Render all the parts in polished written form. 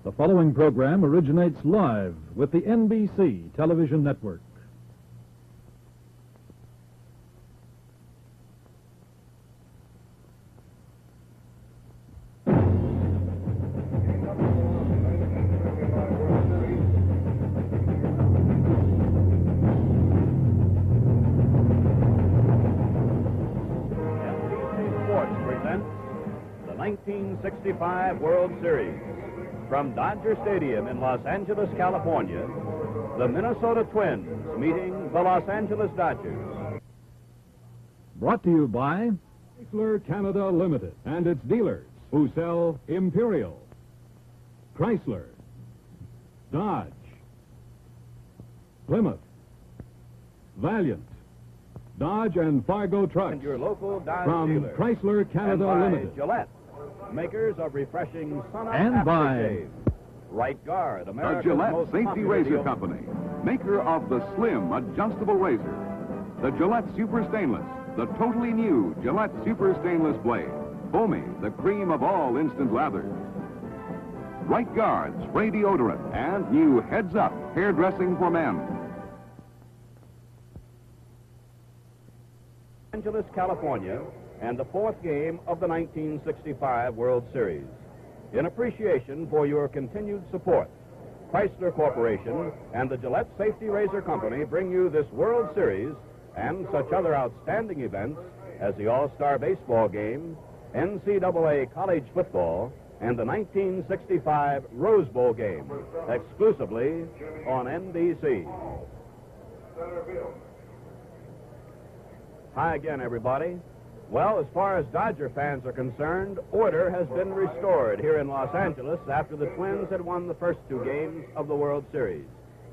The following program originates live with the NBC television network. NBC Sports presents the 1965 World Series. From Dodger Stadium in Los Angeles, California, the Minnesota Twins meeting the Los Angeles Dodgers. Brought to you by Chrysler Canada Limited and its dealers who sell Imperial, Chrysler, Dodge, Plymouth, Valiant, Dodge and Fargo trucks. And your local Dodge From dealer. Chrysler Canada And by Limited. Gillette, makers of refreshing Sun-Up And by aftershave. Right Guard, The America's Gillette most Safety popular Razor deal. Company, maker of the slim adjustable razor. The Gillette Super Stainless, the totally new Gillette Super Stainless blade. Foamy, the cream of all instant lather. Right Guard spray deodorant and new Heads Up hairdressing for men. Los Angeles, California, and the fourth game of the 1965 World Series. In appreciation for your continued support, Chrysler Corporation and the Gillette Safety Razor Company bring you this World Series and such other outstanding events as the All-Star Baseball Game, NCAA College Football, and the 1965 Rose Bowl Game, exclusively on NBC. Hi again, everybody. Well, as far as Dodger fans are concerned, order has been restored here in Los Angeles after the Twins had won the first two games of the World Series.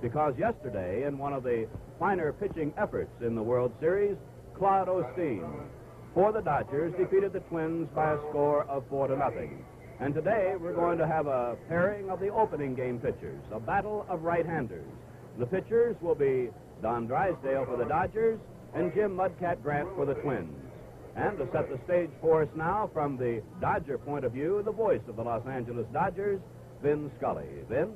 Because yesterday, in one of the finer pitching efforts in the World Series, Claude Osteen for the Dodgers defeated the Twins by a score of 4-0. And today we're going to have a pairing of the opening game pitchers, a battle of right-handers. The pitchers will be Don Drysdale for the Dodgers and Jim Mudcat Grant for the Twins. And to set the stage for us now, from the Dodger point of view, the voice of the Los Angeles Dodgers, Vin Scully. Vin?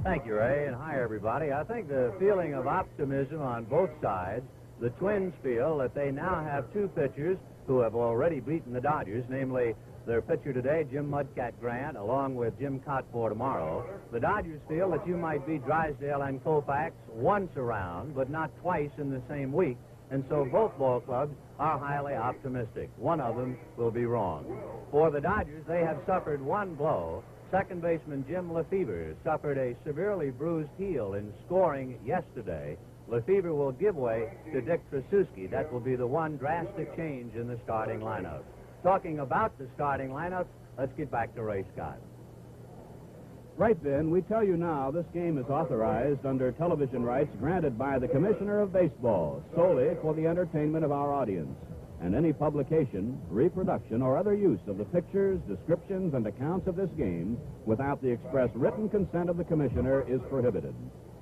Thank you, Ray, and hi, everybody. I think the feeling of optimism on both sides, the Twins feel that they now have two pitchers who have already beaten the Dodgers, namely their pitcher today, Jim Mudcat Grant, along with Jim Cott for tomorrow. The Dodgers feel that you might beat Drysdale and Koufax once around, but not twice in the same week. And so both ball clubs are highly optimistic. One of them will be wrong. For the Dodgers, they have suffered one blow. Second baseman Jim Lefevre suffered a severely bruised heel in scoring yesterday. Lefevre will give way to Dick Tracewski. That will be the one drastic change in the starting lineup. Talking about the starting lineup, let's get back to Ray Scott. Right, Vin, we tell you now this game is authorized under television rights granted by the Commissioner of Baseball solely for the entertainment of our audience. And any publication, reproduction, or other use of the pictures, descriptions, and accounts of this game without the express written consent of the Commissioner is prohibited.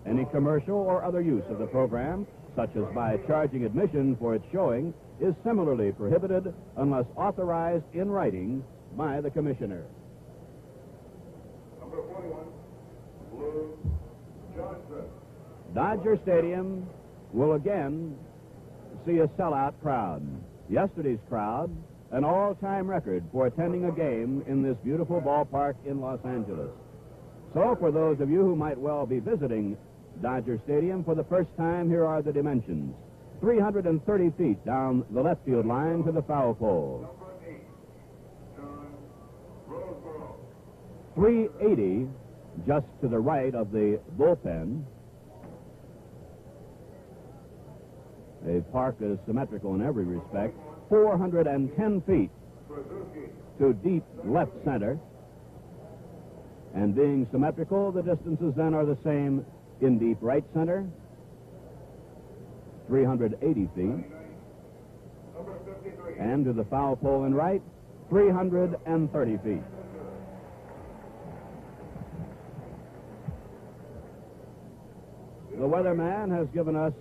Any commercial or other use of the program, such as by charging admission for its showing, is similarly prohibited unless authorized in writing by the Commissioner. Number 41, Blue Johnson. Dodger Stadium will again see a sellout crowd. Yesterday's crowd, an all-time record for attending a game in this beautiful ballpark in Los Angeles. So for those of you who might well be visiting Dodger Stadium for the first time, here are the dimensions. 330 feet down the left field line to the foul pole. Number 8, John Roseboro. 380 just to the right of the bullpen. A park that is symmetrical in every respect. 410 feet to deep left center. And being symmetrical, the distances then are the same in deep right center. 380 feet. Number 53, And to the foul pole in right, 330 feet. The weatherman has given us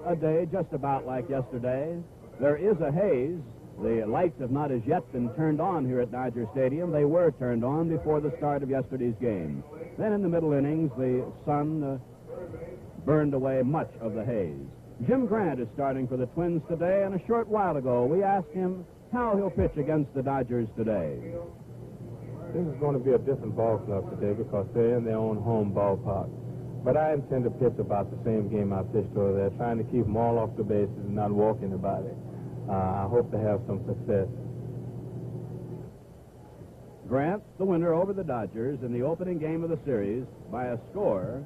a day just about like yesterday. There is a haze The lights have not as yet been turned on here at Dodger Stadium. They were turned on before the start of yesterday's game. Then in the middle innings, the sun burned away much of the haze. Jim Grant is starting for the Twins today, and a short while ago we asked him how he'll pitch against the Dodgers today. This is going to be a different ball club today because they're in their own home ballpark. But I intend to pitch about the same game I pitched over there, trying to keep them all off the bases and not walk anybody. I hope to have some success. Grant, the winner over the Dodgers in the opening game of the series by a score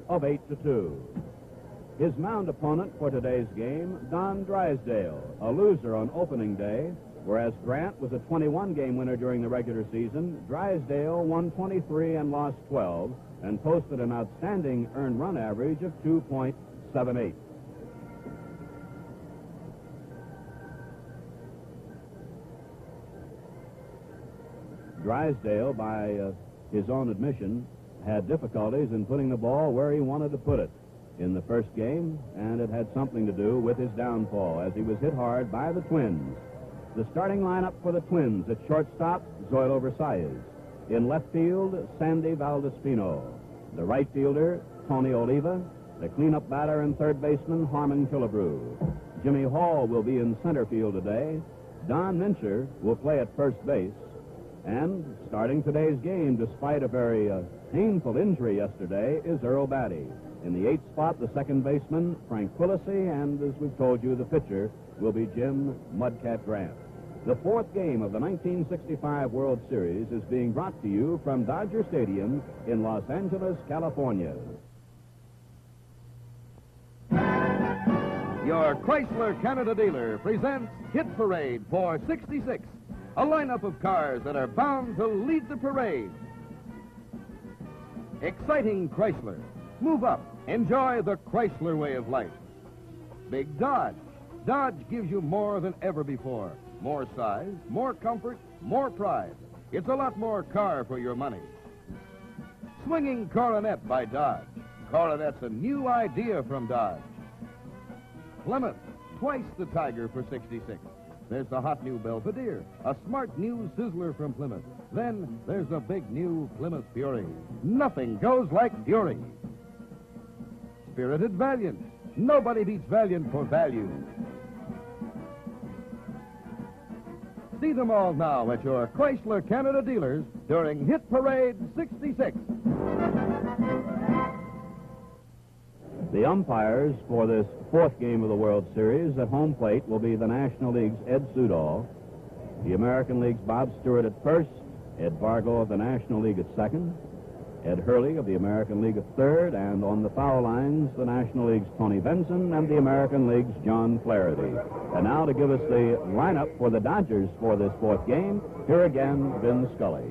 of 8-2. His mound opponent for today's game, Don Drysdale, a loser on opening day, whereas Grant was a 21-game winner during the regular season. Drysdale won 23 and lost 12 and posted an outstanding earned run average of 2.78. Drysdale, by his own admission, had difficulties in putting the ball where he wanted to put it in the first game, and it had something to do with his downfall as he was hit hard by the Twins. The starting lineup for the Twins: at shortstop, Zoilo Versalles. In left field, Sandy Valdespino. The right fielder, Tony Oliva. The cleanup batter and third baseman, Harmon Killebrew. Jimmy Hall will be in center field today. Don Mincher will play at first base. And starting today's game, despite a very painful injury yesterday, is Earl Batty. In the 8th spot, the second baseman, Frank Quillisi, and as we've told you, the pitcher will be Jim Mudcat Grant. The fourth game of the 1965 World Series is being brought to you from Dodger Stadium in Los Angeles, California. Your Chrysler Canada dealer presents Hit Parade for 66, a lineup of cars that are bound to lead the parade. Exciting Chrysler. Move up. Enjoy the Chrysler way of life. Big Dodge. Dodge gives you more than ever before. More size, more comfort, more pride. It's a lot more car for your money. Swinging Coronet by Dodge. Coronet's a new idea from Dodge. Plymouth. Twice the Tiger for 66. There's the hot new Belvedere, a smart new Sizzler from Plymouth. Then there's the big new Plymouth Fury. Nothing goes like Fury. Spirited Valiant. Nobody beats Valiant for value. See them all now at your Chrysler Canada dealers during Hit Parade 66. The umpires for this fourth game of the World Series at home plate will be the National League's Ed Sudol, the American League's Bob Stewart at first, Ed Vargo of the National League at second, Ed Hurley of the American League at third, and on the foul lines, the National League's Tony Benson and the American League's John Flaherty. And now to give us the lineup for the Dodgers for this fourth game, here again, Vin Scully.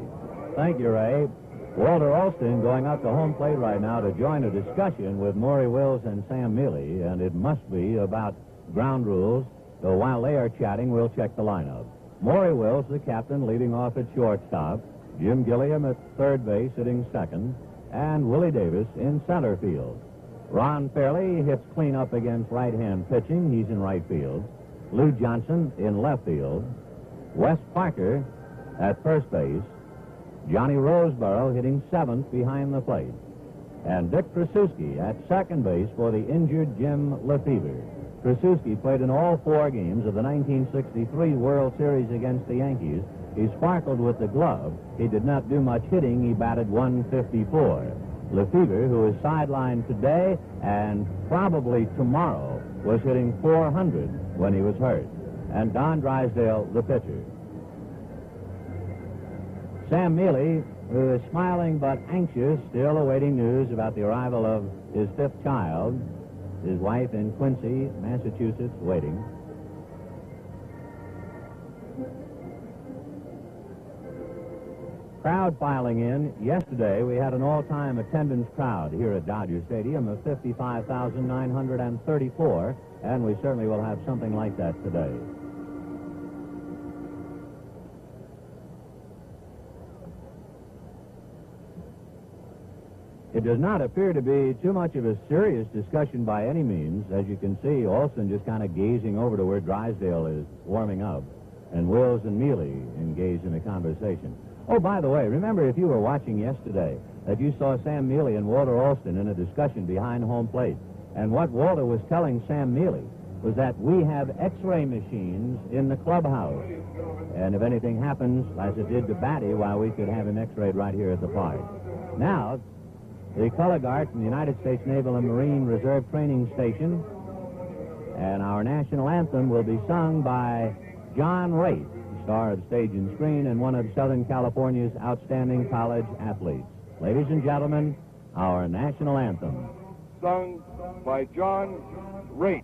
Thank you, Ray. Walter Alston going up to home plate right now to join a discussion with Maury Wills and Sam Mealy, and it must be about ground rules. So while they are chatting, we'll check the lineup. Maury Wills, the captain, leading off at shortstop. Jim Gilliam at third base, hitting second. And Willie Davis in center field. Ron Fairley hits cleanup against right-hand pitching. He's in right field. Lou Johnson in left field. Wes Parker at first base. Johnny Roseborough hitting seventh behind the plate. And Dick Krasuski at second base for the injured Jim Lefevre. Krasuski played in all four games of the 1963 World Series against the Yankees. He sparkled with the glove. He did not do much hitting. He batted .154. Lefevre, who is sidelined today and probably tomorrow, was hitting .400 when he was hurt. And Don Drysdale, the pitcher. Sam Mealy, who is smiling but anxious, still awaiting news about the arrival of his fifth child, his wife in Quincy, Massachusetts, waiting. Crowd filing in. Yesterday, we had an all-time attendance crowd here at Dodger Stadium of 55,934, and we certainly will have something like that today. It does not appear to be too much of a serious discussion by any means. As you can see, Olson just kind of gazing over to where Drysdale is warming up. and Wills and Mealy engaged in a conversation. Oh, by the way, remember if you were watching yesterday that you saw Sam Mealy and Walter Alston in a discussion behind home plate. And what Walter was telling Sam Mealy was that we have X-ray machines in the clubhouse. And if anything happens, as it did to Batty, while we could have him X-rayed right here at the park. Now, the color guard from the United States Naval and Marine Reserve Training Station, and our national anthem will be sung by John Raitt, star of stage and screen and one of Southern California's outstanding college athletes. Ladies and gentlemen, our national anthem. Sung by John Raitt.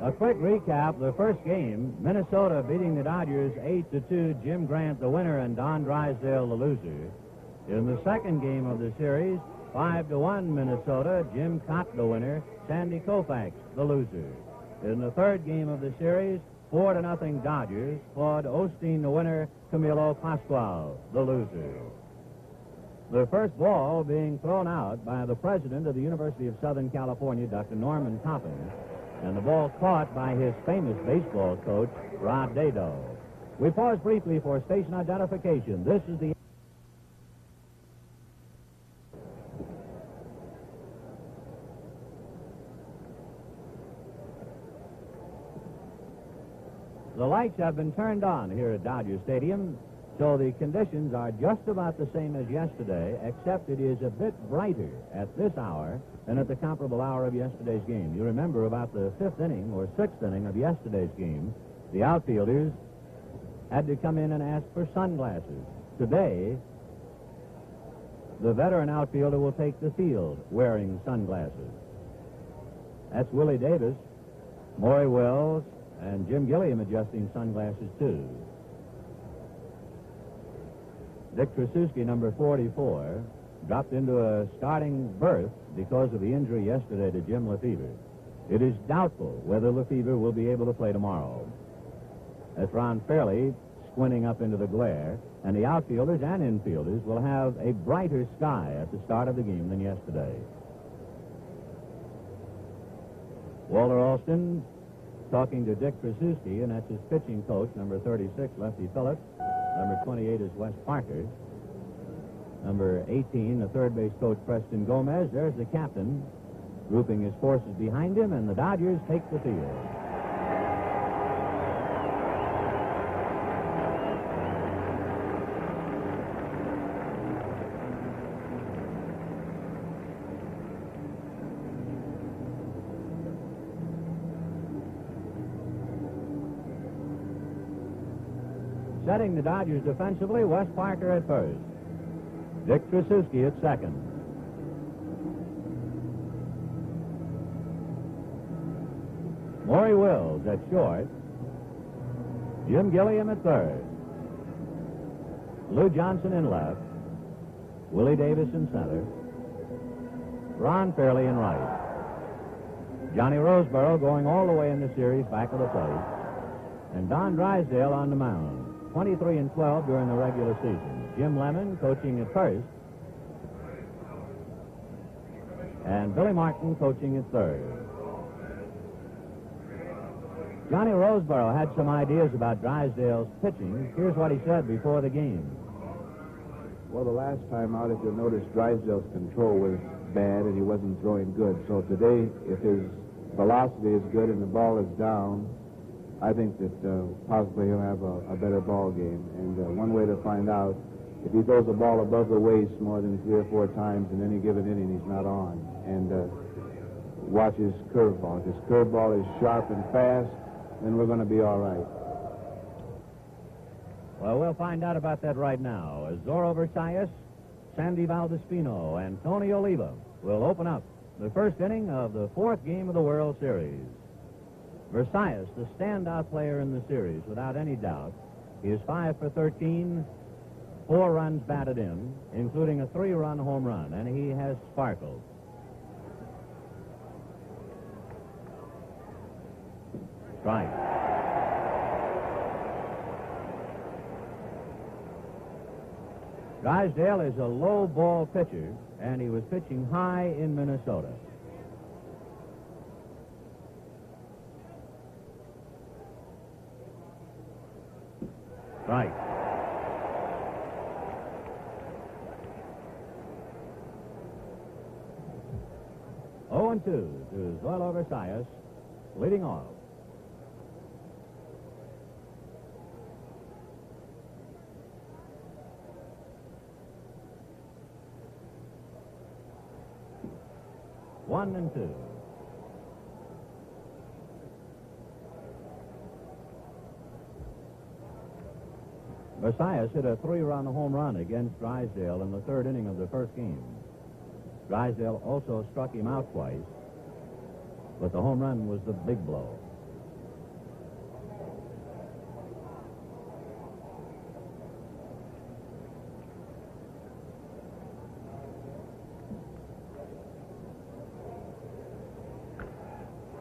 A quick recap, the first game, Minnesota beating the Dodgers 8-2, Jim Grant the winner and Don Drysdale the loser. In the second game of the series, 5-1 Minnesota, Jim Cott the winner, Sandy Koufax the loser. In the third game of the series, 4-0 Dodgers, Claude Osteen the winner, Camilo Pascual the loser. The first ball being thrown out by the president of the University of Southern California, Dr. Norman Coppin, and the ball caught by his famous baseball coach, Rod Dado. We pause briefly for station identification. This is the... The lights have been turned on here at Dodger Stadium, so the conditions are just about the same as yesterday, except it is a bit brighter at this hour than at the comparable hour of yesterday's game. You remember about the fifth inning or sixth inning of yesterday's game, the outfielders had to come in and ask for sunglasses. Today, the veteran outfielder will take the field wearing sunglasses. That's Willie Davis, Maury Wells, and Jim Gilliam adjusting sunglasses, too. Dick Trasuski, number 44, dropped into a starting berth because of the injury yesterday to Jim Lefevre. It is doubtful whether Lefevre will be able to play tomorrow. That's Ron Fairley squinting up into the glare, and the outfielders and infielders will have a brighter sky at the start of the game than yesterday. Walter Alston talking to Dick Krasuski, and that's his pitching coach, number 36, Lefty Phillips. Number 28 is Wes Parker. Number 18, the third base coach, Preston Gomez. There's the captain, grouping his forces behind him, and the Dodgers take the field. Setting the Dodgers defensively, Wes Parker at first. Dick Krasuski at second. Maury Wills at short. Jim Gilliam at third. Lou Johnson in left. Willie Davis in center. Ron Fairley in right. Johnny Roseboro going all the way in the series back of the plate. And Don Drysdale on the mound. 23-12 during the regular season. Jim Lemon coaching at first. And Billy Martin coaching at third. Johnny Roseboro had some ideas about Drysdale's pitching. Here's what he said before the game. Well, the last time out, if you notice, Drysdale's control was bad and he wasn't throwing good. So today, if his velocity is good and the ball is down, I think that possibly he'll have a better ball game. And one way to find out, if he throws the ball above the waist more than 3 or 4 times in any given inning, he's not on. And watch his curveball. If his curveball is sharp and fast, then we're going to be all right. Well, we'll find out about that right now. As Zorro Versailles, Sandy Valdespino, and Tony Oliva will open up the first inning of the 4th game of the World Series. Versailles, the standout player in the series, without any doubt. He is 5 for 13, 4 runs batted in, including a 3-run home run, and he has sparkled. Strike. Drysdale is a low ball pitcher, and he was pitching high in Minnesota. Right. Oh, and 2 to Zoilo Versailles, leading off. One and 2. Versailles hit a 3-run home run against Drysdale in the 3rd inning of the first game. Drysdale also struck him out twice, but the home run was the big blow.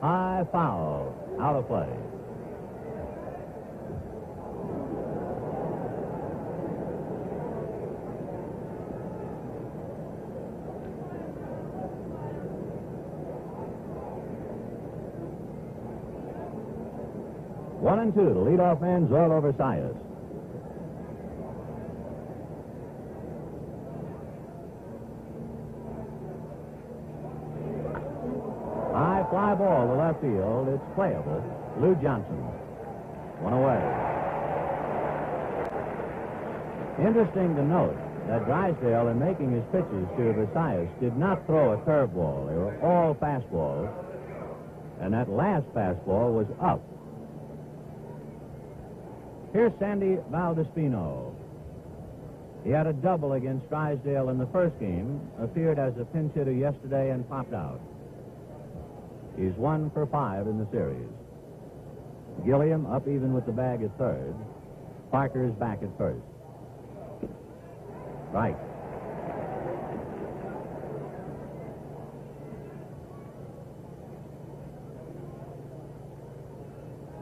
High foul, out of play. One and 2, the leadoff man, Zoilo Versailles. High fly ball to left field. It's playable. Lou Johnson. One away. Interesting to note that Drysdale, in making his pitches to Versailles, did not throw a curveball. They were all fastballs. And that last fastball was up. Here's Sandy Valdespino. He had a double against Drysdale in the first game, appeared as a pinch hitter yesterday and popped out. He's 1 for 5 in the series. Gilliam up even with the bag at third. Parker's back at first. Right.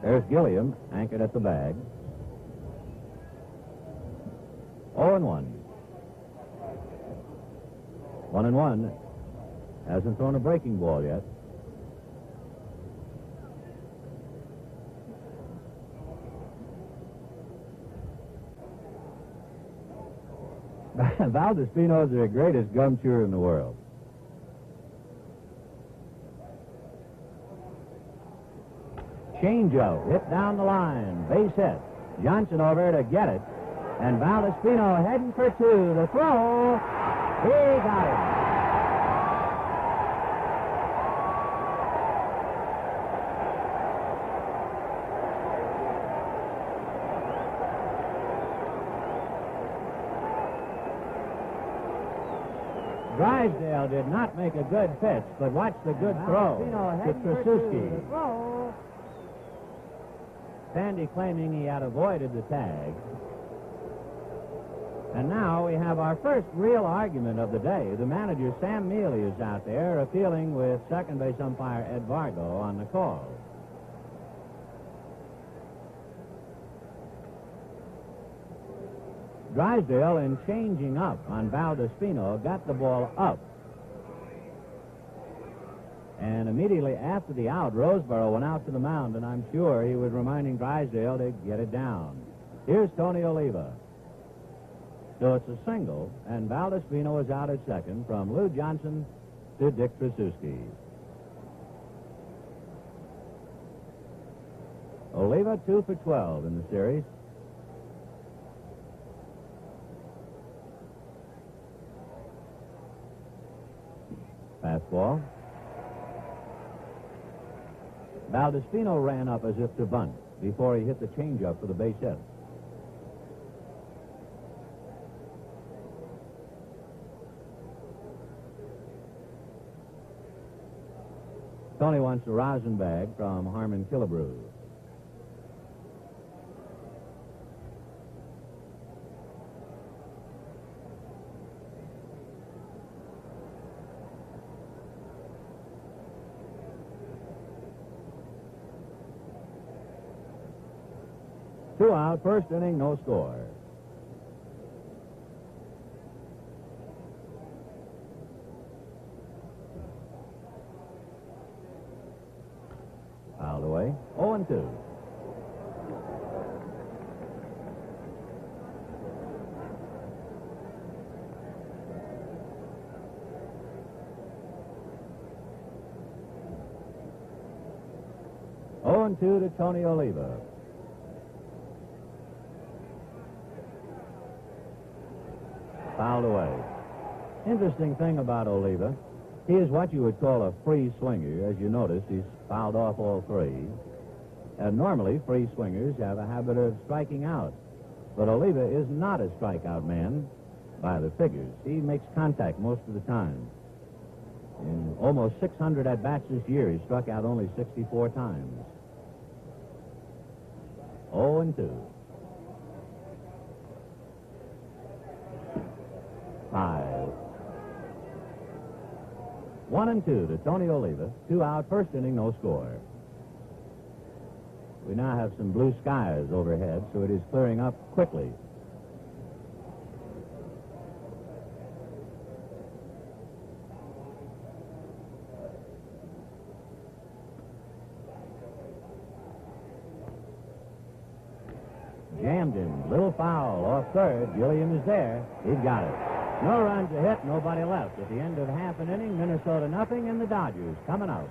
There's Gilliam, anchored at the bag. 0-1. 1-1. Hasn't thrown a breaking ball yet. Valdespino's the greatest gum chewer in the world. Change-up, hit down the line, base hit. Johnson over to get it. And Valdespino heading for two. The throw, he got it. Drysdale did not make a good pitch, but watch the good throw to Trasuski. Sandy claiming he had avoided the tag. And now we have our first real argument of the day. The manager, Sam Mealy, is out there appealing with second base umpire Ed Vargo on the call. Drysdale, in changing up on Valdespino, got the ball up. And immediately after the out, Roseboro went out to the mound, and I'm sure he was reminding Drysdale to get it down. Here's Tony Oliva. So it's a single, and Valdespino is out at second from Lou Johnson to Dick Trasuski. Oliva 2 for 12 in the series. Fastball. Valdespino ran up as if to bunt before he hit the changeup for the base hit. Tony wants a rosin bag from Harmon Killebrew. Two out, first inning, no score. Fouled away. 0-2. To Tony Oliva. Fouled away. Interesting thing about Oliva, he is what you would call a free swinger. As you notice, he's fouled off all three. And normally, free swingers have a habit of striking out. But Oliva is not a strikeout man by the figures. He makes contact most of the time. In almost 600 at-bats this year, he struck out only 64 times. 0-2. 5. 1-2 to Tony Oliva. 2 out, first inning, no score. We now have some blue skies overhead, so it is clearing up quickly. Jammed him. Little foul off third. Gilliam is there. He's got it. No runs to hit, nobody left. At the end of half an inning, Minnesota nothing, and the Dodgers coming out.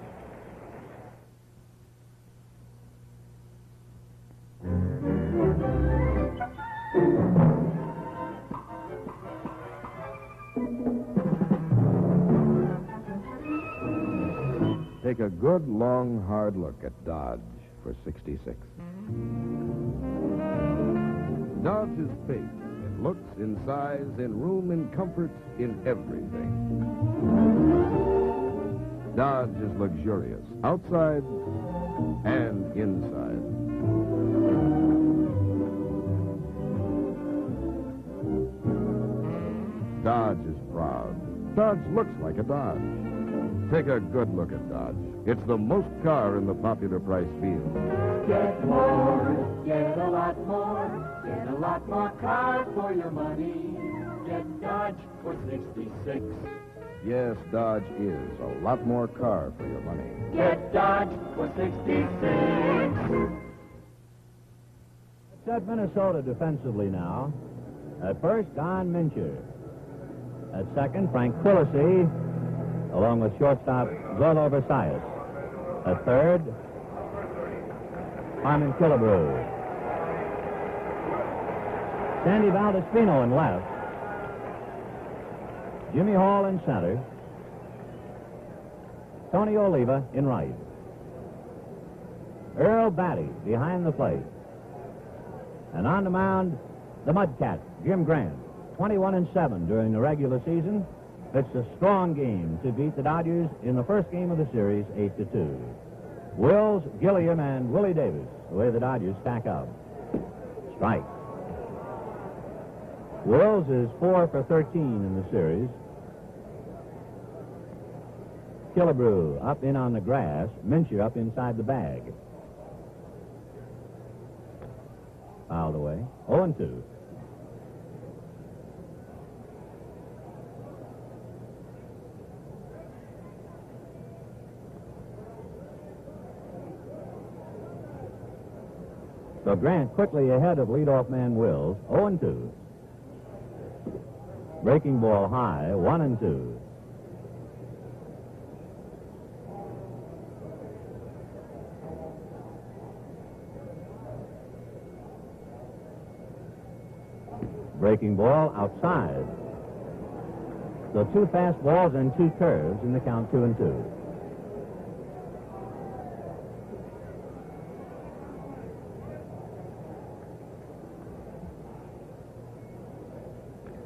Take a good, long, hard look at Dodge for 66. Dodge is big in looks, in size, in room, in comfort, in everything. Dodge is luxurious, outside and inside. Dodge is proud. Dodge looks like a Dodge. Take a good look at Dodge. It's the most car in the popular price field. Get more, get a lot more, get a lot more car for your money. Get Dodge for 66. Yes, Dodge is a lot more car for your money. Get Dodge for 66. It's at Minnesota defensively now. At first, Don Mincher. At second, Frank Quillisi, along with shortstop Zolo Versailles. At third, Harmon Killebrew. Sandy Valdespino in left. Jimmy Hall in center. Tony Oliva in right. Earl Batty behind the plate. And on the mound, the Mudcat, Jim Grant, 21-7 during the regular season. It's a strong game to beat the Dodgers in the first game of the series, 8-2. Wills, Gilliam, and Willie Davis, the way the Dodgers stack up. Strike. Wills is 4 for 13 in the series. Killebrew up in on the grass. Mincher up inside the bag. Fouled away. 0-2. So Grant quickly ahead of leadoff man Wills. 0-2. Breaking ball high. 1-2. Breaking ball outside. So 2 fastballs and 2 curves in the count, 2-2.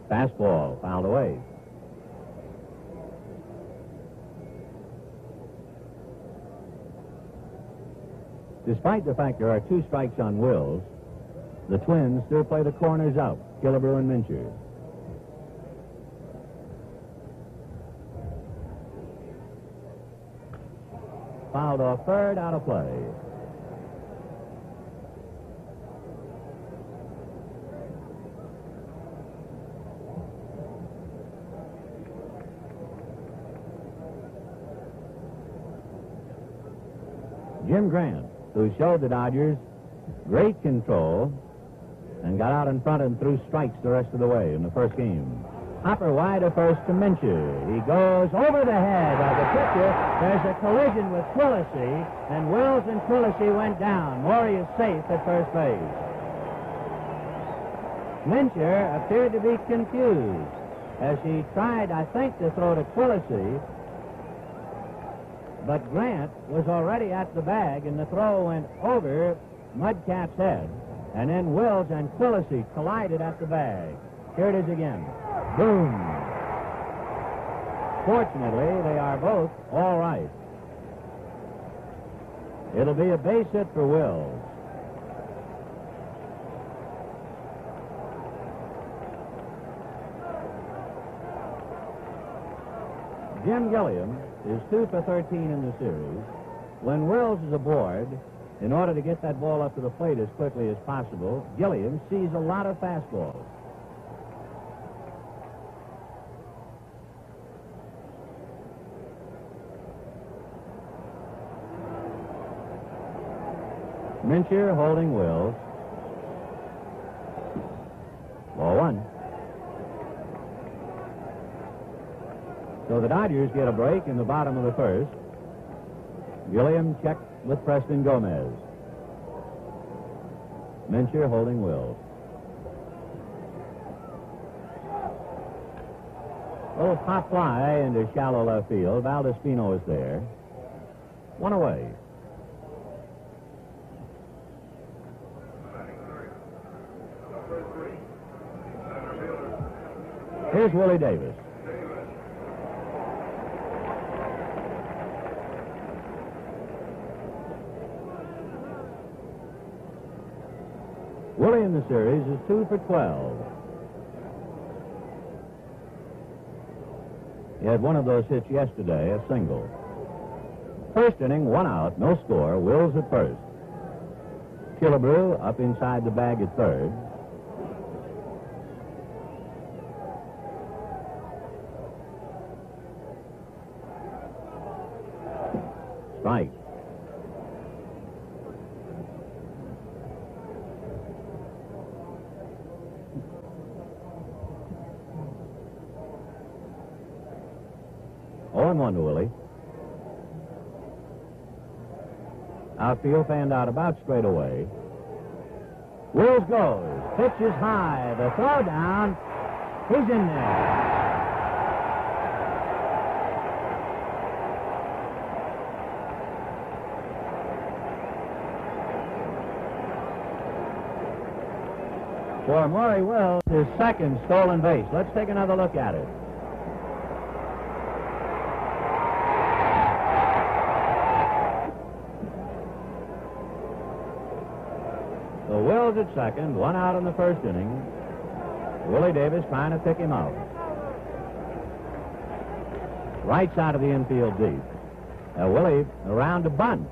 Fastball fouled away. Despite the fact there are 2 strikes on Wills, the Twins still play the corners out, Killebrew and Mincher. Fouled off third, out of play. Jim Grant, who showed the Dodgers great control and got out in front and threw strikes the rest of the way in the first game. Hopper wide of first to Mincher. He goes over the head of the pitcher. There's a collision with Quillisi, and Wills and Quillisi went down. Morey is safe at first base. Mincher appeared to be confused as he tried, I think, to throw to Quillisi, but Grant was already at the bag, and the throw went over Mudcap's head. And then Wills and Quillisi collided at the bag. Here it is again. Boom. Fortunately, they are both all right. It'll be a base hit for Wills. Jim Gilliam is 2 for 13 in the series. When Wills is aboard, in order to get that ball up to the plate as quickly as possible, Gilliam sees a lot of fastballs. Mincher holding Wills. Ball 1. So the Dodgers get a break in the bottom of the first. Gilliam checked with Preston Gomez. Mincher holding Wills. Little pop fly into shallow left field. Valdespino is there. 1 away. Here's Willie Davis. Willie in the series is 2 for 12. He had one of those hits yesterday, a single. First inning, 1 out, no score. Wills at first. Killebrew up inside the bag at third. Strike. 0-1 to Willie. Outfield fanned out about straight away. Wills goes. Pitch is high. The throw down. He's in there. For Maury Wills, his second stolen base. Let's take another look at it. So Wills at second, 1 out in the first inning. Willie Davis trying to pick him out. Right side of the infield deep. Willie around to bunt.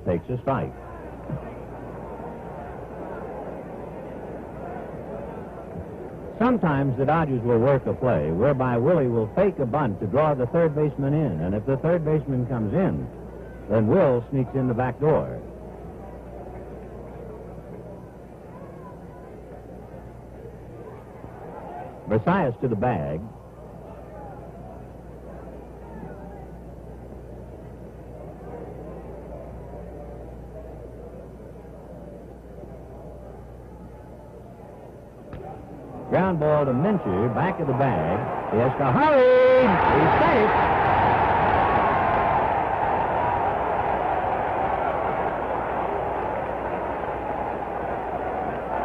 Takes a strike. Sometimes the Dodgers will work a play whereby Willie will fake a bunt to draw the third baseman in, and if the third baseman comes in, then Will sneaks in the back door. Versailles to the bag. Ground ball to Mincher, back of the bag. He has to hurry. He's safe.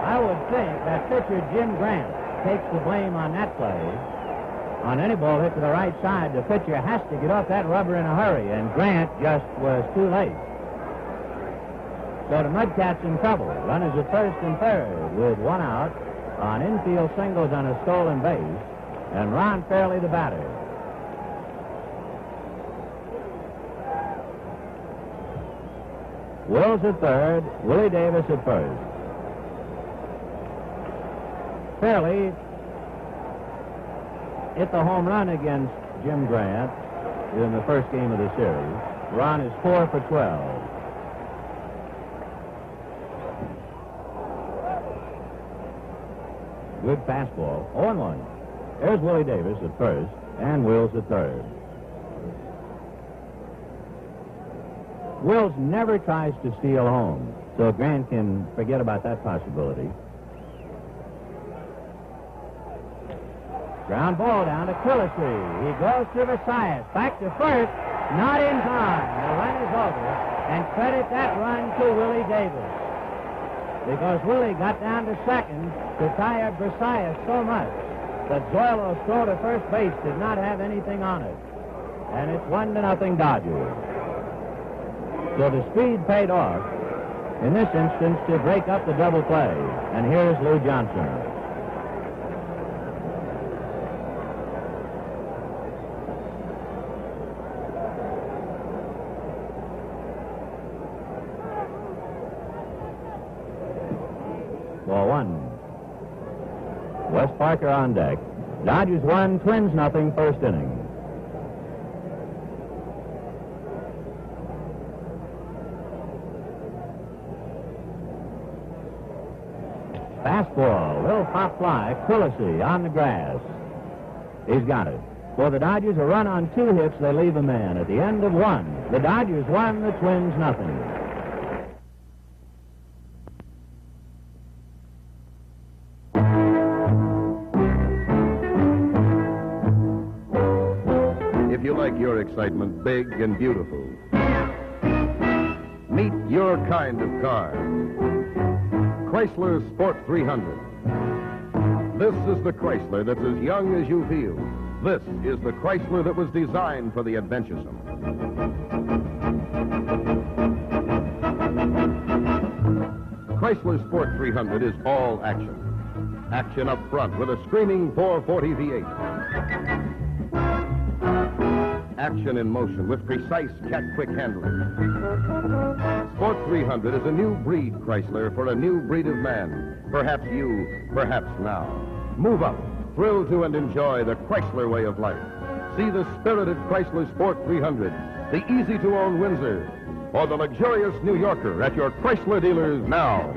I would think that pitcher Jim Grant takes the blame on that play. On any ball hit to the right side, the pitcher has to get off that rubber in a hurry, and Grant just was too late. So the Mudcats in trouble. Runners at first and third with 1 out. On infield singles on a stolen base, and Ron Fairley the batter. Wills at third, Willie Davis at first. Fairley hit the home run against Jim Grant in the first game of the series. Ron is 4 for 12. Good fastball. 0-1. There's Willie Davis at first and Wills at third. Wills never tries to steal home, so Grant can forget about that possibility. Ground ball down to Quillisi. He goes to Versailles. Back to first. Not in time. The run is over. And credit that run to Willie Davis, because Willie got down to second to tie up Versailles so much that Zoilo's throw to first base did not have anything on it. And it's 1-0 Dodgers. So the speed paid off in this instance to break up the double play. And here's Lou Johnson. Ball 1. Wes Parker on deck. Dodgers 1, Twins 0, first inning. Fastball, little pop fly, Quillisi on the grass. He's got it. For the Dodgers, a run on 2 hits, they leave a man. At the end of 1, the Dodgers 1, the Twins 0. If you like your excitement big and beautiful, meet your kind of car. Chrysler Sport 300. This is the Chrysler that's as young as you feel. This is the Chrysler that was designed for the adventuresome. Chrysler Sport 300 is all action. Action up front with a screaming 440 V8. Action in motion with precise cat-quick handling. Sport 300 is a new breed Chrysler for a new breed of man. Perhaps you, perhaps now. Move up, thrill to and enjoy the Chrysler way of life. See the spirited Chrysler Sport 300, the easy-to-own Windsor, or the luxurious New Yorker at your Chrysler dealers now.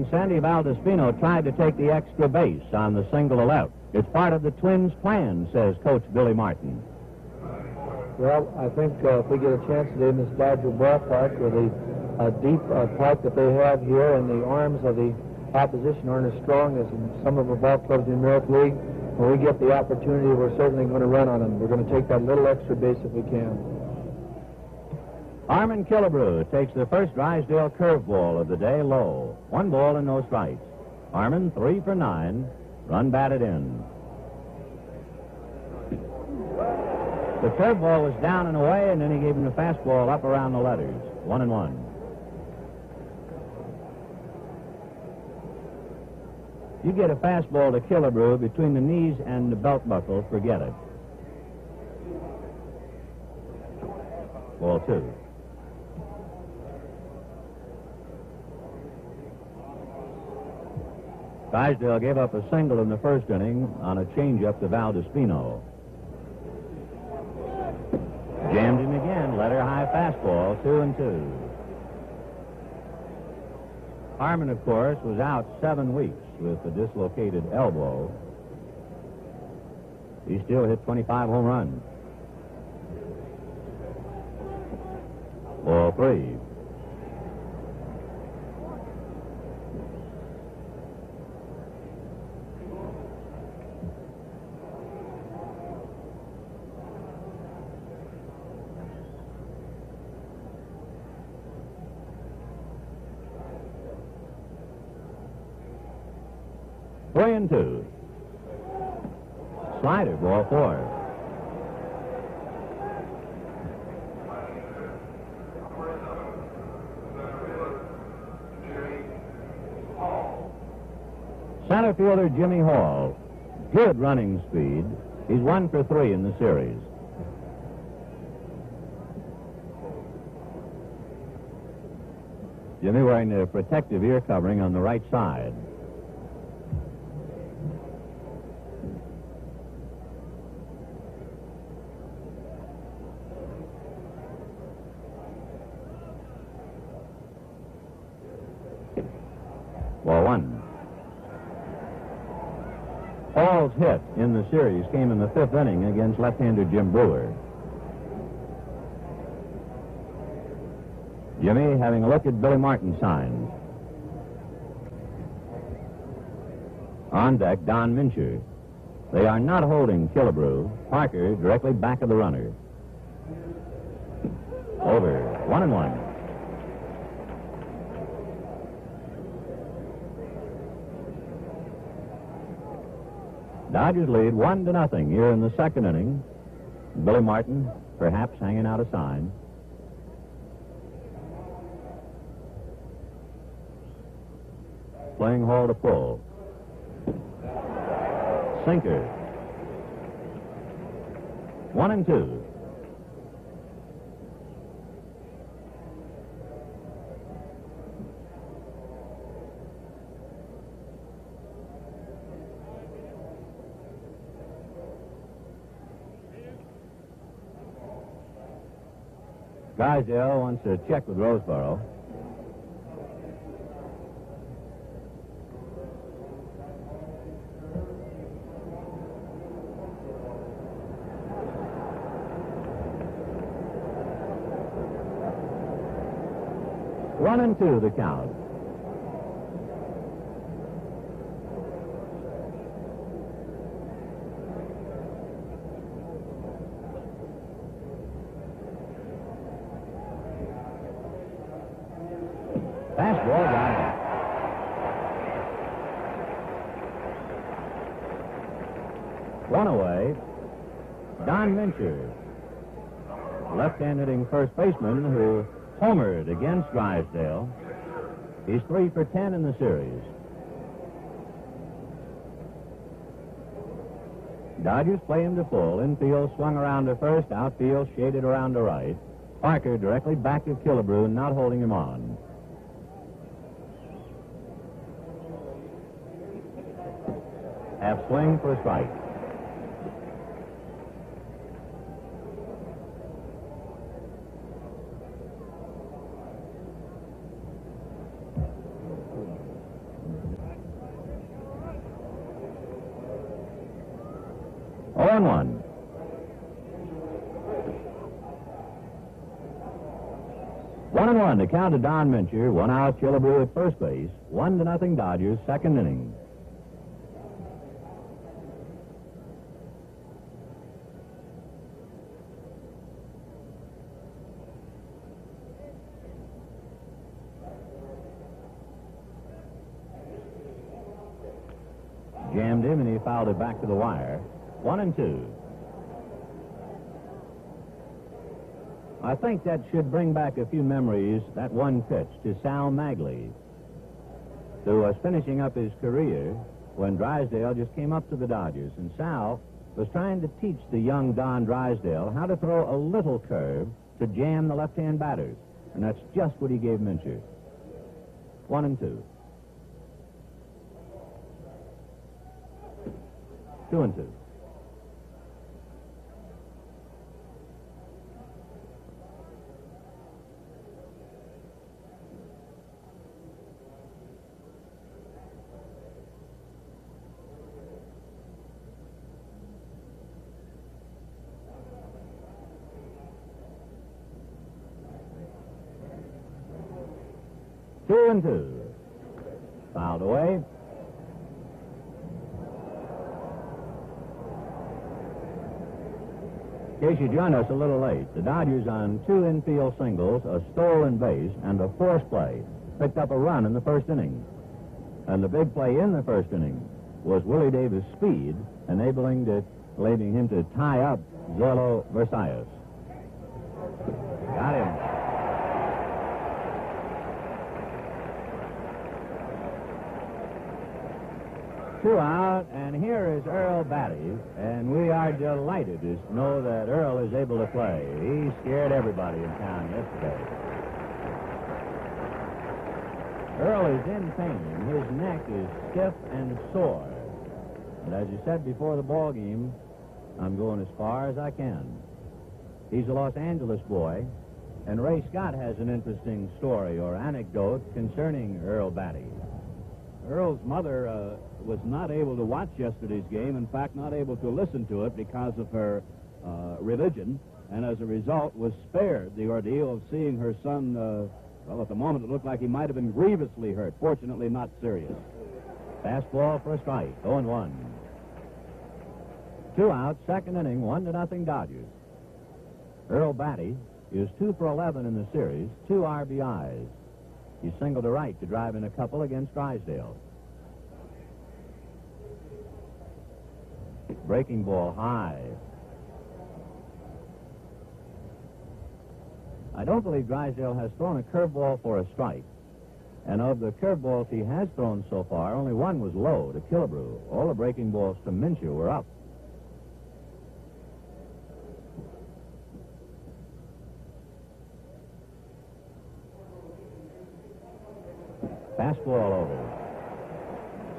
Sandy Valdespino tried to take the extra base on the single to left. It's part of the Twins' plan, says Coach Billy Martin. Well, I think if we get a chance today in this Dodger ballpark with the deep park that they have here, and the arms of the opposition aren't as strong as in some of the ball clubs in the American League, when we get the opportunity, we're certainly going to run on them. We're going to take that little extra base if we can. Armin Killebrew takes the first Drysdale curveball of the day low. 1 ball and no strikes. Armin 3 for 9. Run batted in. The curveball was down and away, and then he gave him the fastball up around the letters. 1-1. You get a fastball to Killebrew between the knees and the belt buckle, forget it. Ball 2. Drysdale gave up a single in the first inning on a changeup to Valdespino. Jammed him again, letter high fastball, 2-2. Harmon, of course, was out 7 weeks with a dislocated elbow. He still hit 25 home runs. Ball 3. Three and 2. Slider, ball 4. Center fielder Jimmy Hall. Good running speed. He's 1 for 3 in the series. Jimmy wearing the protective ear covering on the right side. Ball 1. Hall's hit in the series came in the 5th inning against left-hander Jim Brewer. Jimmy having a look at Billy Martin's signs. On deck, Don Mincher. They are not holding Killebrew. Parker directly back of the runner. Over. 1-1. Dodgers lead 1-0 here in the 2nd inning. Billy Martin perhaps hanging out a sign. Playing Hall to pull. Sinker. 1-2. Drysdale wants to check with Roseboro. One and 2 the count. Fastball got it. One away. Don Mincher, left-hand hitting first baseman who homered against Drysdale. He's 3 for 10 in the series. Dodgers play him to full. Infield swung around to first. Outfield shaded around to right. Parker directly back to Killebrew, not holding him on. Half swing for a strike. 1-1. One and one to count to Don Mincher. 1 out, Killebrew at first base. 1-0 Dodgers, second inning. Jammed him, and he fouled it back to the wire. 1-2. I think that should bring back a few memories, that one pitch, to Sal Magley, who was finishing up his career when Drysdale just came up to the Dodgers. And Sal was trying to teach the young Don Drysdale how to throw a little curve to jam the left-hand batters. And that's just what he gave Mincher. 1-2. 2-2. Two and two. Fouled away. In case you joined us a little late, the Dodgers on 2 infield singles, a stolen base, and a force play picked up a run in the first inning. And the big play in the first inning was Willie Davis' speed, enabling him to tie up Zoilo Versalles. Got him. Two out, and here is Earl Batty, and we are delighted to know that Earl is able to play. He scared everybody in town yesterday. Earl is in pain. His neck is stiff and sore. And as you said before the ball game, I'm going as far as I can. He's a Los Angeles boy, and Ray Scott has an interesting story or anecdote concerning Earl Batty. Earl's mother was not able to watch yesterday's game, in fact, not able to listen to it because of her religion, and as a result was spared the ordeal of seeing her son, well, at the moment it looked like he might have been grievously hurt. Fortunately, not serious. Fastball for a strike, 0-1. 2 out, second inning, 1-0 Dodgers. Earl Batty is 2 for 11 in the series, 2 RBIs. He singled to right to drive in a couple against Drysdale. Breaking ball high. I don't believe Drysdale has thrown a curveball for a strike. And of the curveballs he has thrown so far, only one was low to Killebrew. All the breaking balls to Mincher were up. Fastball over.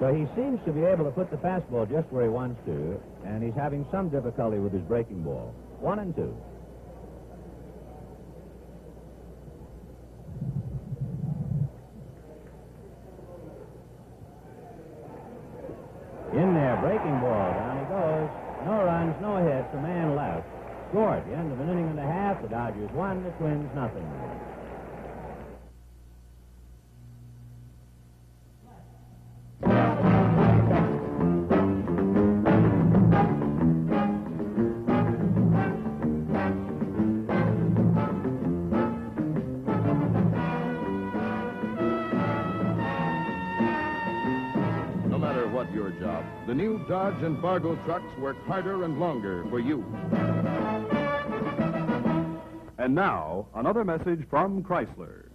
So he seems to be able to put the fastball just where he wants to, and he's having some difficulty with his breaking ball. 1-2. In there, breaking ball. Down he goes. No runs, no hits, a man left. Scored. The end of an inning and a half. The Dodgers won, the Twins nothing. Your job. The new Dodge and Fargo trucks work harder and longer for you. And now, another message from Chrysler.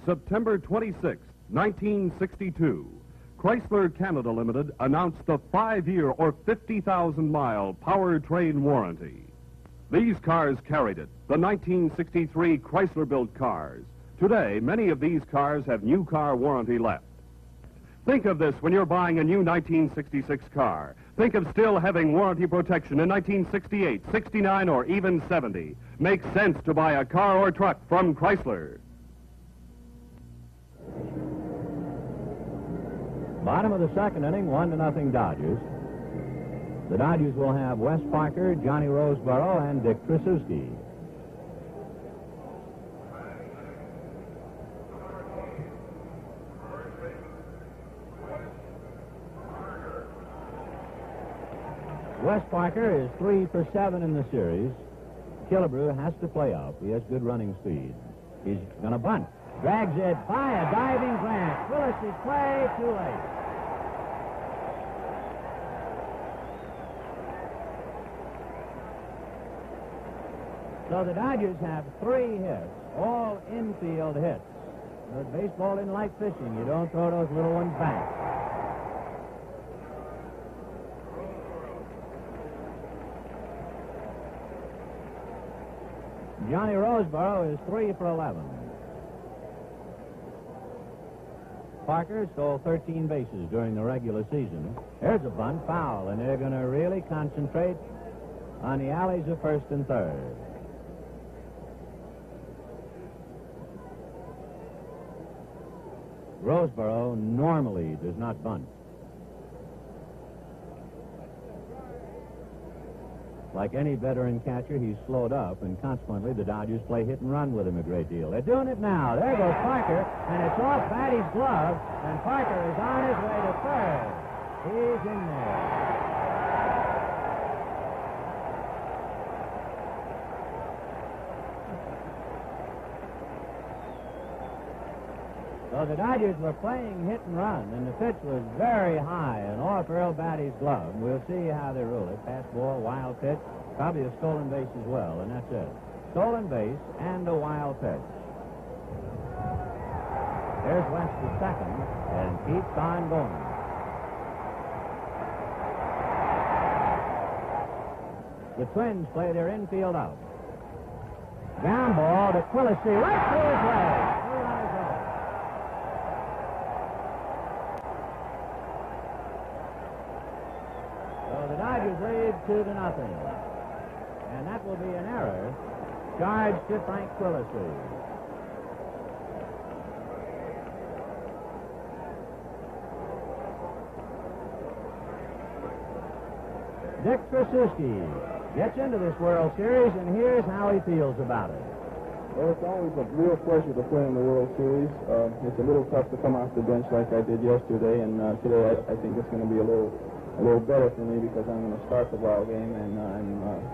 September 26, 1962, Chrysler Canada Limited announced the 5-year or 50,000-mile powertrain warranty. These cars carried it, the 1963 Chrysler-built cars. Today, many of these cars have new car warranty left. Think of this when you're buying a new 1966 car. Think of still having warranty protection in 1968, 69, or even 70. Makes sense to buy a car or truck from Chrysler. Bottom of the second inning, 1-0 Dodgers. The Dodgers will have Wes Parker, Johnny Roseboro, and Dick Tracewski. Wes Parker is 3 for 7 in the series. Killebrew has to play up. He has good running speed. He's going to bunt. Drags it by a diving Grant. Willis' play too late. So the Dodgers have 3 hits, all infield hits. But baseball isn't like fishing. You don't throw those little ones back. Johnny Roseboro is 3 for 11. Parker stole 13 bases during the regular season. There's a bunt, foul, and they're going to really concentrate on the alleys of first and third. Roseboro normally does not bunt. Like any veteran catcher, he's slowed up, and consequently the Dodgers play hit and run with him a great deal. They're doing it now. There goes Parker, and it's off Batty's glove, and Parker is on his way to third. He's in there. So the Dodgers were playing hit and run, and the pitch was very high and off Earl Batty's glove. We'll see how they rule it. Pass ball, wild pitch, probably a stolen base as well, and that's it. Stolen base and a wild pitch. There's West to second, and keeps on going. The Twins play their infield out. Ground ball to Quillisi, right to his leg. Lead 2-0. And that will be an error charged to Frank Quillisi. Dick Tracewski gets into this World Series, and here's how he feels about it. Well, it's always a real pleasure to play in the World Series. It's a little tough to come off the bench like I did yesterday, and today I think it's going to be a little better for me because I'm going to start the ball game, and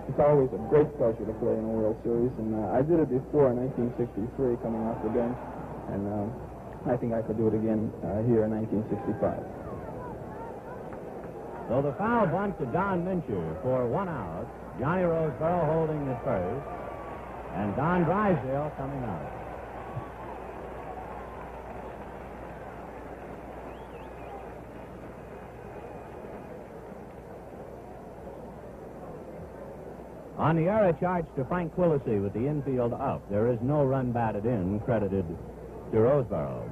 it's always a great pleasure to play in a World Series, and I did it before in 1963 coming off the bench, and I think I could do it again here in 1965. So the foul bunt to Don Mincher for 1 out. Johnny Roseboro holding at first, and Don Drysdale coming out. On the error charge to Frank Quillisi with the infield up, there is no run batted in, credited to Roseboro.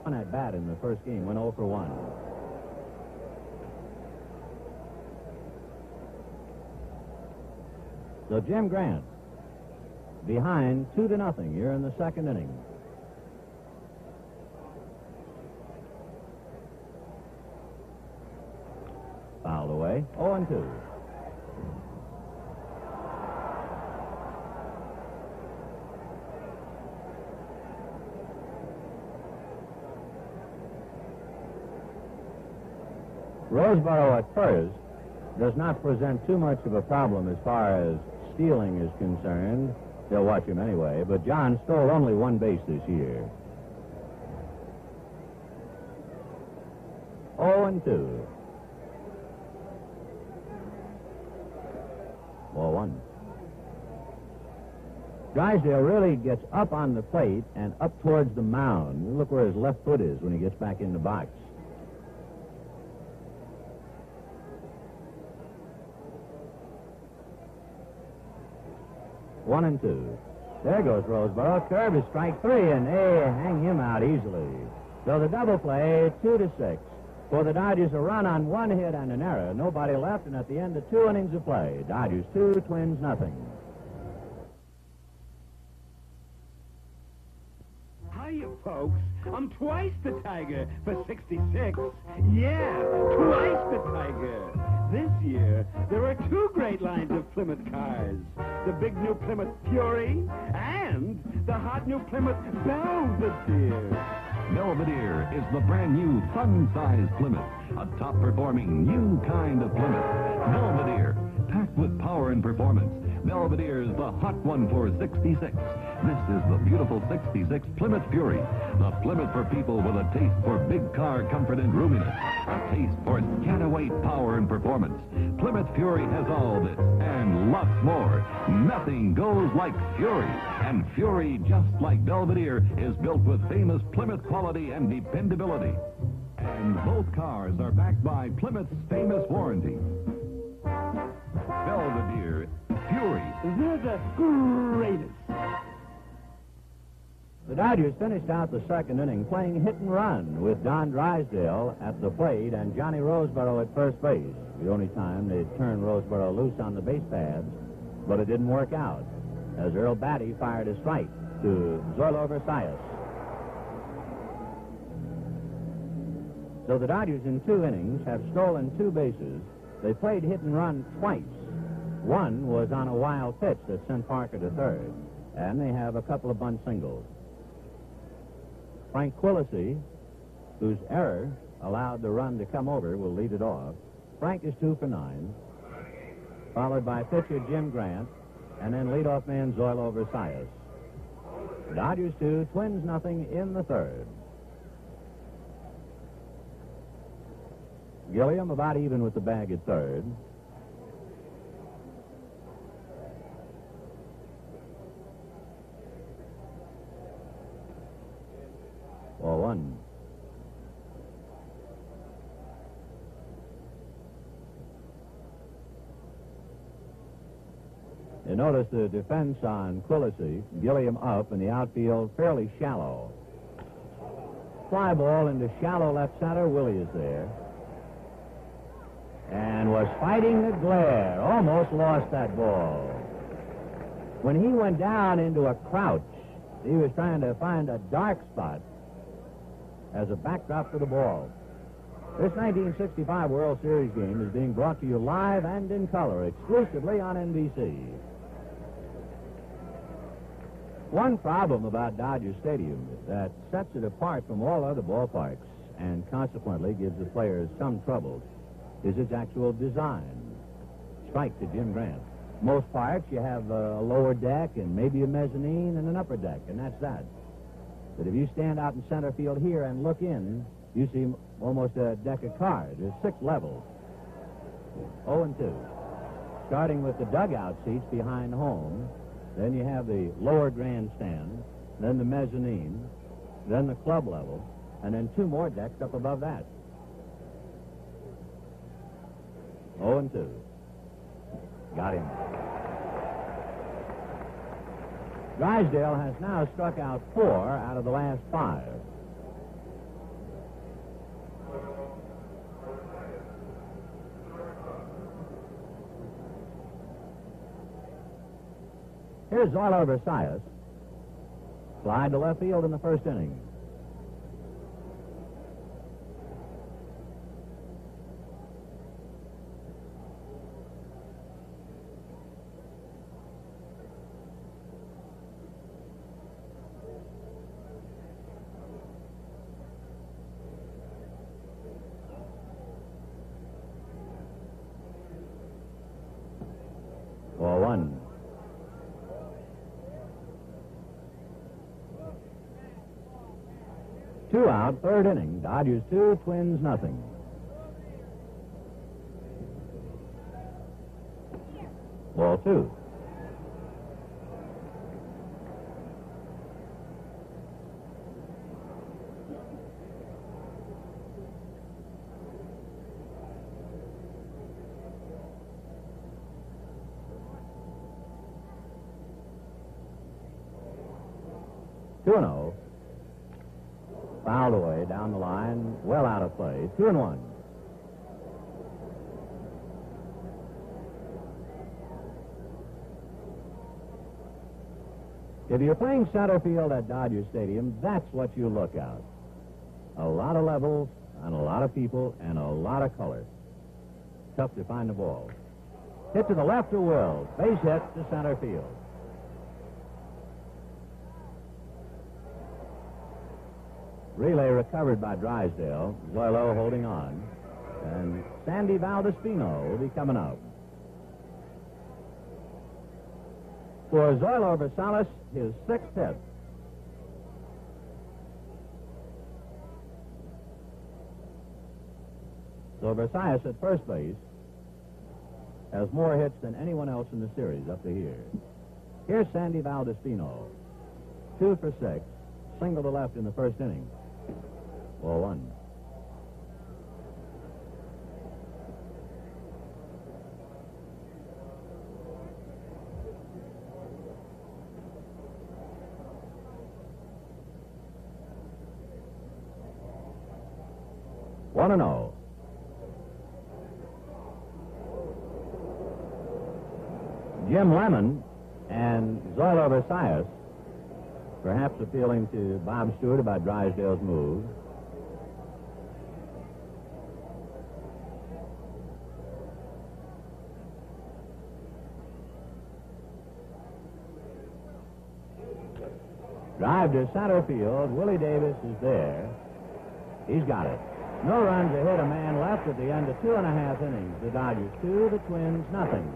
One at bat in the first game, went 0 for 1. So Jim Grant behind 2-0 here in the second inning. Fouled away, 0-2. Roseboro at first does not present too much of a problem as far as stealing is concerned. They'll watch him anyway, but John stole only 1 base this year. 0-2. Ball 1. Drysdale really gets up on the plate and up towards the mound. Look where his left foot is when he gets back in the box. One and 2. There goes Roseboro. Curve is strike 3, and they hang him out easily. So the double play, 2-6. For the Dodgers, a run on 1 hit and an error. Nobody left, and at the end of 2 innings of play, Dodgers 2, Twins nothing. tell you, folks, I'm twice the Tiger for 66. Yeah, twice the Tiger. This year, there are two great lines of Plymouth cars. The big new Plymouth Fury and the hot new Plymouth Belvedere. Belvedere is the brand new fun-sized Plymouth, a top-performing new kind of Plymouth. Belvedere, packed with power and performance. Belvedere is the hot one for 66. This is the beautiful 66 Plymouth Fury, the Plymouth for people with a taste for big car comfort and roominess, a taste for scat-away power and performance. Plymouth Fury has all this and lots more. Nothing goes like Fury, and Fury, just like Belvedere, is built with famous Plymouth quality and dependability. And both cars are backed by Plymouth's famous warranty. Belvedere, Fury. They're the greatest. The Dodgers finished out the second inning playing hit and run with Don Drysdale at the plate and Johnny Roseboro at first base. The only time they turned Roseboro loose on the base paths, but it didn't work out as Earl Batty fired a strike to Zoilo Versalles. So the Dodgers in 2 innings have stolen 2 bases. They played hit and run twice. One was on a wild pitch that sent Parker to third, and they have a couple of bunt singles. Frank Quillisi, whose error allowed the run to come over, will lead it off. Frank is 2 for 9, followed by pitcher Jim Grant, and then leadoff man Zoilo Versalles. Dodgers 2, Twins nothing in the third. Gilliam about even with the bag at third. Ball 1. You notice the defense on Quillisi, Gilliam up, and the outfield fairly shallow. Fly ball into shallow left center. Willie is there. And was fighting the glare. Almost lost that ball. When he went down into a crouch, he was trying to find a dark spot as a backdrop for the ball. This 1965 World Series game is being brought to you live and in color, exclusively on NBC. One problem about Dodger Stadium that sets it apart from all other ballparks and consequently gives the players some trouble is its actual design. Strike to Jim Grant. Most parks, you have a lower deck and maybe a mezzanine and an upper deck, and that's that. But if you stand out in center field here and look in, you see almost a deck of cards. There's 6 levels. 0-2. Starting with the dugout seats behind home, then you have the lower grandstand, then the mezzanine, then the club level, and then 2 more decks up above that. 0-2. Got him. Drysdale has now struck out 4 out of the last 5. Here's Zoilo Versalles. Slide to left field in the first inning. Ball 1. Two out, third inning. Dodgers 2, Twins nothing. Ball 2. Two and 0. Fouled away down the line, well out of play. 2-1. If you're playing center field at Dodger Stadium, that's what you look at. A lot of levels and a lot of people and a lot of color. Tough to find the ball. Hit to the left to Will. Base hit to center field. Relay recovered by Drysdale. Zoilo holding on. And Sandy Valdespino will be coming out. For Zoilo Versailles, his 6th hit. So Versailles at first base has more hits than anyone else in the series up to here. Here's Sandy Valdespino. 2 for 6. Single to left in the first inning. 4-1. One and 0. Jim Lemon and Zoilo Versailles, perhaps appealing to Bob Stewart about Drysdale's move. Drive to center field. Willie Davis is there. He's got it. No runs ahead, a man left at the end of 2.5 innings. The Dodgers 2, the Twins nothing.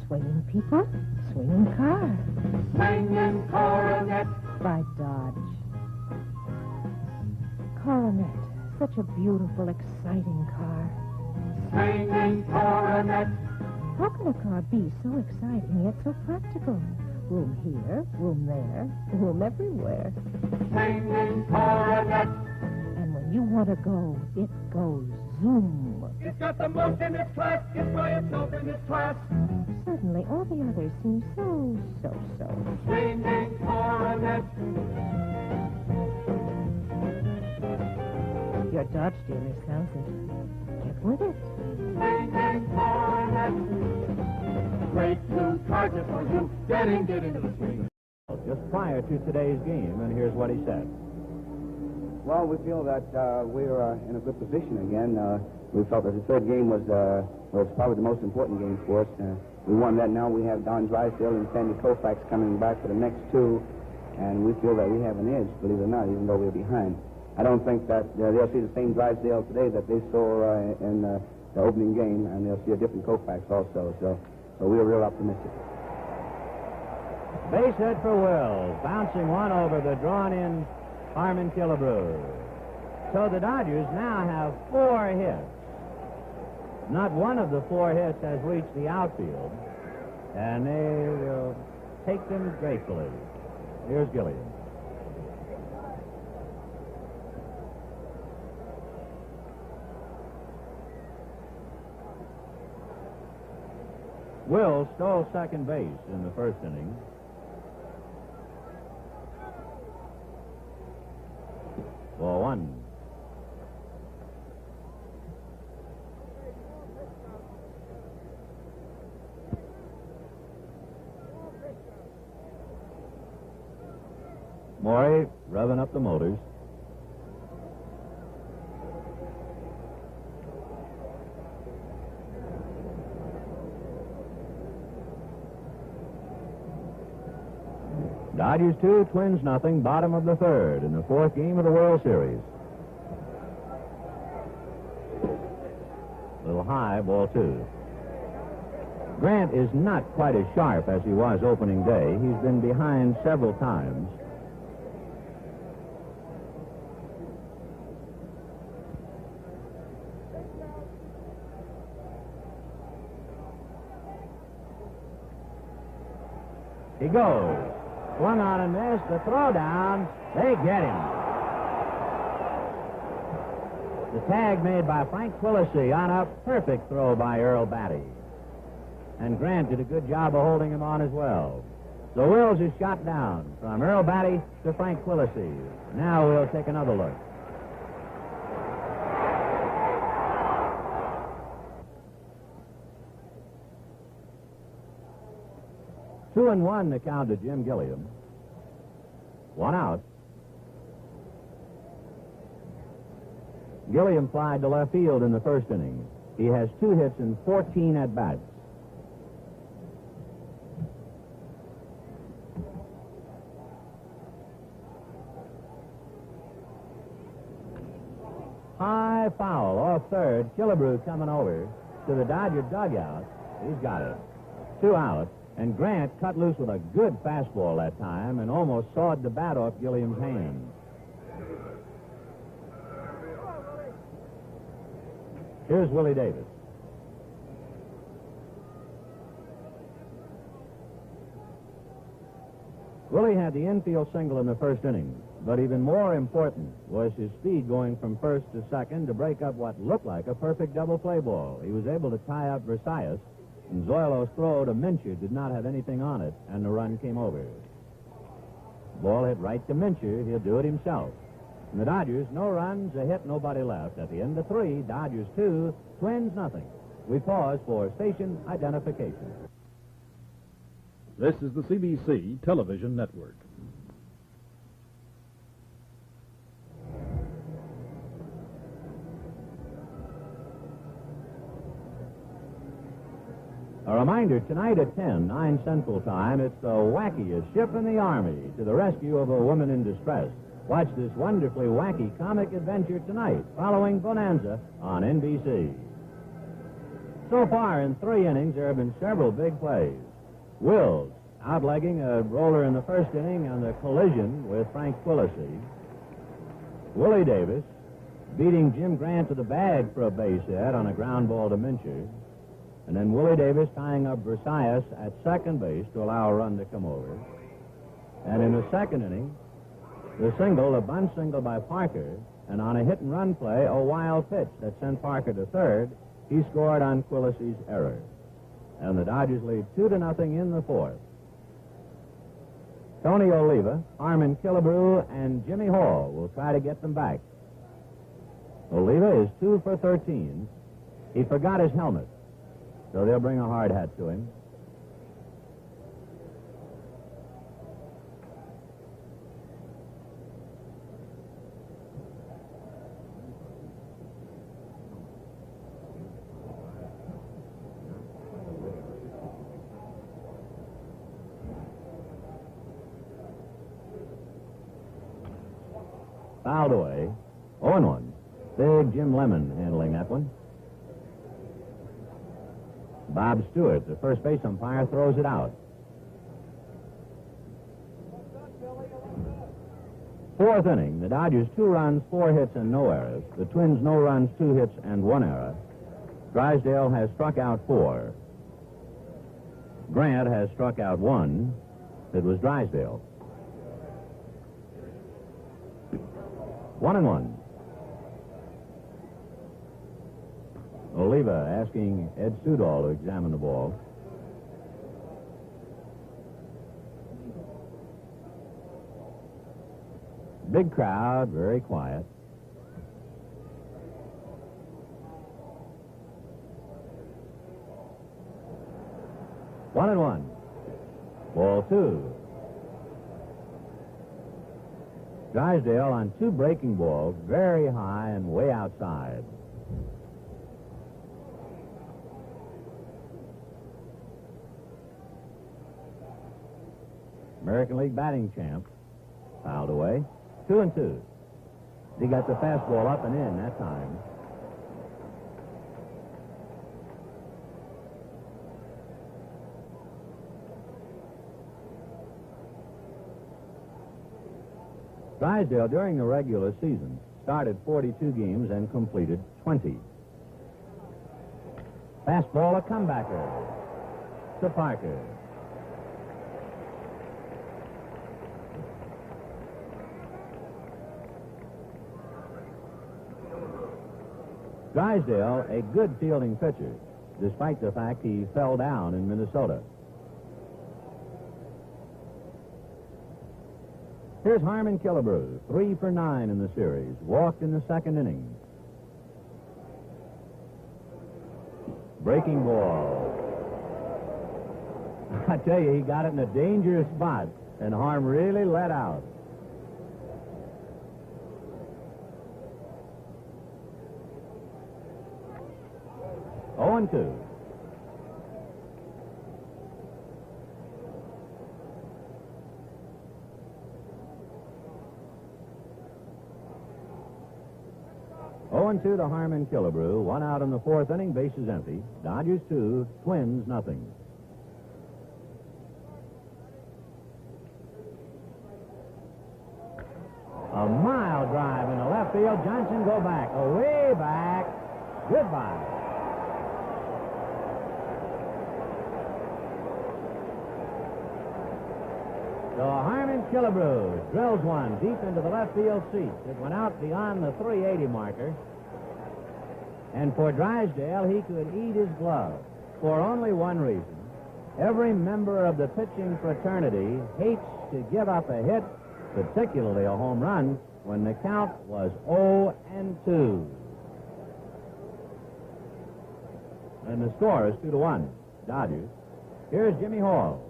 Swinging people, swinging car. Swinging Coronet By Dodge. Coronet, such a beautiful, exciting car. Swinging Coronet. How can a car be so exciting yet so practical? Room here, room there, room everywhere. Swinging Coronet. And when you want to go, it goes zoom. It's got the most in its class. It's by itself in its class. Suddenly, all the others seem so. Swinging Coronet. Your Dodge dealer sells it. Get with it. Swinging Coronet. Great new charger for you. Get into the swing. Just prior to today's game, and here's what he said. Well, we feel that we're in a good position again. We felt that the third game was probably the most important game for us. We won that. Now we have Don Drysdale and Sandy Koufax coming back for the next 2, and we feel that we have an edge, believe it or not, even though we're behind. I don't think that they'll see the same Drysdale today that they saw in the opening game, and they'll see a different Koufax also. So we're real optimistic. Base hit for Will, bouncing one over the drawn-in Harmon Killebrew. So the Dodgers now have 4 hits. Not one of the 4 hits has reached the outfield, and they will take them gratefully. Here's Gilliam. Will stole second base in the first inning. Ball 1. Morey revving up the motors. Dodgers 2, Twins nothing, bottom of the third in the 4th game of the World Series. Little high, ball 2. Grant is not quite as sharp as he was opening day. He's been behind several times. He goes. Swung on and missed. The throw down. They get him. The tag made by Frank Quillisi on a perfect throw by Earl Batty. And Grant did a good job of holding him on as well. So Wills is shot down from Earl Batty to Frank Quillisi. Now we'll take another look. 2-1 the count to Jim Gilliam. 1 out. Gilliam flied to left field in the first inning. He has 2 hits and 14 at-bats. High foul off third. Killebrew coming over to the Dodger dugout. He's got it. 2 out. And Grant cut loose with a good fastball that time and almost sawed the bat off Gilliam's hand. Here's Willie Davis. Willie had the infield single in the first inning, but even more important was his speed going from first to second to break up what looked like a perfect double play ball. He was able to tie up Versailles, and Zoilo's throw to Mincher did not have anything on it, and the run came over. Ball hit right to Mincher. He'll do it himself. And the Dodgers, no runs, a hit, nobody left. At the end of 3, Dodgers 2, Twins nothing. We pause for station identification. This is the CBC Television Network. A reminder, tonight at 10, 9 Central Time, it's the wackiest ship in the Army to the rescue of a woman in distress. Watch this wonderfully wacky comic adventure tonight, following Bonanza on NBC. So far, in 3 innings, there have been several big plays. Wills outlegging a roller in the first inning on the collision with Frank Quillisi. Willie Davis beating Jim Grant to the bag for a base hit on a ground ball to Mincher. And then Willie Davis tying up Versailles at second base to allow a run to come over. And in the second inning, the single, a bunt single by Parker, and on a hit-and-run play, a wild pitch that sent Parker to third. He scored on Quillisi's error. And the Dodgers lead 2-0 in the 4th. Tony Oliva, Harmon Killebrew, and Jimmy Hall will try to get them back. Oliva is 2 for 13. He forgot his helmet, so they'll bring a hard hat to him. Fouled away. 0-1. Big Jim Lemon handling that one. Bob Stewart, the first base umpire, throws it out. 4th inning, the Dodgers 2 runs, 4 hits, and no errors. The Twins no runs, 2 hits, and 1 error. Drysdale has struck out 4. Grant has struck out 1. It was Drysdale. 1-1. Oliva asking Ed Sudol to examine the ball. Big crowd, very quiet. One and one. Ball 2. Drysdale on 2 breaking balls, very high and way outside. American League batting champ, fouled away. 2-2. He got the fastball up and in that time. Drysdale, during the regular season, started 42 games and completed 20. Fastball, a comebacker to Parker. Drysdale, a good fielding pitcher, despite the fact he fell down in Minnesota. Here's Harmon Killebrew, 3 for 9 in the series, walked in the second inning. Breaking ball. I tell you, he got it in a dangerous spot, and Harm really let out. Oh, and 2. Oh, and 2 to Harmon Killebrew. 1 out in the 4th inning. Bases empty. Dodgers 2, Twins nothing. A mile drive in the left field. Johnson go back. Away back. Goodbye. So Harmon Killebrew drills one deep into the left field seat. It went out beyond the 380 marker. And for Drysdale, he could eat his glove for only one reason. Every member of the pitching fraternity hates to give up a hit, particularly a home run, when the count was 0-2. And the score is 2-1, Dodgers. Here's Jimmy Hall.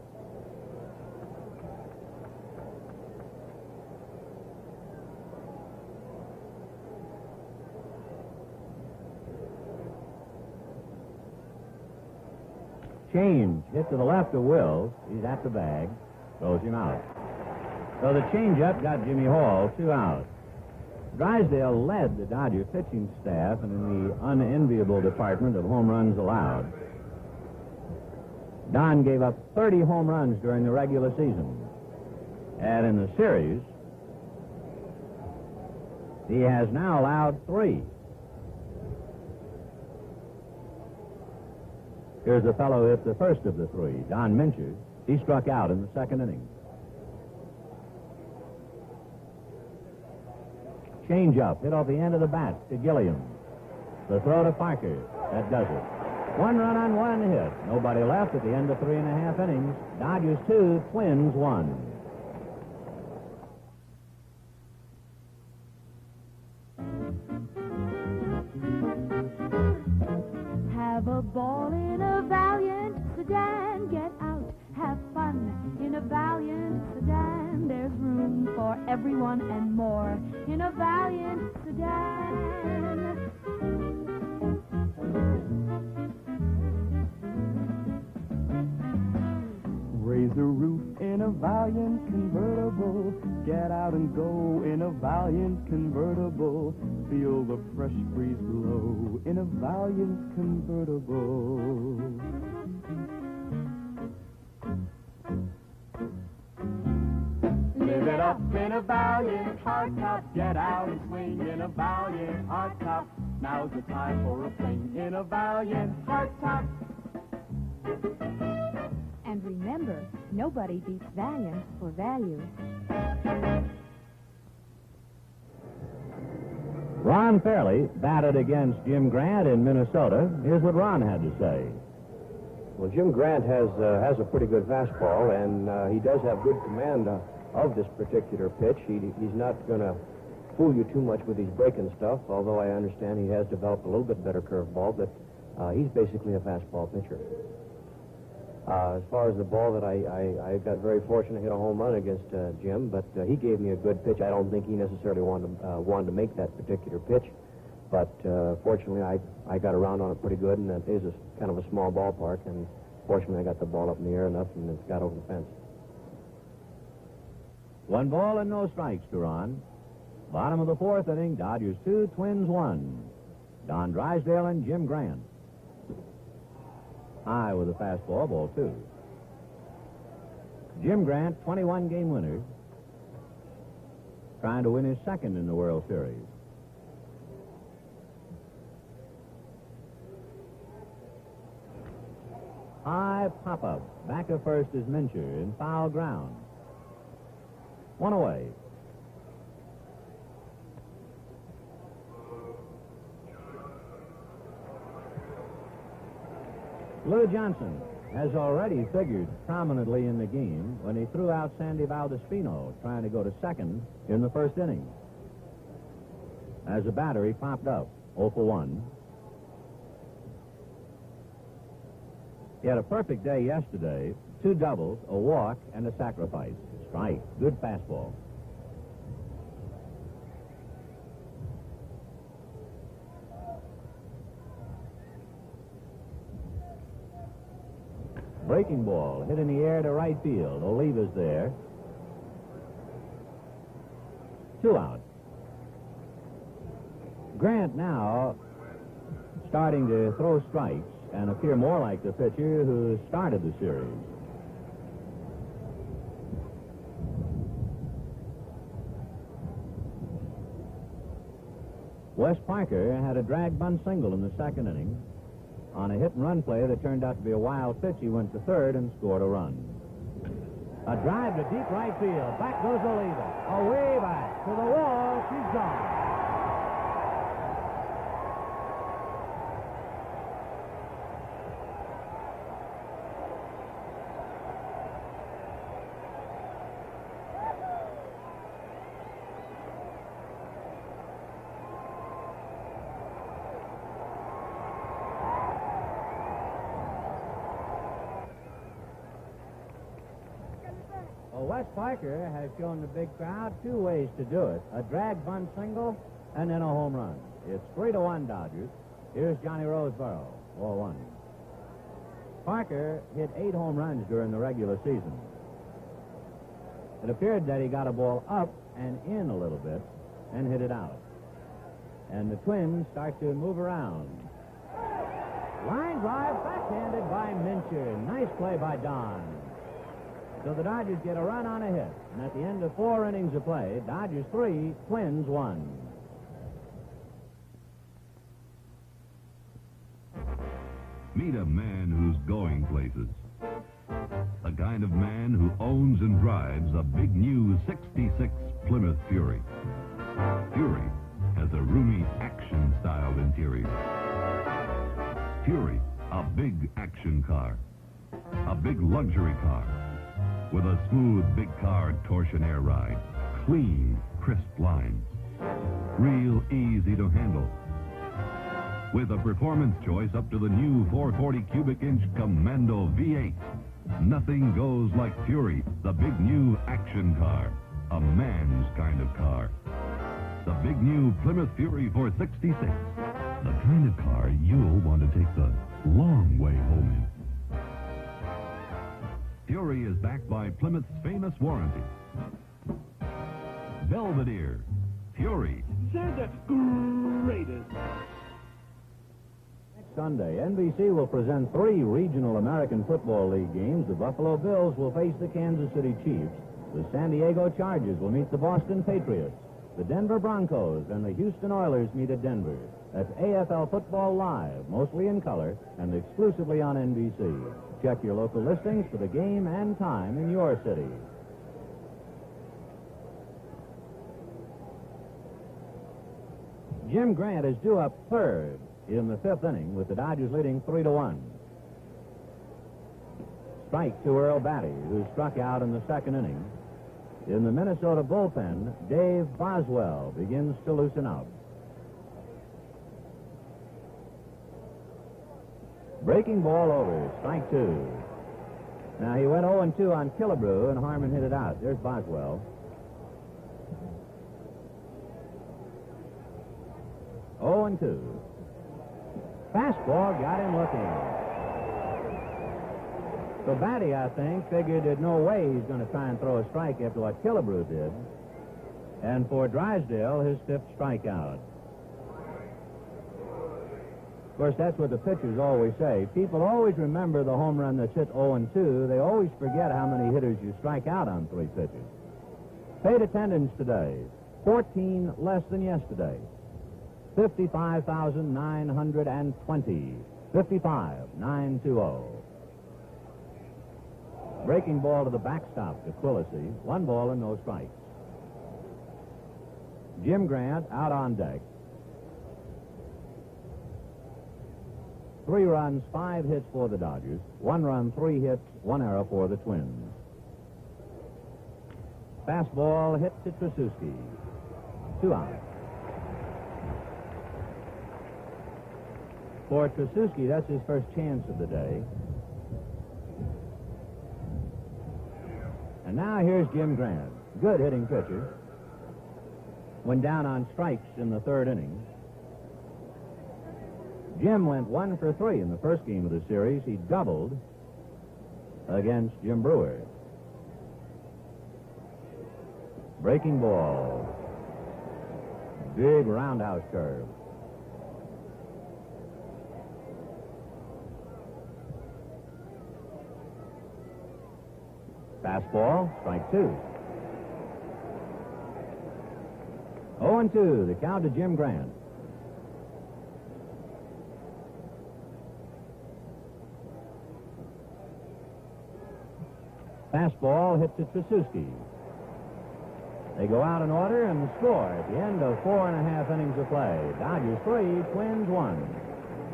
Change hit to the left of Wills. He's at the bag. Throws him out. So the changeup got Jimmy Hall 2 out. Drysdale led the Dodger pitching staff and in the unenviable department of home runs allowed. Don gave up 30 home runs during the regular season. And in the series, he has now allowed 3. Here's the fellow who hit the first of the 3, Don Mincher. He struck out in the 2nd inning. Change up, hit off the end of the bat to Gilliam. The throw to Parker. That does it. 1 run on 1 hit. Nobody left at the end of 3.5 innings. Dodgers 2, Twins 1. Have a ball in a Valiant sedan. Get out, have fun in a Valiant sedan. There's room for everyone and more in a Valiant sedan. Raise the roof in a Valiant convertible. Get out and go in a Valiant convertible. Feel the fresh breeze blow in a Valiant convertible. Live it up in a Valiant hardtop. Get out and swing in a Valiant hardtop. Now's the time for a fling in a Valiant hardtop. And remember, nobody beats Valiant for value. Ron Fairley batted against Jim Grant in Minnesota. Here's what Ron had to say. Well, Jim Grant has a pretty good fastball, and he does have good command of this particular pitch. He's not going to fool you too much with his breaking stuff, although I understand he has developed a little bit better curveball, but he's basically a fastball pitcher. As far as the ball that I got very fortunate to hit a home run against Jim, but he gave me a good pitch. I don't think he necessarily wanted to make that particular pitch, but fortunately I got around on it pretty good, and it is kind of a small ballpark, and fortunately I got the ball up in the air enough, and it's got over the fence. 1 ball and no strikes to Ron. Bottom of the 4th inning, Dodgers 2, Twins 1. Don Drysdale and Jim Grant. High with a fastball, ball 2. Jim Grant, 21-game winner, trying to win his 2nd in the World Series. High pop-up. Back of first is Mincher in foul ground. 1 away. Lou Johnson has already figured prominently in the game when he threw out Sandy Valdespino, trying to go to 2nd in the 1st inning. As a batter, he popped up, 0 for 1. He had a perfect day yesterday, 2 doubles, a walk, and a sacrifice. Strike. Good fastball. Breaking ball hit in the air to right field. Oliva's there. 2 out. Grant now starting to throw strikes and appear more like the pitcher who started the series. Wes Parker had a drag bunt single in the second inning. On a hit-and-run play that turned out to be a wild pitch, he went to third and scored a run. A drive to deep right field. Back goes Oliva. Away back to the wall. She's gone. Wes Parker has shown the big crowd 2 ways to do it. A drag bunt single and then a home run. It's 3-1 Dodgers. Here's Johnny Roseboro, 0-1. Parker hit 8 home runs during the regular season. It appeared that he got a ball up and in a little bit and hit it out. And the Twins start to move around. Line drive backhanded by Mincher. Nice play by Don. So the Dodgers get a run on a hit. And at the end of 4 innings of play, Dodgers 3, Twins 1. Meet a man who's going places. The kind of man who owns and drives a big new 66 Plymouth Fury. Fury has a roomy action-styled interior. Fury, a big action car. A big luxury car. With a smooth big car torsion air ride. Clean, crisp lines. Real easy to handle. With a performance choice up to the new 440 cubic inch Commando V8. Nothing goes like Fury, the big new action car. A man's kind of car. The big new Plymouth Fury 466. The kind of car you'll want to take the long way home in. Fury is backed by Plymouth's famous warranty. Belvedere. Fury. They're the greatest. Next Sunday, NBC will present 3 regional American Football League games. The Buffalo Bills will face the Kansas City Chiefs. The San Diego Chargers will meet the Boston Patriots. The Denver Broncos and the Houston Oilers meet at Denver. That's AFL Football Live, mostly in color, and exclusively on NBC. Check your local listings for the game and time in your city. Jim Grant is due up third in the 5th inning with the Dodgers leading 3-1. Strike to Earl Batty, who struck out in the 2nd inning. In the Minnesota bullpen, Dave Boswell begins to loosen up. Breaking ball over, strike 2. Now he went 0-2 on Killebrew, and Harmon hit it out. There's Boswell. 0-2. Fastball got him looking. So Batty, I think, figured there's no way he's going to try and throw a strike after what Killebrew did. And for Drysdale, his 5th strikeout. Of course, that's what the pitchers always say. People always remember the home run that's hit 0-2. They always forget how many hitters you strike out on 3 pitches. Paid attendance today, 14 less than yesterday. 55,920. 55,920. Breaking ball to the backstop to Quillisi. 1 ball and no strikes. Jim Grant out on deck. 3 runs, 5 hits for the Dodgers. 1 run, 3 hits, 1 error for the Twins. Fastball hit to Tracewski. 2 out. For Tracewski, that's his first chance of the day. And now here's Jim Grant. Good hitting pitcher. Went down on strikes in the third inning. Jim went 1 for 3 in the first game of the series. He doubled against Jim Brewer. Breaking ball. Big roundhouse curve. Fastball, strike 2. 0-2, the count to Jim Grant. Fastball hit to Tracewski. They go out in order and score at the end of 4.5 innings of play. Dodgers 3, Twins 1.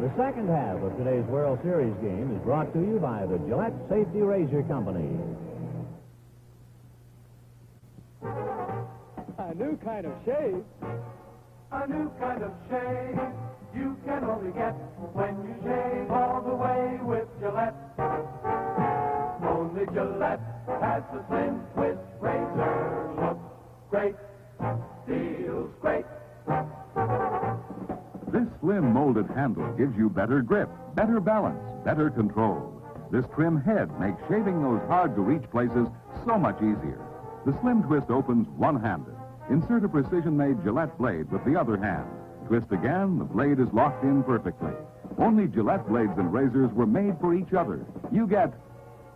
The second half of today's World Series game is brought to you by the Gillette Safety Razor Company. A new kind of shave. A new kind of shave you can only get when you shave all the way with Gillette. Only Gillette has the slim twist razor. Looks great, feels great. This slim molded handle gives you better grip, better balance, better control. This trim head makes shaving those hard-to-reach places so much easier. The slim twist opens one-handed. Insert a precision-made Gillette blade with the other hand. Twist again, the blade is locked in perfectly. Only Gillette blades and razors were made for each other. You get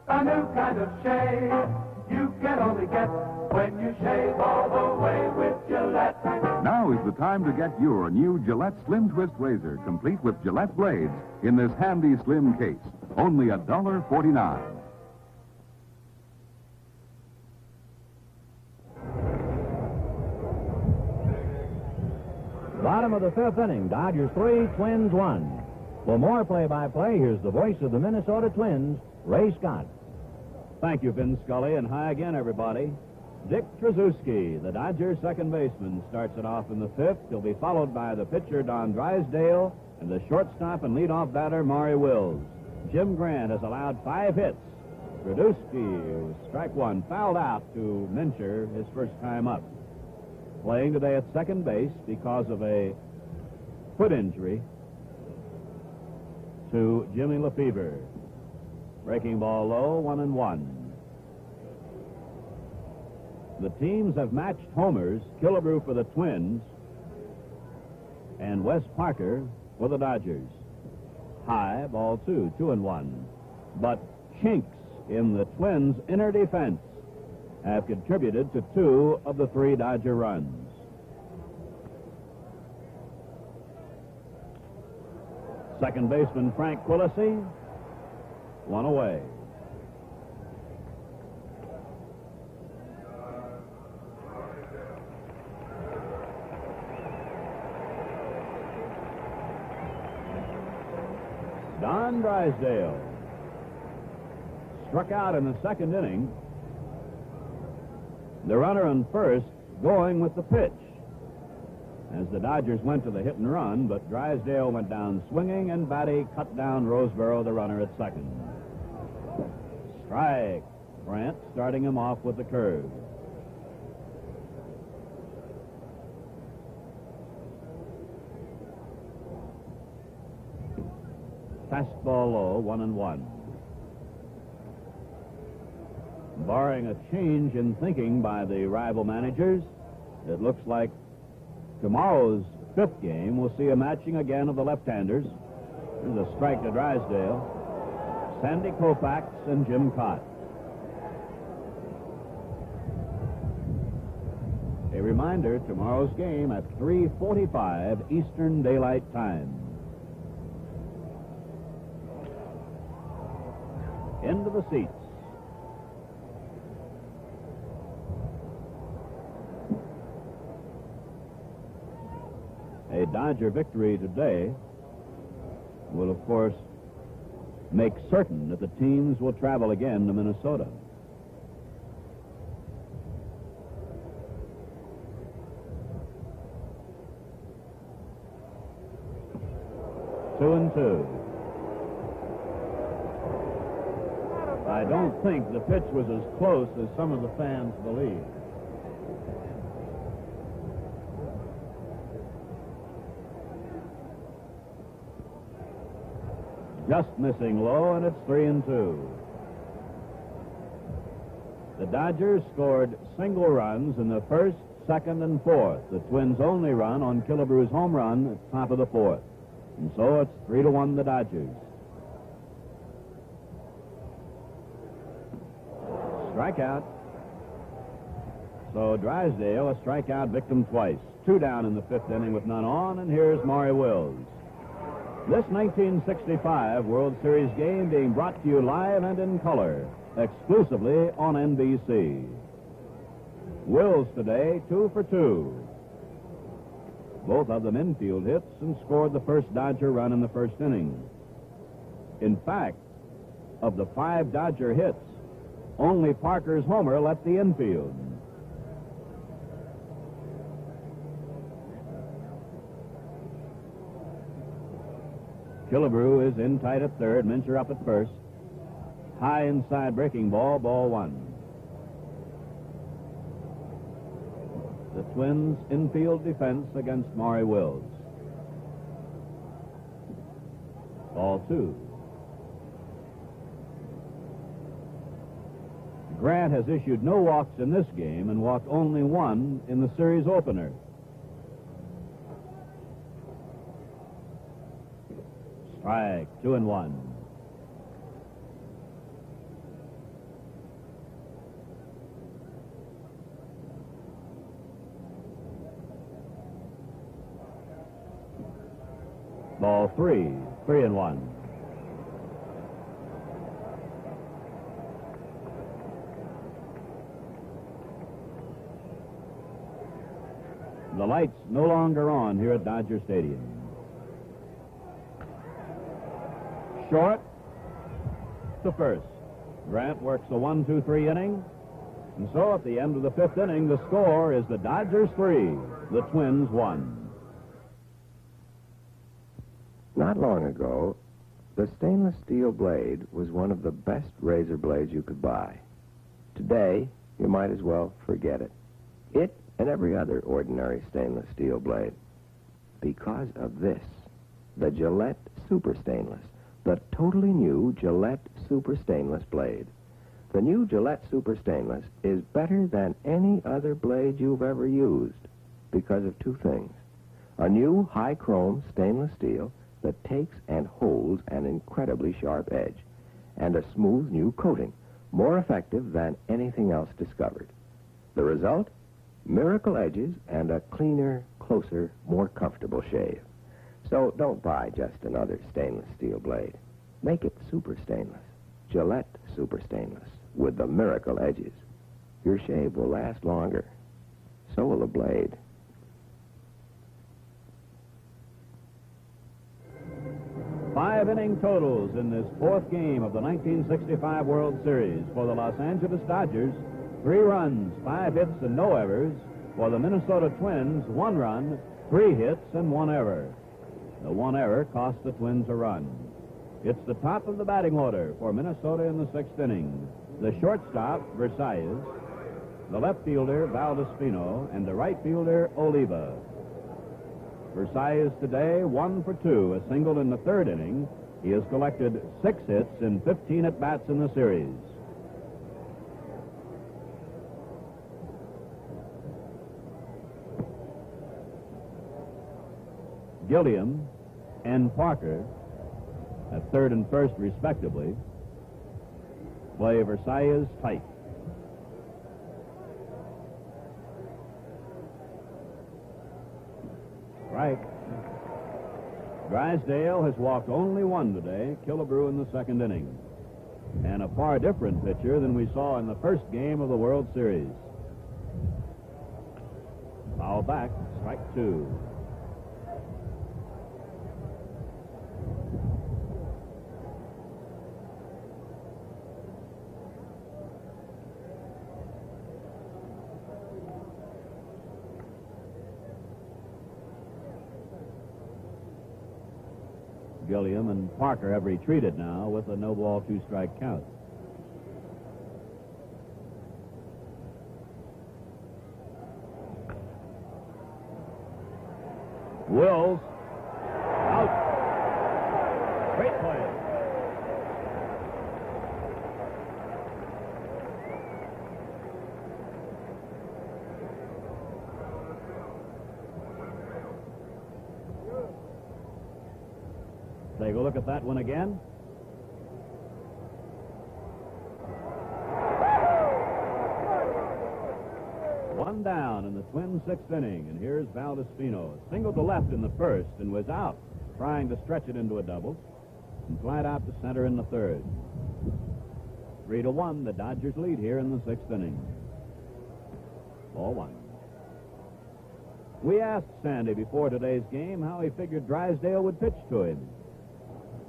a new kind of shave you can only get when you shave all the way with Gillette. Now is the time to get your new Gillette Slim Twist razor, complete with Gillette blades, in this handy slim case. Only $1.49. Bottom of the fifth inning, Dodgers 3, Twins 1. For more play-by-play, here's the voice of the Minnesota Twins, Ray Scott. Thank you, Vin Scully, and hi again, everybody. Dick Tracewski, the Dodgers second baseman, starts it off in the fifth. He'll be followed by the pitcher, Don Drysdale, and the shortstop and leadoff batter, Maury Wills. Jim Grant has allowed 5 hits. Tracewski, strike 1, fouled out to Mincher his first time up. Playing today at second base because of a foot injury to Jimmy Lefevre. Breaking ball low, 1-1. The teams have matched homers, Killebrew for the Twins and Wes Parker for the Dodgers. High, ball 2, 2-1. But chinks in the Twins' inner defense have contributed to 2 of the 3 Dodger runs. Second baseman Frank Quillisi, 1 away. Don Drysdale struck out in the second inning. The runner on first going with the pitch as the Dodgers went to the hit and run, but Drysdale went down swinging, and Batty cut down Roseboro, the runner, at second. Strike. Grant starting him off with the curve. Fastball low, 1-1. Barring a change in thinking by the rival managers, it looks like tomorrow's fifth game will see a matching again of the left-handers. There's a strike to Drysdale, Sandy Koufax, and Jim Cott. A reminder, tomorrow's game at 3:45 Eastern Daylight Time. Into the seats. A Dodger victory today will, of course, make certain that the teams will travel again to Minnesota. Two and two. I don't think the pitch was as close as some of the fans believe. Just missing low, and it's 3-2. The Dodgers scored single runs in the first, second, and fourth. The Twins only run on Killebrew's home run at the top of the fourth. And so it's 3-1 the Dodgers. Strikeout. So Drysdale, a strikeout victim twice. 2 down in the fifth inning with none on, and here's Maury Wills. This 1965 World Series game being brought to you live and in color, exclusively on NBC. Wills today, 2 for 2. Both of them infield hits, and scored the first Dodger run in the first inning. In fact, of the 5 Dodger hits, only Parker's homer left the infield. Killebrew is in tight at third, Mincher up at first. High inside breaking ball, ball 1. The Twins' infield defense against Maury Wills. Ball 2. Grant has issued no walks in this game and walked only 1 in the series opener. Strike, 2-1. Ball 3, 3-1. The lights no longer on here at Dodger Stadium. Short to first. Grant works the 1-2-3 inning. And so at the end of the fifth inning, the score is the Dodgers 3, the Twins 1. Not long ago, the stainless steel blade was one of the best razor blades you could buy. Today, you might as well forget it. It and every other ordinary stainless steel blade. Because of this, the Gillette Super Stainless, the totally new Gillette Super Stainless blade. The new Gillette Super Stainless is better than any other blade you've ever used because of 2 things. A new high-chrome stainless steel that takes and holds an incredibly sharp edge, and a smooth new coating, more effective than anything else discovered. The result? Miracle edges and a cleaner, closer, more comfortable shave. So don't buy just another stainless steel blade. Make it super stainless. Gillette Super Stainless with the miracle edges. Your shave will last longer. So will the blade. Five inning totals in this fourth game of the 1965 World Series for the Los Angeles Dodgers. 3 runs, 5 hits, and no errors. For the Minnesota Twins, 1 run, 3 hits, and 1 error. The 1 error cost the Twins a run. It's the top of the batting order for Minnesota in the 6th inning. The shortstop, Versailles, the left fielder, Valdespino, and the right fielder, Oliva. Versailles today 1 for 2, a single in the 3rd inning. He has collected 6 hits in 15 at-bats in the series. Gilliam and Parker, at 3rd and 1st respectively, play Versailles tight. Right. Drysdale has walked only 1 today, Killebrew in the 2nd inning. And a far different pitcher than we saw in the first game of the World Series. Foul back, strike 2. Gilliam and Parker have retreated now with a no-ball, 2-strike count. Wills. Out. Great play. Take a look at that one again. One down in the Twins' sixth inning, and here's Valdespino. Singled to left in the first and was out, trying to stretch it into a double, and flat out to center in the third. 3-1, the Dodgers lead here in the sixth inning. Ball one. We asked Sandy before today's game how he figured Drysdale would pitch to him.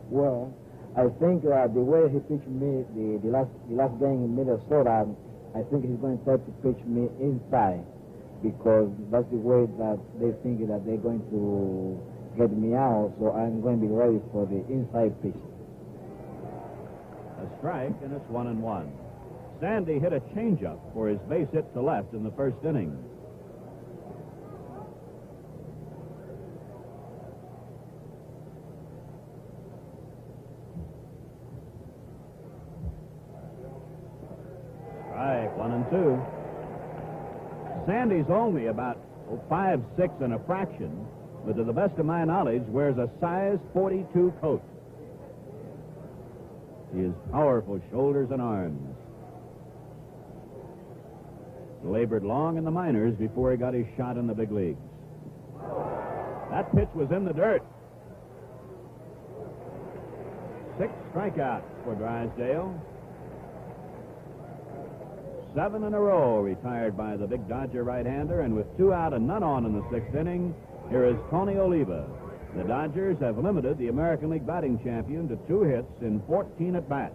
Well, I think the way he pitched me the last game in Minnesota, I think he's going to try to pitch me inside because that's the way that they think that they're going to get me out. So I'm going to be ready for the inside pitch. A strike, and it's 1-1. Sandy hit a changeup for his base hit to left in the first inning. Strike, 1-2. Sandy's only about 5'6" and a fraction, but to the best of my knowledge, wears a size 42 coat. He has powerful shoulders and arms. Labored long in the minors before he got his shot in the big leagues. That pitch was in the dirt. 6 strikeouts for Drysdale. 7 in a row retired by the big Dodger right-hander, and with 2 out and none on in the sixth inning, here is Tony Oliva. The Dodgers have limited the American League batting champion to 2 hits in 14 at-bats.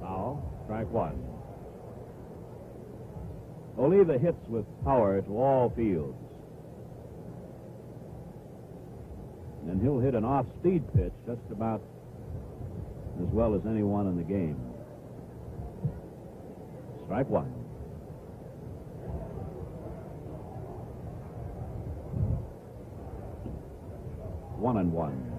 Foul, strike 1. Oliva hits with power to all fields. And he'll hit an off-speed pitch just about as well as anyone in the game. Strike 1. One and one.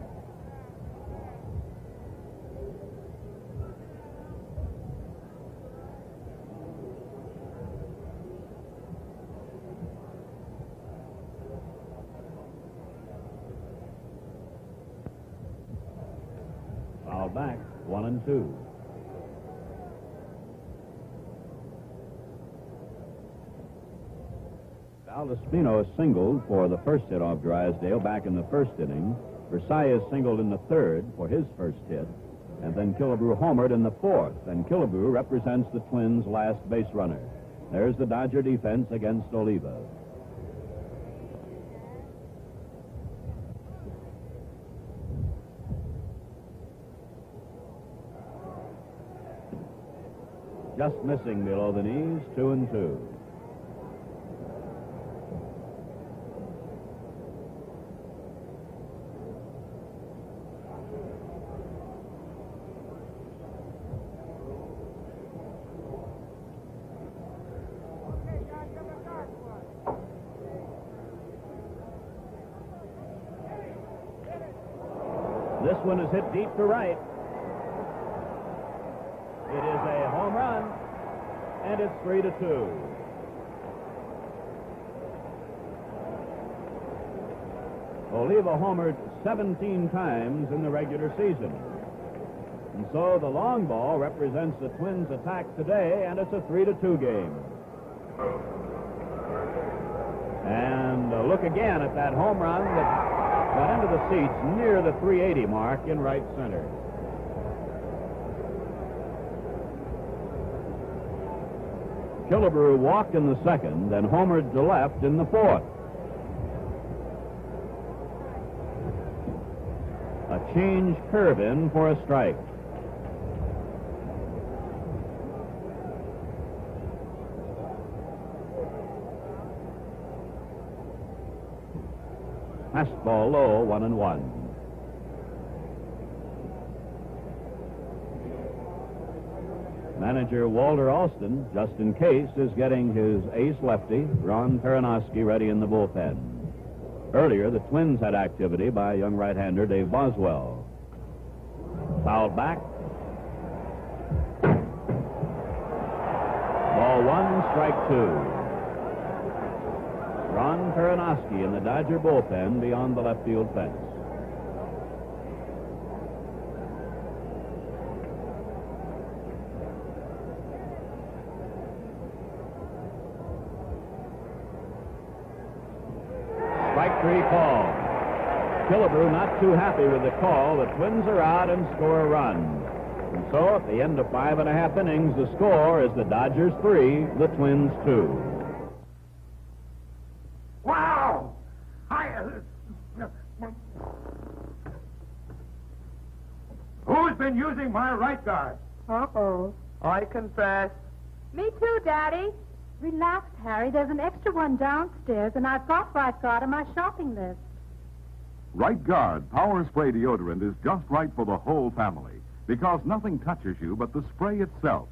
Back, 1-2. Valdespino singled for the first hit off Drysdale back in the first inning. Versailles singled in the third for his first hit, and then Killebrew homered in the fourth, and Killebrew represents the Twins' last base runner. There's the Dodger defense against Oliva. Just missing below the knees, 2-2. This one is hit deep to right. It is a home run, and it's 3-2. Oliva homered 17 times in the regular season. And so the long ball represents the Twins' attack today, and it's a 3-2 game. And look again at that home run that got into the seats near the 380 mark in right center. Killebrew walked in the second, then homered to left in the fourth. A change curve in for a strike. Fastball low, 1-1. Manager Walter Alston, just in case, is getting his ace lefty, Ron Peronowski, ready in the bullpen. Earlier, the Twins had activity by young right-hander Dave Boswell. Fouled back. Ball 1, strike 2. Ron Peronowski in the Dodger bullpen beyond the left field fence. Strike 3 call. Killebrew not too happy with the call. The Twins are out and score a run. And so at the end of 5.5 innings, the score is the Dodgers 3, the Twins 2. Wow! Who's been using my right guard? Uh-oh. I confess. Me too, Daddy. Relax, Harry. There's an extra one downstairs, and I've got right guard on my shopping list. Right Guard Power Spray Deodorant is just right for the whole family because nothing touches you but the spray itself.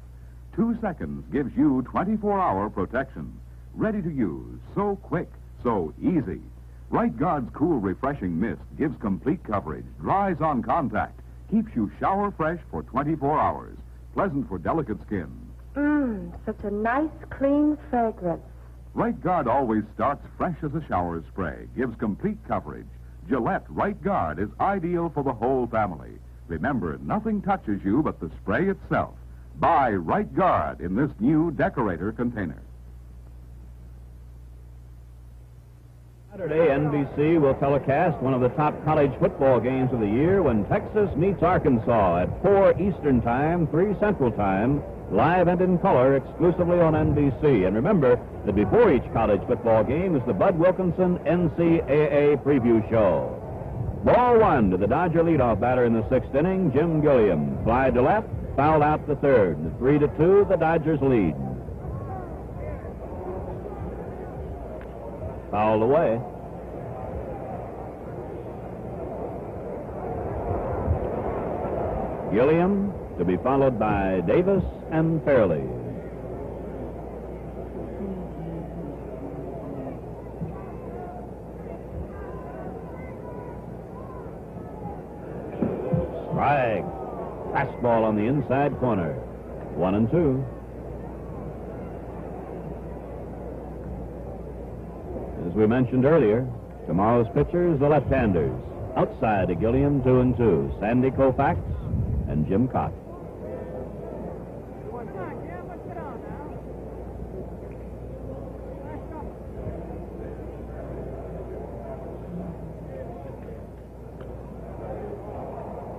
2 seconds gives you 24-hour protection. Ready to use, so quick, so easy. Right Guard's cool, refreshing mist gives complete coverage, dries on contact, keeps you shower fresh for 24 hours. Pleasant for delicate skin. Such a nice, clean fragrance. Right Guard always starts fresh as a shower spray, gives complete coverage. Gillette Right Guard is ideal for the whole family. Remember, nothing touches you but the spray itself. Buy Right Guard in this new decorator container. Saturday, NBC will telecast one of the top college football games of the year when Texas meets Arkansas at 4 Eastern Time, 3 Central Time, live and in color exclusively on NBC. And remember that before each college football game is the Bud Wilkinson NCAA preview show. Ball 1 to the Dodger leadoff batter in the 6th inning, Jim Gilliam. Fly to left, fouled out the 3rd. 3-2, the Dodgers lead. Fouled away. Gilliam to be followed by Davis and Fairley. Strike. Fastball on the inside corner. 1-2. As we mentioned earlier, tomorrow's pitchers, the left-handers. Outside of Gilliam, 2-2. Sandy Koufax and Jim Cox.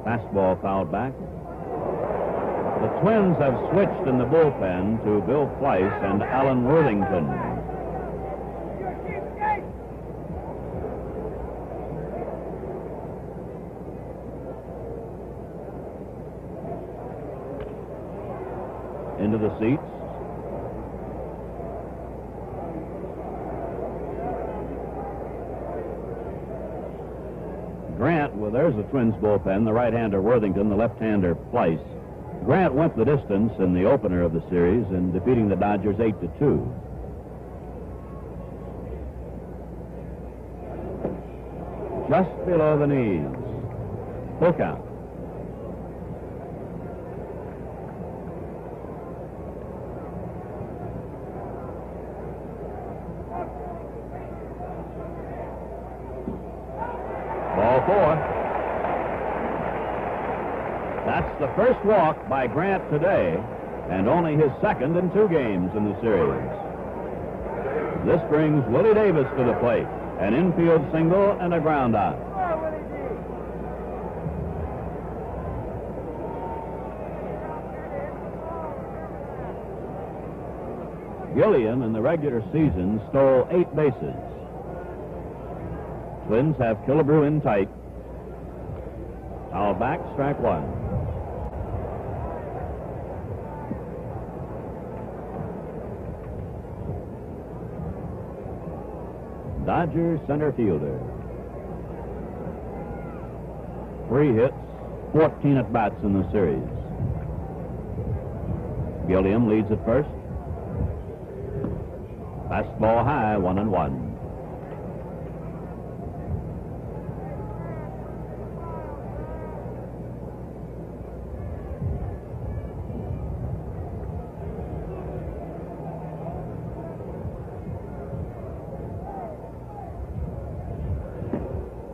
Fastball fouled back. The Twins have switched in the bullpen to Bill Fleiss and Alan Worthington. Into the seats. Grant, well, there's the Twins bullpen, the right-hander Worthington, the left-hander Fleiss. Grant went the distance in the opener of the series in defeating the Dodgers 8-2. Just below the knees. Full count. Ball 4. That's the first walk by Grant today, and only his second in 2 games in the series. This brings Willie Davis to the plate, an infield single and a ground out. Gilliam in the regular season stole 8 bases. Twins have Killebrew in tight. Foul back, strike 1. Dodgers center fielder. 3 hits, 14 at-bats in the series. Gilliam leads at first. Fastball high, 1-1.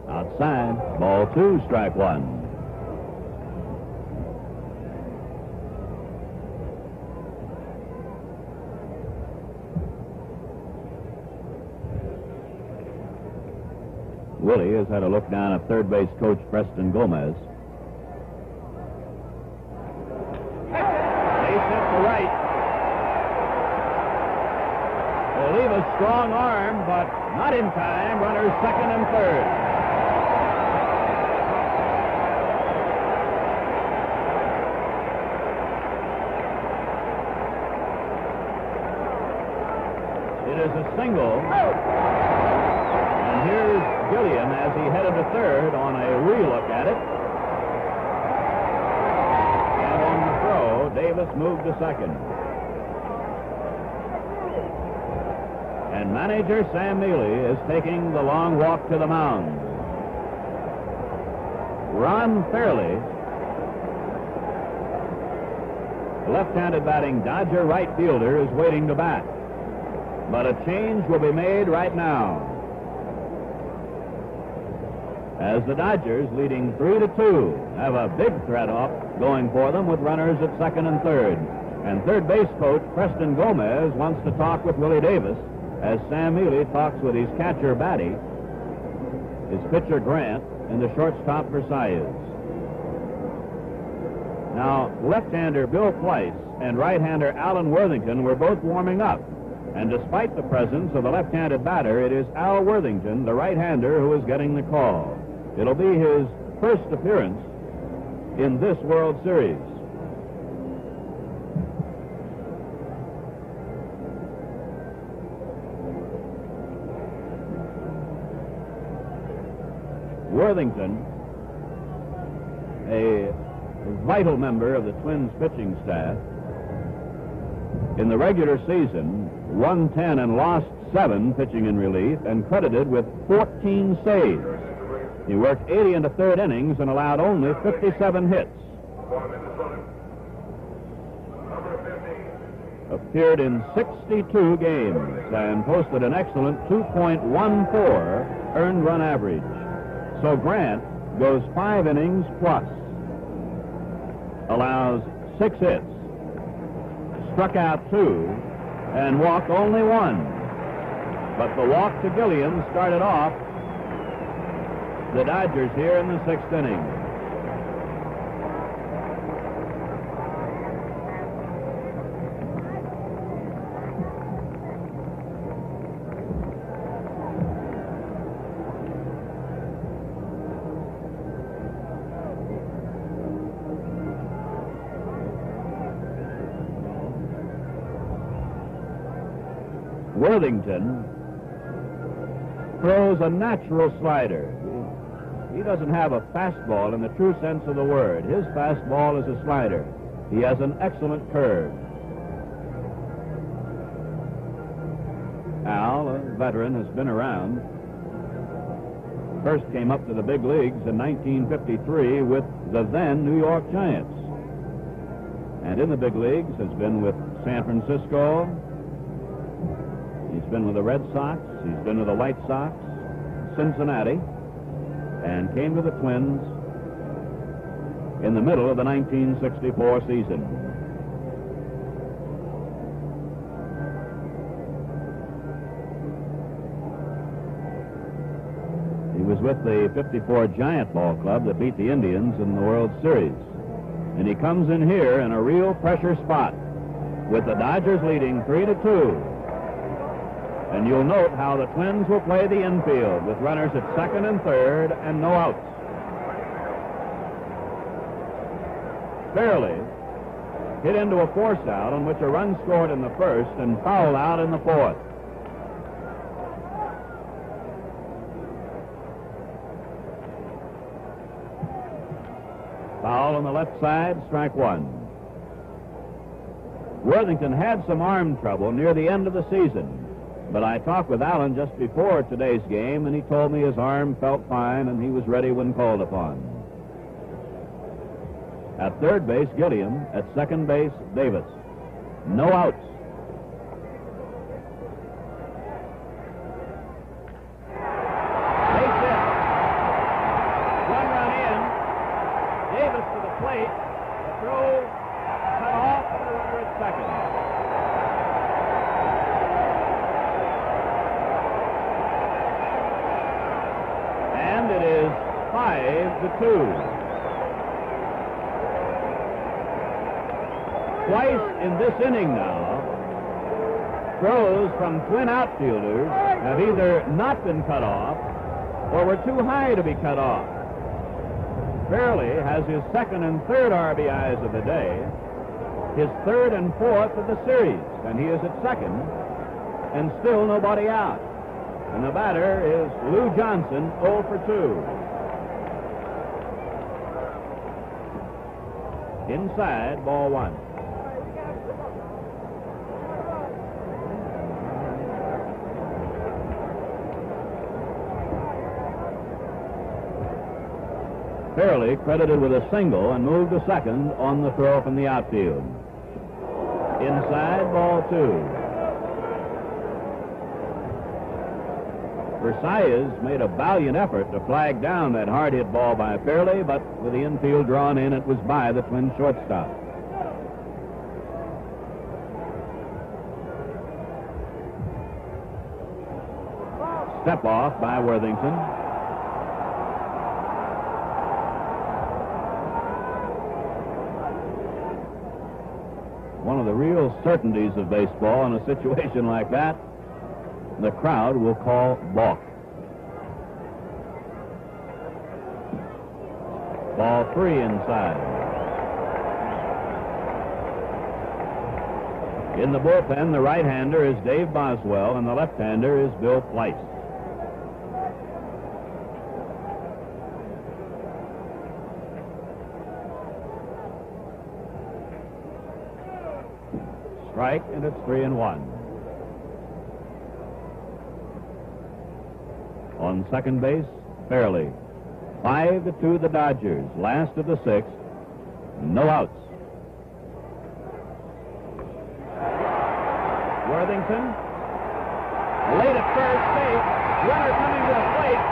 Outside, ball 2, strike 1. Willie has had a look down at third base coach Preston Gomez. Base hit to right. Will leave a strong arm, but not in time. Runners second and third. It is a single. And here's Gilliam as he headed to third on a re-look at it. And on the throw, Davis moved to second. And manager Sam Neely is taking the long walk to the mound. Ron Fairley, the left-handed batting Dodger right fielder, is waiting to bat. But a change will be made right now, as the Dodgers, leading 3-2, have a big threat off going for them with runners at second and third. And third base coach Preston Gomez wants to talk with Willie Davis as Sam Neely talks with his catcher Batty, his pitcher Grant, and the shortstop Versailles. Now, left-hander Bill Price and right-hander Alan Worthington were both warming up. And despite the presence of a left-handed batter, it is Al Worthington, the right-hander, who is getting the call. It'll be his first appearance in this World Series. Worthington, a vital member of the Twins pitching staff, in the regular season, won 10 and lost 7 pitching in relief, and credited with 14 saves. He worked 80 into third innings and allowed only 57 hits. Appeared in 62 games and posted an excellent 2.14 earned run average. So Grant goes 5 innings plus, allows 6 hits, struck out 2, and walked only 1. But the walk to Gilliam started off the Dodgers here in the 6th inning. Worthington throws a natural slider. He doesn't have a fastball in the true sense of the word. His fastball is a slider. He has an excellent curve. Al, a veteran, has been around. First came up to the big leagues in 1953 with the then New York Giants. And in the big leagues has been with San Francisco. He's been with the Red Sox. He's been with the White Sox, Cincinnati, and came to the Twins in the middle of the 1964 season. He was with the 54 Giant Ball Club that beat the Indians in the World Series. And he comes in here in a real pressure spot with the Dodgers leading 3-2. And you'll note how the Twins will play the infield with runners at second and third and no outs. Fairley hit into a force out on which a run scored in the first and foul out in the fourth. Foul on the left side, strike one. Worthington had some arm trouble near the end of the season, but I talked with Allen just before today's game, and he told me his arm felt fine and he was ready when called upon. At third base, Gilliam. At second base, Davis. No outs. Base hit. One run in. Davis to the plate. The throw cut off and a runner at second. And it is 5-2. Twice in this inning now, throws from twin outfielders have either not been cut off or were too high to be cut off. Fairley has his second and third RBIs of the day, his third and fourth of the series, and he is at second, and still nobody out. And the batter is Lou Johnson, 0 for 2. Inside, ball one. Fairley credited with a single and moved to second on the throw from the outfield. Inside, ball two. Versailles made a valiant effort to flag down that hard-hit ball by Fairley, but with the infield drawn in, it was by the Twin shortstop. Step off by Worthington. One of the real certainties of baseball in a situation like that, the crowd will call balk. Ball three inside. In the bullpen, the right-hander is Dave Boswell, and the left-hander is Bill Fleiss. Strike, and it's 3-1. On second base, Fairley. 5-2 the Dodgers. Last of the sixth. No outs. Worthington. Late at first, safe. Runner coming to the plate.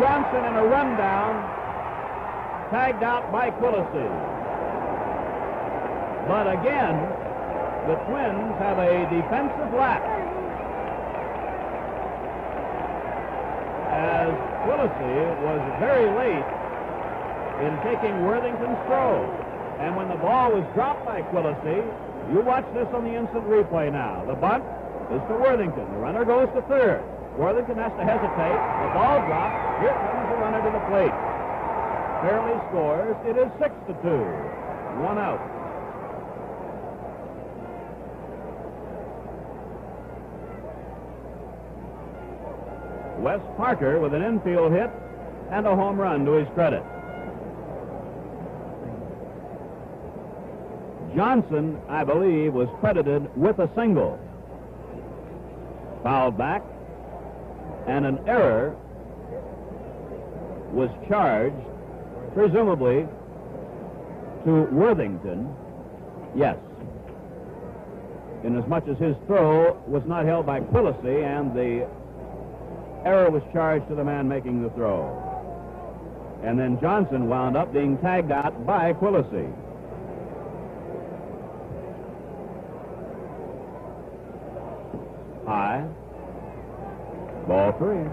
Johnson in a rundown. Tagged out by Quillisi. But again, the Twins have a defensive lapse as Quillisi was very late in taking Worthington's throw. And when the ball was dropped by Quillisi, you watch this on the instant replay now. The bunt is to Worthington. The runner goes to third. Worthington has to hesitate. The ball drops. Here comes the runner to the plate. Fairley scores. It is 6-2. One out. Wes Parker with an infield hit and a home run to his credit. Johnson, I believe, was credited with a single. Fouled back, and an error was charged, presumably, to Worthington. Yes. Inasmuch as his throw was not held by Quillisi, and the error was charged to the man making the throw. And then Johnson wound up being tagged out by Quillisi. High. Ball three.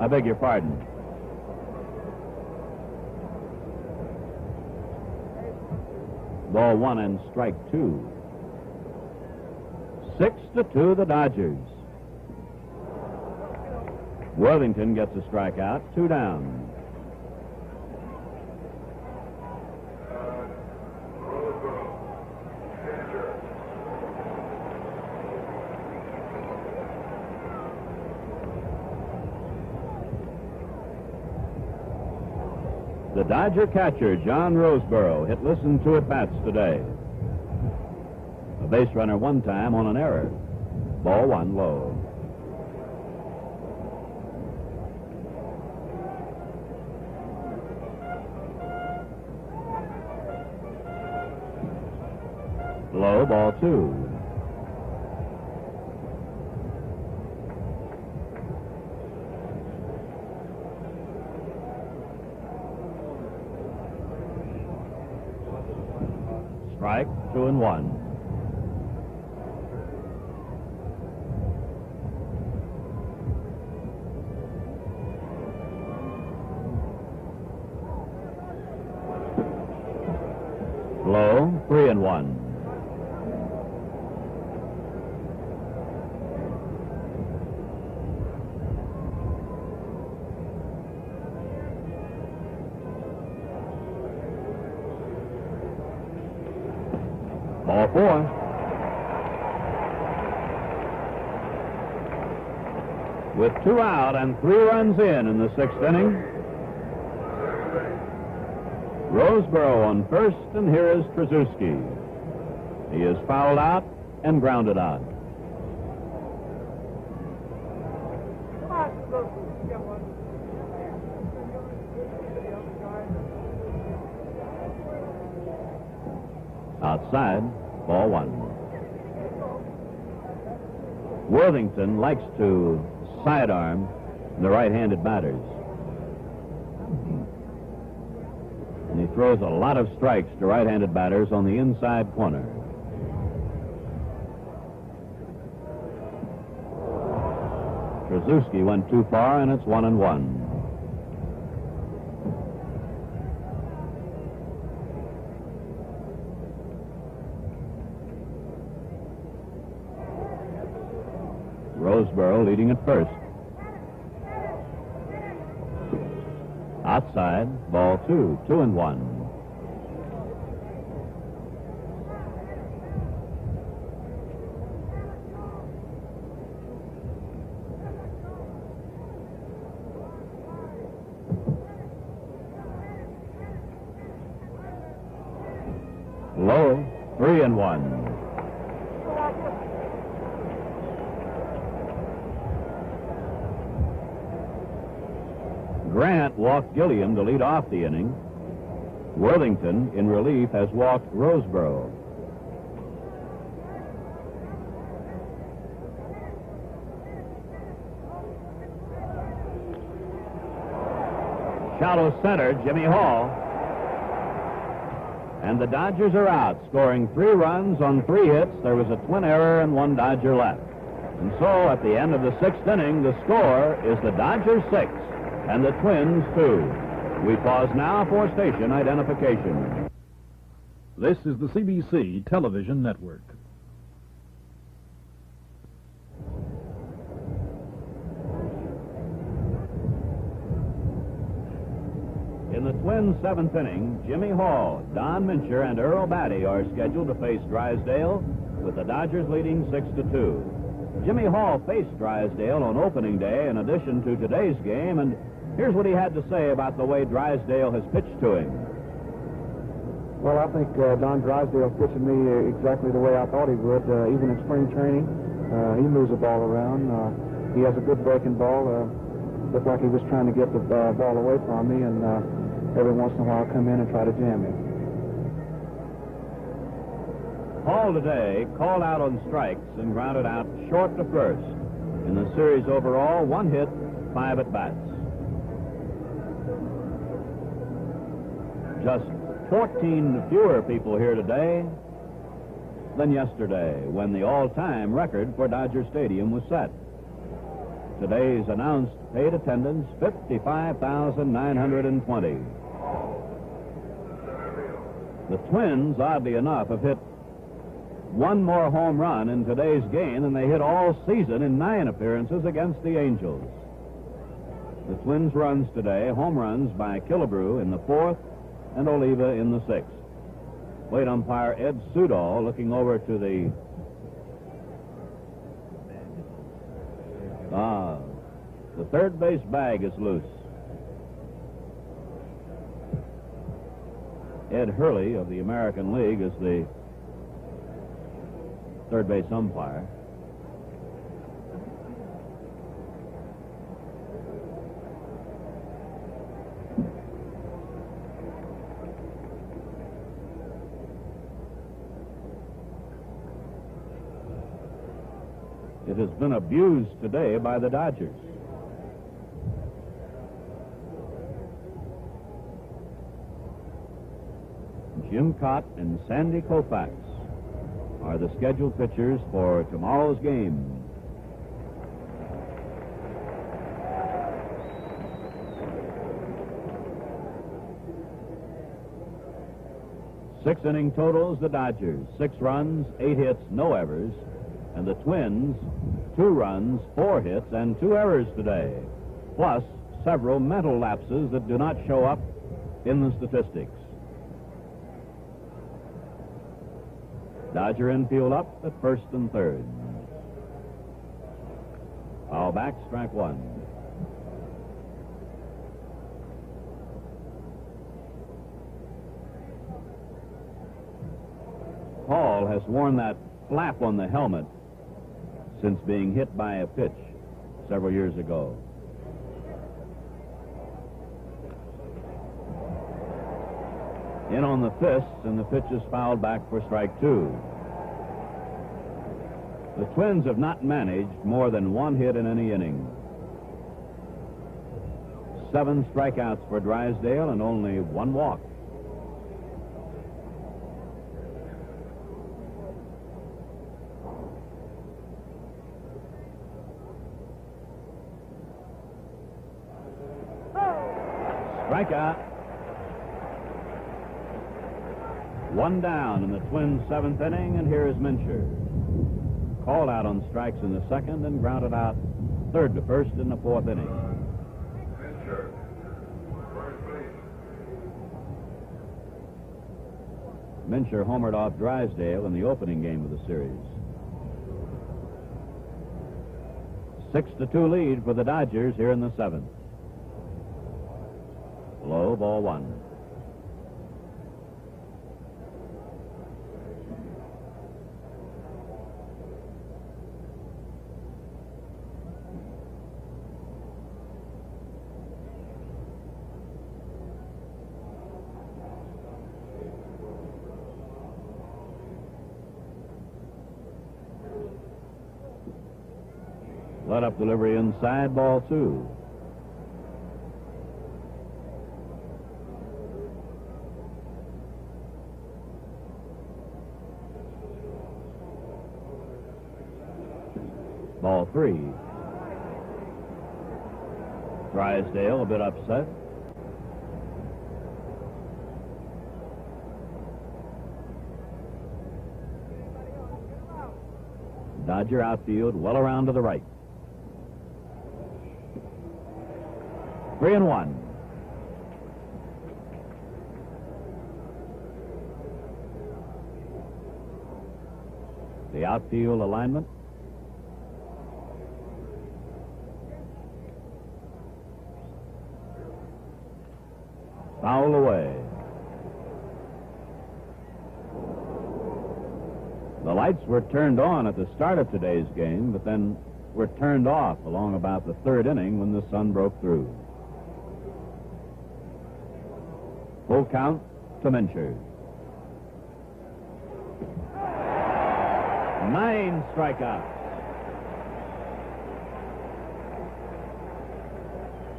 I beg your pardon. Ball one and strike two. 6-2 the Dodgers. Worthington gets a strikeout, 2 down. The Dodger catcher, John Roseboro, hit listen to at bats today. A base runner one time on an error. Ball one low. Low, ball two. Strike, 2-1. Low, 3-1. Ball four. With 2 out and 3 runs in the 6th inning, Roseboro on first, and here is Trzaskowski. He is fouled out and grounded out. Outside, ball one. Worthington likes to sidearm the right-handed batters. And he throws a lot of strikes to right-handed batters on the inside corner. Trzaskowski went too far, and it's 1-1. Roseboro leading at first. Outside, ball two, 2-1. Low, 3-1. Grant walked Gilliam to lead off the inning. Worthington, in relief, has walked Roseboro. Shallow center, Jimmy Hall. And the Dodgers are out, scoring 3 runs on 3 hits. There was a twin error and 1 Dodger left. And so, at the end of the 6th inning, the score is the Dodgers 6 and the Twins 2. We pause now for station identification. This is the CBC Television Network. In the Twins' 7th inning, Jimmy Hall, Don Mincher, and Earl Batty are scheduled to face Drysdale, with the Dodgers leading 6-2. Jimmy Hall faced Drysdale on opening day in addition to today's game, and here's what he had to say about the way Drysdale has pitched to him. Well, I think Don Drysdale's pitching me exactly the way I thought he would. Even in spring training, he moves the ball around. He has a good breaking ball. Looked like he was trying to get the ball away from me, and every once in a while come in and try to jam me. Hall today called out on strikes and grounded out short to first. In the series overall, 1 hit, 5 at-bats. Just 14 fewer people here today than yesterday, when the all-time record for Dodger Stadium was set. Today's announced paid attendance, 55,920. The Twins, oddly enough, have hit 1 more home run in today's game than they hit all season in 9 appearances against the Angels. The Twins' runs today, home runs by Killebrew in the 4th and Oliva in the 6th. Plate umpire Ed Sudol looking over to the third base bag is loose. Ed Hurley of the American League is the third base umpire. It has been abused today by the Dodgers. Jim Cott and Sandy Koufax are the scheduled pitchers for tomorrow's game. Six-inning totals, the Dodgers. 6 runs, 8 hits, no errors. And the Twins, 2 runs, 4 hits, and 2 errors today. Plus several mental lapses that do not show up in the statistics. Dodger infield up at first and third. Foul back, strike one. Paul has worn that flap on the helmet since being hit by a pitch several years ago. In on the fists, and the pitch is fouled back for strike two. The Twins have not managed more than 1 hit in any inning. 7 strikeouts for Drysdale and only 1 walk. Strikeout. 1 down in the Twins' 7th inning, and here is Mincher. Called out on strikes in the 2nd and grounded out 3rd to 1st in the 4th inning. Mincher homered off Drysdale in the opening game of the series. 6-2 lead for the Dodgers here in the 7th. Low, ball 1. Let up delivery inside, ball 2. Ball 3. Drysdale a bit upset. Dodger outfield well around to the right. 3-1. The outfield alignment. Foul away. The lights were turned on at the start of today's game, but then were turned off along about the 3rd inning when the sun broke through. Full count to Mincher. 9 strikeouts.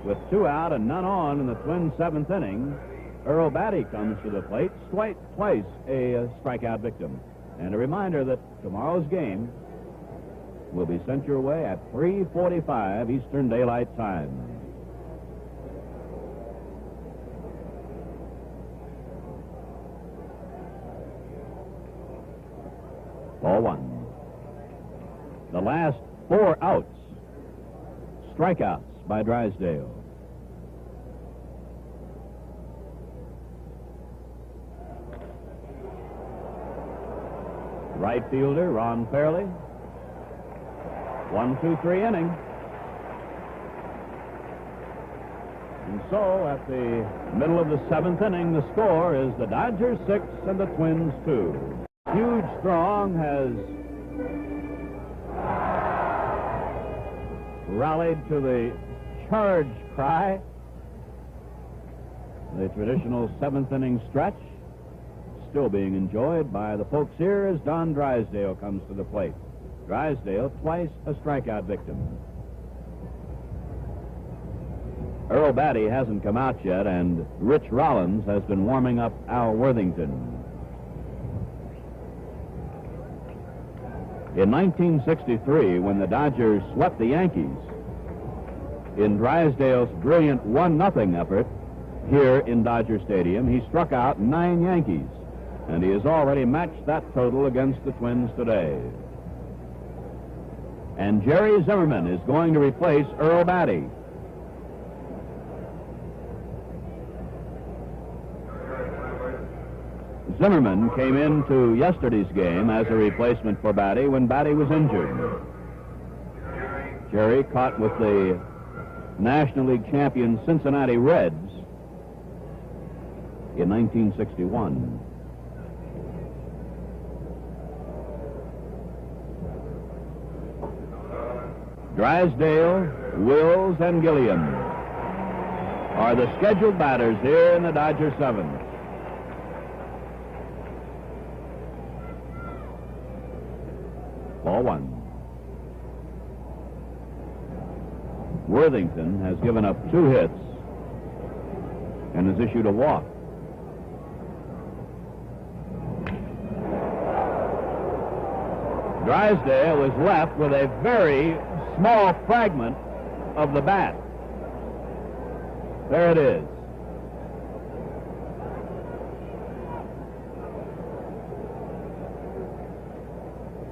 With 2 out and none on in the Twins' 7th inning, Earl Batty comes to the plate, twice a strikeout victim. And a reminder that tomorrow's game will be sent your way at 3:45 Eastern Daylight Time. Ball 1. The last 4 outs, strikeouts by Drysdale. Right fielder Ron Fairley. 1-2-3 inning. And So at the middle of the seventh inning, the score is the Dodgers 6 and the Twins 2. Huge Strong has rallied to the charge cry. The traditional seventh inning stretch still being enjoyed by the folks here as Don Drysdale comes to the plate. Drysdale, twice a strikeout victim. Earl Batty hasn't come out yet, and Rich Rollins has been warming up Al Worthington. In 1963, when the Dodgers swept the Yankees, in Drysdale's brilliant 1-0 effort here in Dodger Stadium, he struck out 9 Yankees, and he has already matched that total against the Twins today. And Jerry Zimmerman is going to replace Earl Batty. Zimmerman came into yesterday's game as a replacement for Batty when Batty was injured. Jerry caught with the National League champion Cincinnati Reds in 1961. Drysdale, Wills, and Gilliam are the scheduled batters here in the Dodger 7th. Ball 1. Worthington has given up 2 hits and has issued a walk. Drysdale is left with a very small fragment of the bat. There it is.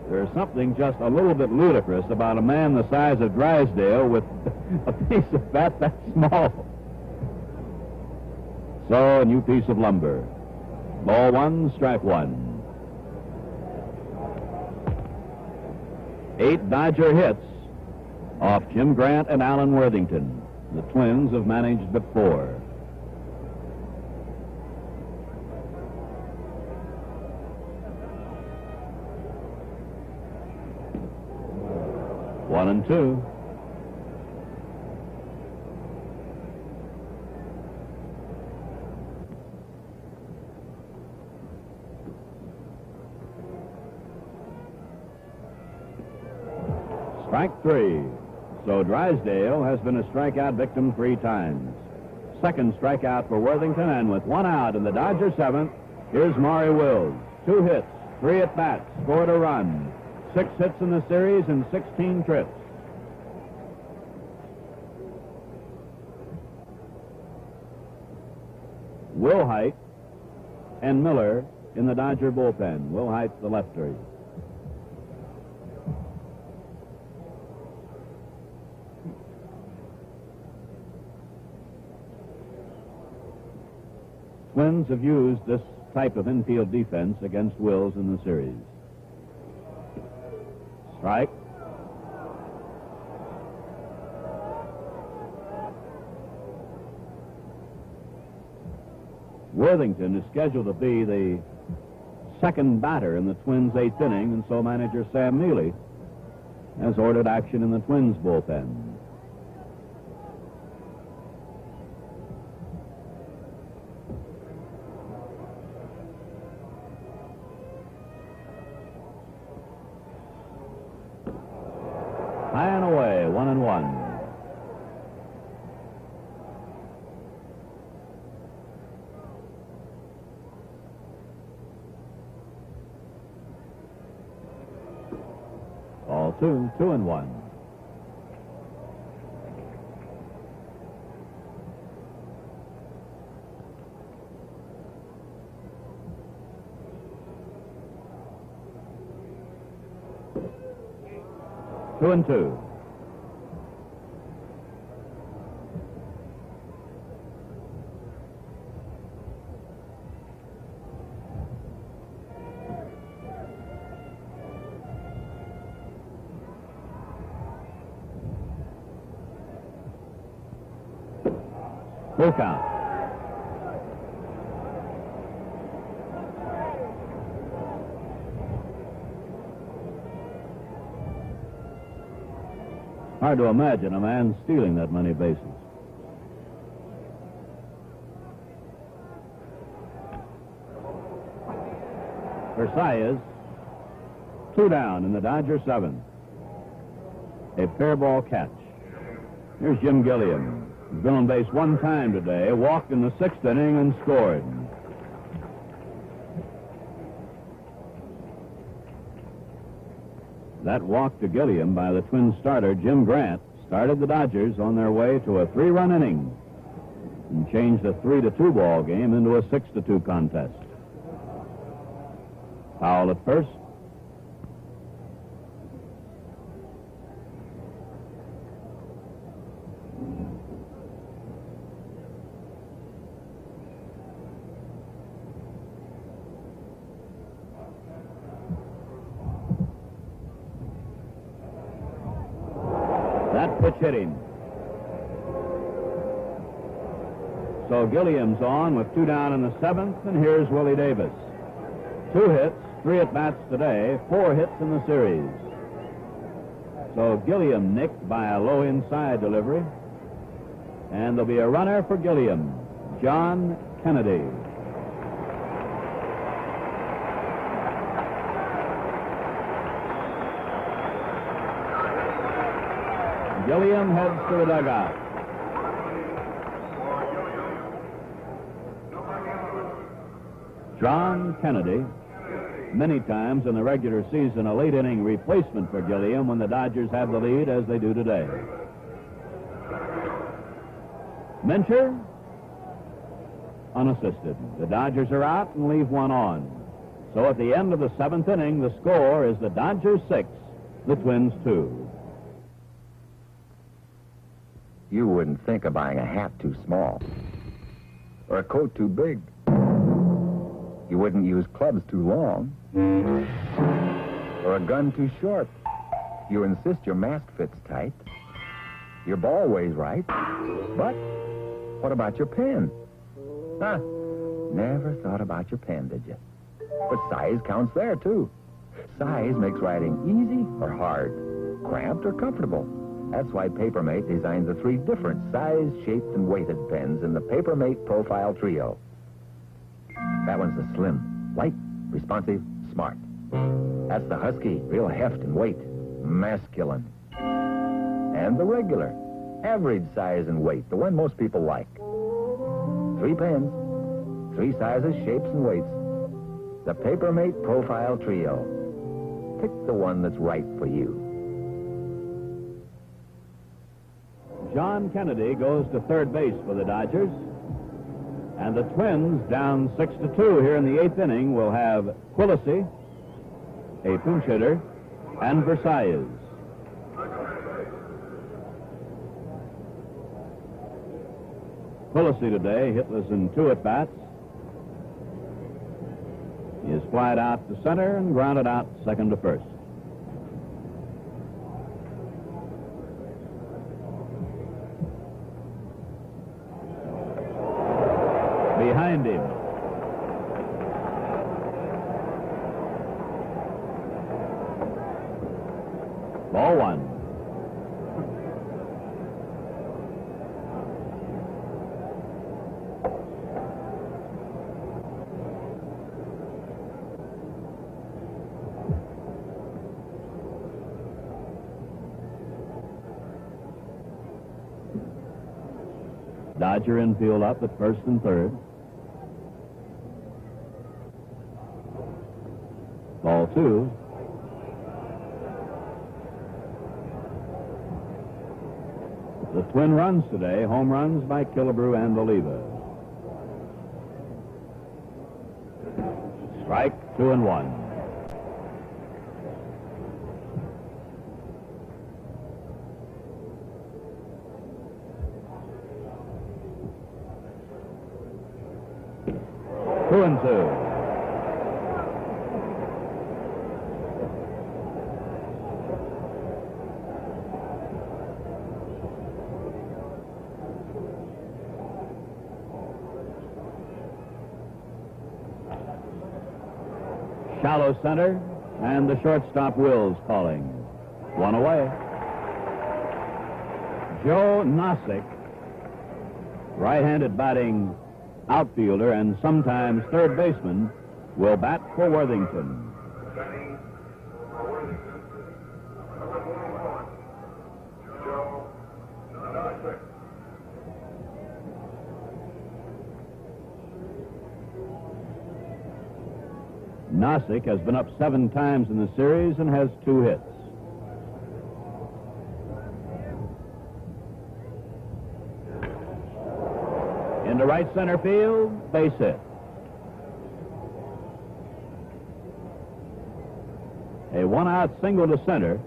There's something just a little bit ludicrous about a man the size of Drysdale with a piece of bat that small. So, a new piece of lumber. Ball 1, strike 1. 8 Dodger hits off Jim Grant and Alan Worthington. The Twins have managed but 4. One and 2. Strike 3. So Drysdale has been a strikeout victim 3 times. Second strikeout for Worthington, and with 1 out in the Dodger 7th, here's Maury Wills. 2 hits, 3 at-bats, scored a run. 6 hits in the series and 16 trips. Wilhite and Miller in the Dodger bullpen. Wilhite, the lefty. Twins have used this type of infield defense against Wills in the series. Strike. Worthington is scheduled to be the second batter in the Twins' 8th inning, and so manager Sam Neely has ordered action in the Twins' bullpen. High and away, 1-1. Ball 2, 2-1. Two and 2. Full count. Hard to imagine a man stealing that many bases. Versailles, 2 down in the Dodger 7th. A fair ball catch. Here's Jim Gilliam. He's been on base 1 time today, walked in the 6th inning and scored. That walk to Gilliam by the Twins starter, Jim Grant, started the Dodgers on their way to a 3-run inning and changed a 3-2 ball game into a 6-2 contest. Powell at first. That pitch hit him. So Gilliam's on with 2 down in the 7th, and here's Willie Davis. 2 hits, 3 at-bats today, 4 hits in the series. So Gilliam nicked by a low inside delivery, and there'll be a runner for Gilliam, John Kennedy. Gilliam heads to the dugout. John Kennedy, many times in the regular season, a late inning replacement for Gilliam when the Dodgers have the lead, as they do today. Mincher, unassisted. The Dodgers are out and leave 1 on. So at the end of the 7th inning, the score is the Dodgers 6, the Twins 2. You wouldn't think of buying a hat too small or a coat too big. You wouldn't use clubs too long or a gun too short. You insist your mask fits tight, your ball weighs right. But what about your pen? Never thought about your pen, did you? But size counts there, too. Size makes writing easy or hard, cramped or comfortable. That's why Papermate designs the 3 different size, shaped, and weighted pens in the Papermate Profile Trio. That one's the slim, light, responsive, smart. That's the husky, real heft and weight, masculine. And the regular, average size and weight, the one most people like. 3 pens, 3 sizes, shapes, and weights. The Papermate Profile Trio. Pick the one that's right for you. John Kennedy goes to third base for the Dodgers. And the Twins, down 6-2 here in the 8th inning, will have Quillisi, a pinch hitter, and Versailles. Quillisi today, hitless in 2 at-bats. He is flied out to center and grounded out second to first. Behind him. Ball 1. Dodger infield up at first and third. Ball 2. The Twin runs today, home runs by Killebrew and Oliva. Strike 2-1. Two and two. shallow center, and the shortstop Wills calling. One away. Joe Nosick, right-handed batting outfielder and sometimes third baseman, will bat for Worthington. Nosick has been up 7 times in the series and has 2 hits. Into right center field, base hit. A one-out single to center,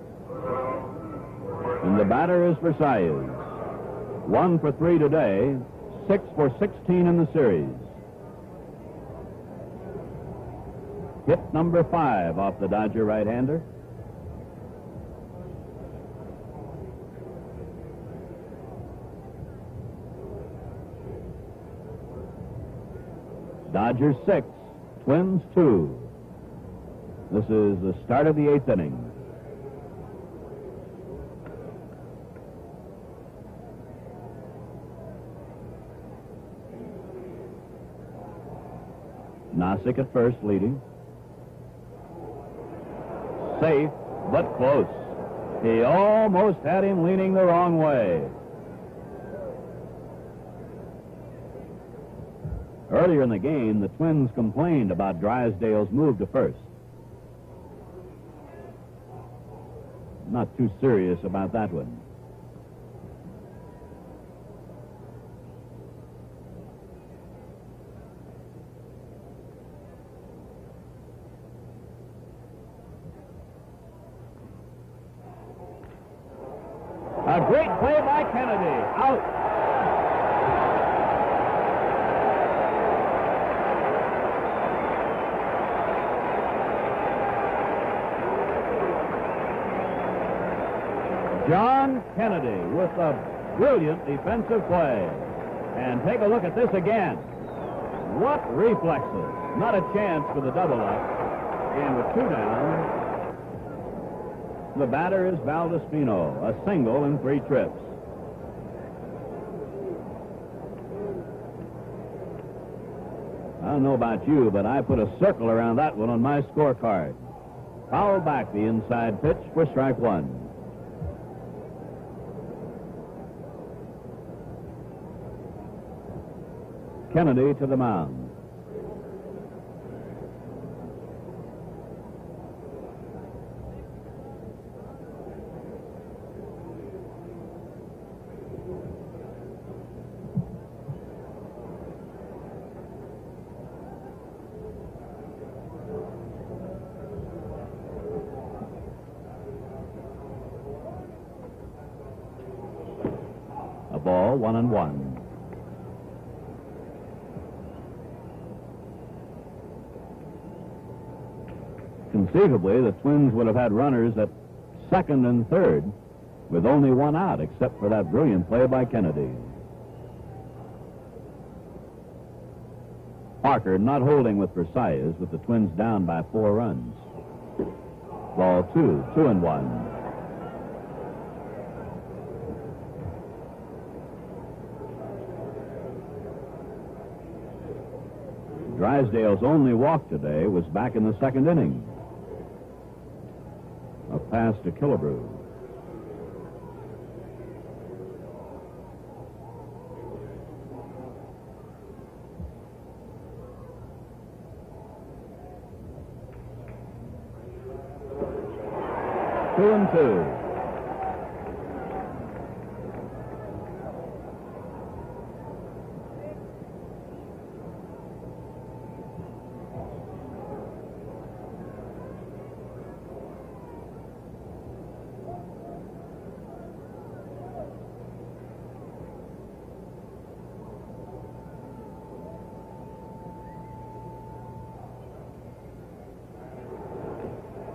and the batter is Versailles. 1 for 3 today, 6 for 16 in the series. Hit number 5 off the Dodger right-hander. Dodgers 6, Twins 2. This is the start of the 8th inning. Nosick at first, leading. Safe, but close. He almost had him leaning the wrong way. Earlier in the game, the Twins complained about Drysdale's move to first. Not too serious about that one. A great play by Kennedy. Out. John Kennedy with a brilliant defensive play. And take a look at this again. What reflexes. Not a chance for the double up. And with 2 down, the batter is Valdespino, a single in 3 trips. I don't know about you, but I put a circle around that one on my scorecard. Foul back the inside pitch for strike 1. Kennedy to the mound. A ball, 1-1. Conceivably, the Twins would have had runners at second and third with only 1 out, except for that brilliant play by Kennedy. Parker not holding with Versailles, with the Twins down by 4 runs. Ball 2, 2-1. Drysdale's only walk today was back in the 2nd inning. A pass to Killebrew. Two and two.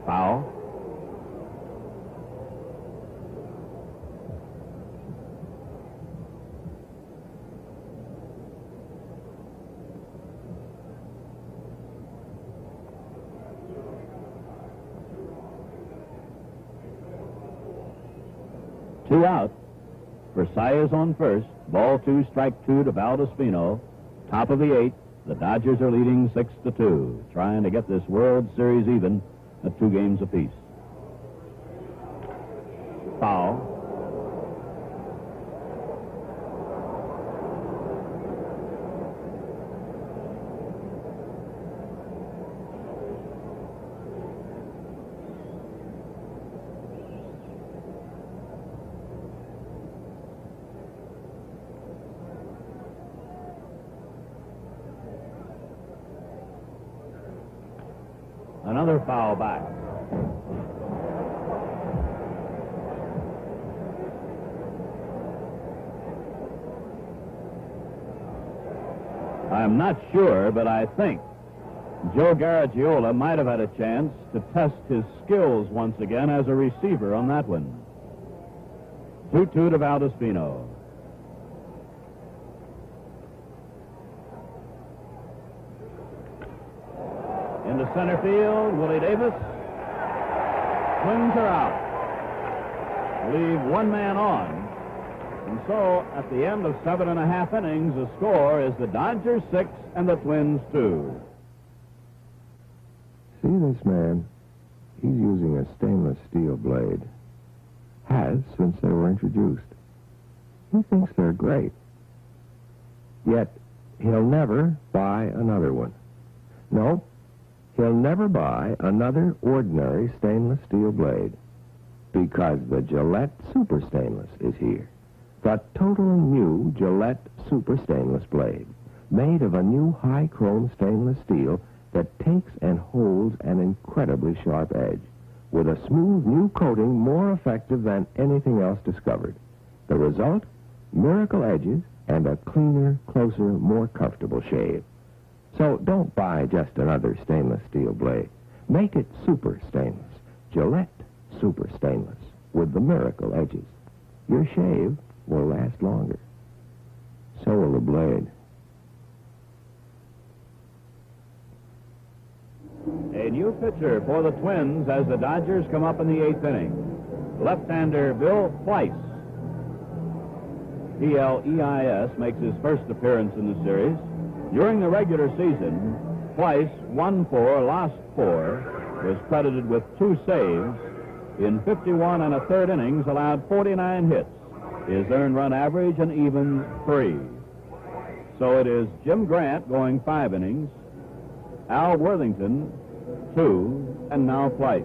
Foul. 2 out. Versailles is on first. Ball 2, strike 2 to Valdespino. Top of the 8th. The Dodgers are leading 6-2, trying to get this World Series even at 2 games apiece. Foul. Another foul back. I'm not sure, but I think Joe Garagiola might have had a chance to test his skills once again as a receiver on that one. 2-2 to Valdespino. Into center field, Willie Davis. Twins are out. Leave one man on. And so, at the end of 7.5 innings, the score is the Dodgers 6 and the Twins 2. See this man? He's using a stainless steel blade. Has since they were introduced. He thinks they're great. Yet, he'll never buy another one. No, he'll never buy another ordinary stainless steel blade because the Gillette Super Stainless is here. The totally new Gillette Super Stainless blade, made of a new high-chrome stainless steel that takes and holds an incredibly sharp edge, with a smooth new coating more effective than anything else discovered. The result? Miracle edges and a cleaner, closer, more comfortable shave. So don't buy just another stainless steel blade. Make it Super Stainless. Gillette Super Stainless with the miracle edges. Your shave will last longer. So will the blade. A new pitcher for the Twins as the Dodgers come up in the 8th inning. Left-hander Bill Pleiss. P-L-E-I-S makes his first appearance in the series. During the regular season, Pleiss won 4, lost 4, was credited with 2 saves. In 51 1/3 innings, allowed 49 hits. His earned run average an even 3. So it is Jim Grant going 5 innings, Al Worthington 2, and now Pleiss.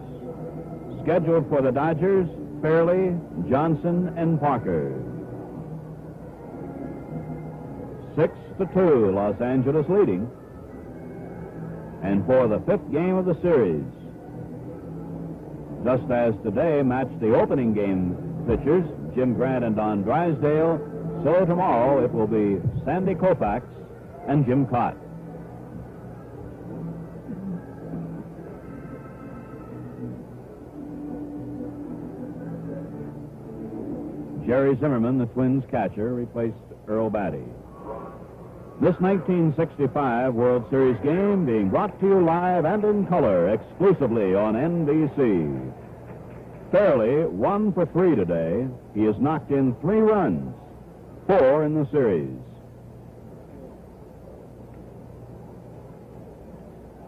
Scheduled for the Dodgers, Fairley, Johnson, and Parker. 6-2, Los Angeles leading. And for the 5th game of the series, just as today matched the opening game pitchers, Jim Grant and Don Drysdale, so tomorrow it will be Sandy Koufax and Jim Cott. Jerry Zimmerman, the Twins catcher, replaced Earl Batty. This 1965 World Series game being brought to you live and in color exclusively on NBC. Fairley 1 for 3 today. He has knocked in 3 runs, 4 in the series.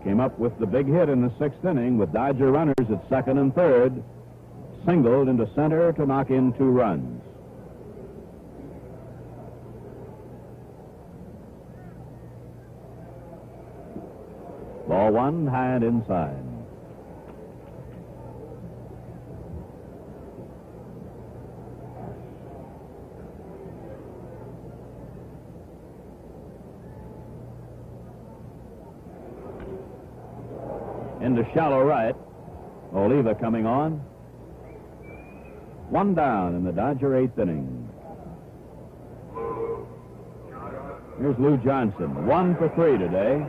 Came up with the big hit in the 6th inning with Dodger runners at 2nd and 3rd. Singled into center to knock in 2 runs. Ball 1, high and inside. Into shallow right. Oliva coming on. 1 down in the Dodger 8th inning. Here's Lou Johnson. 1 for 3 today.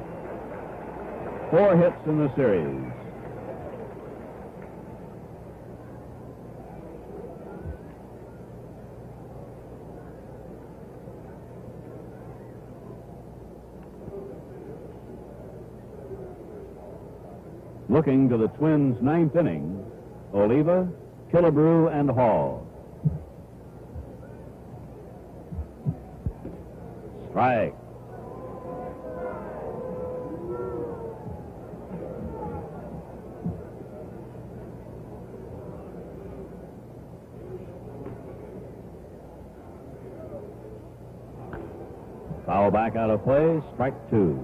4 hits in the series. Looking to the Twins' 9th inning, Oliva, Killebrew, and Hall. Strike. Foul back out of play, strike two.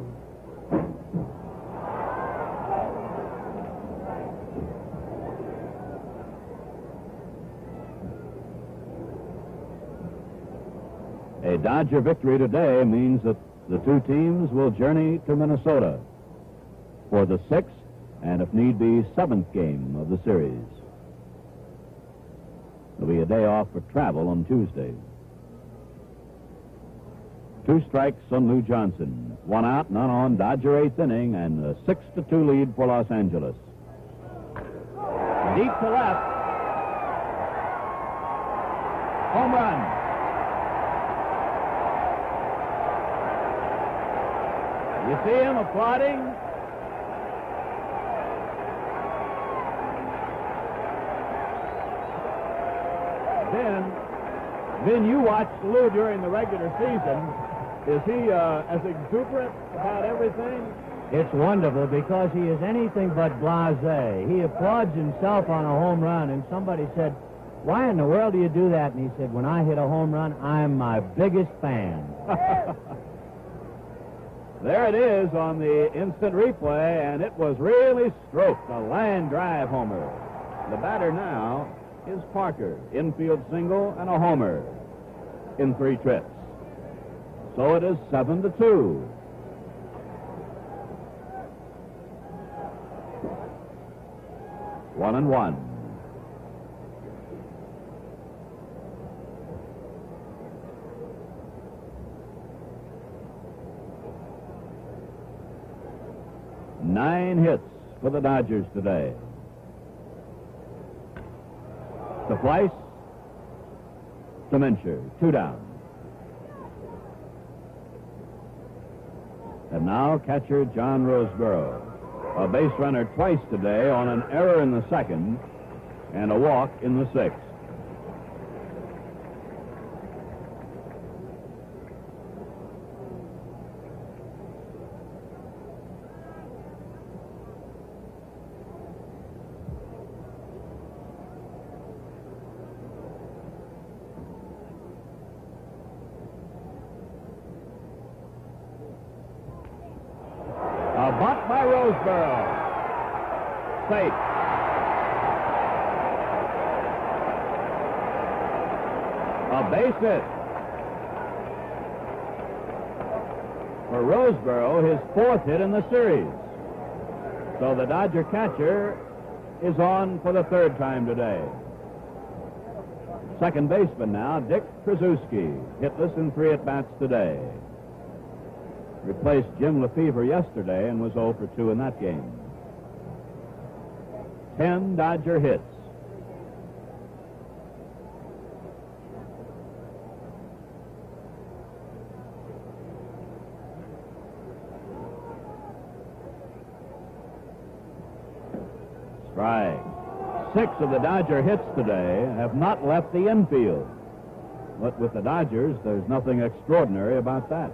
A Dodger victory today means that the two teams will journey to Minnesota for the 6th and, if need be, 7th game of the series. There'll be a day off for travel on Tuesday. 2 strikes on Lou Johnson. 1 out, none on. Dodger 8th inning and a 6-2 lead for Los Angeles. Deep to left. Home run. You see him applauding? Then you watched Lou during the regular season. Is he as exuberant about everything? It's wonderful because he is anything but blasé. He applauds himself on a home run, and somebody said, "Why in the world do you do that?" And he said, "When I hit a home run, I'm my biggest fan." There it is on the instant replay, and it was really stroked, a line drive homer. The batter now is Parker, infield single and a homer in 3 trips. So it is 7-2. One and one. Nine hits for the Dodgers today. To Fleiss, to Mincher, 2 down. And now catcher John Roseboro. A base runner twice today on an error in the 2nd and a walk in the 6th. A bunt by Roseboro. Safe. A base hit. For Roseboro, his 4th hit in the series. So the Dodger catcher is on for the 3rd time today. Second baseman now, Dick Krasuski, hitless in 3 at-bats today. Replaced Jim Lefevre yesterday and was 0 for 2 in that game. 10 Dodger hits. Strike. 6 of the Dodger hits today have not left the infield. But with the Dodgers, there's nothing extraordinary about that.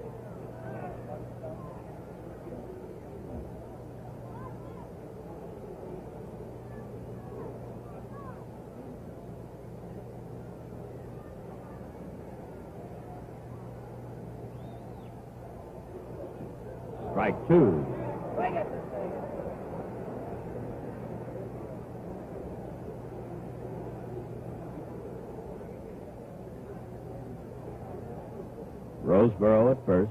Strike 2. Roseboro at first.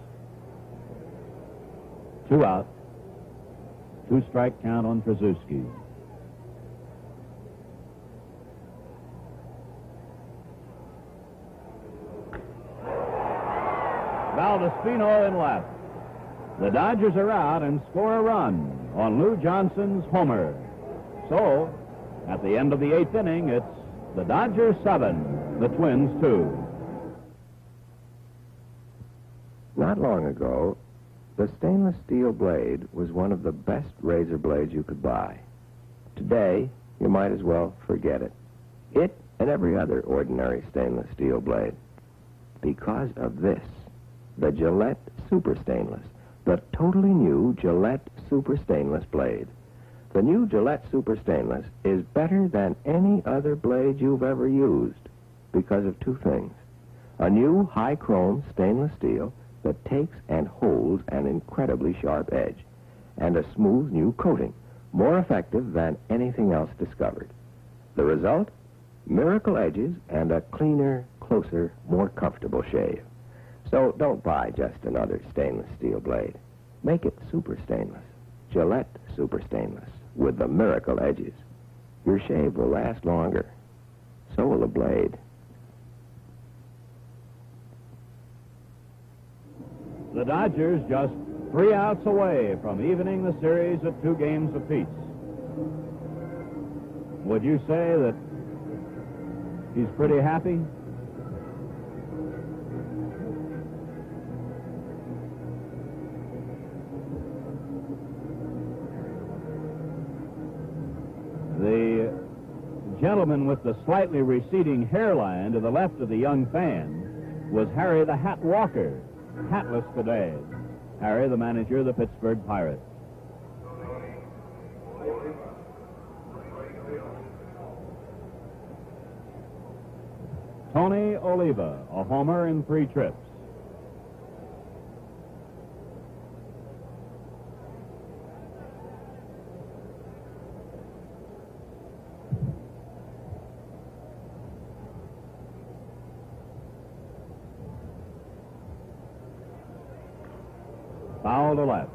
2 out. 2 strike count on Krasuski. Valdespino in left. The Dodgers are out and score a run on Lou Johnson's homer. So, at the end of the 8th inning, it's the Dodgers 7, the Twins 2. Not long ago, the stainless steel blade was one of the best razor blades you could buy. Today, you might as well forget it. It and every other ordinary stainless steel blade. Because of this. the Gillette Super Stainless, the totally new Gillette Super Stainless blade. The new Gillette Super Stainless is better than any other blade you've ever used because of two things. A new high-chrome stainless steel that takes and holds an incredibly sharp edge, and a smooth new coating, more effective than anything else discovered. The result? Miracle edges and a cleaner, closer, more comfortable shave. So don't buy just another stainless steel blade. Make it super stainless. Gillette Super Stainless with the miracle edges. Your shave will last longer. So will the blade. The Dodgers just 3 outs away from evening the series at 2 games apiece. Would you say that he's pretty happy? The gentleman with the slightly receding hairline to the left of the young fan was Harry the Hat Walker, hatless today. Harry, the manager of the Pittsburgh Pirates. Tony Oliva, a homer in 3 trips. Foul to left.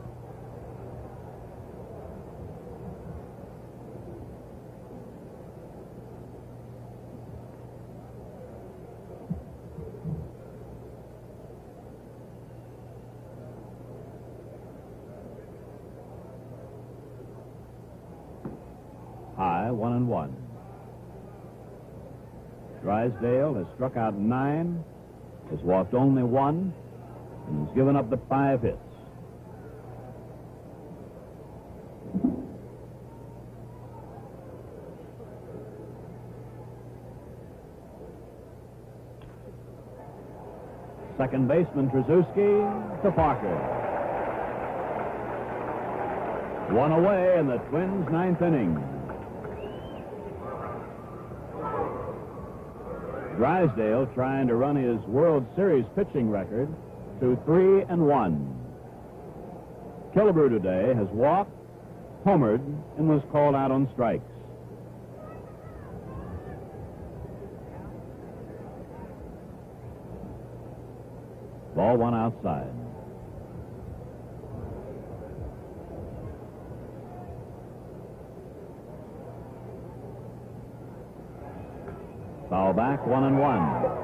High, 1-1. Drysdale has struck out 9, has walked only 1, and has given up the 5 hits. Second baseman Trzaskowski to Parker. 1 away in the Twins' 9th inning. Drysdale trying to run his World Series pitching record to 3-1. Killebrew today has walked, homered, and was called out on strikes. Ball 1 outside. Foul back, 1-1.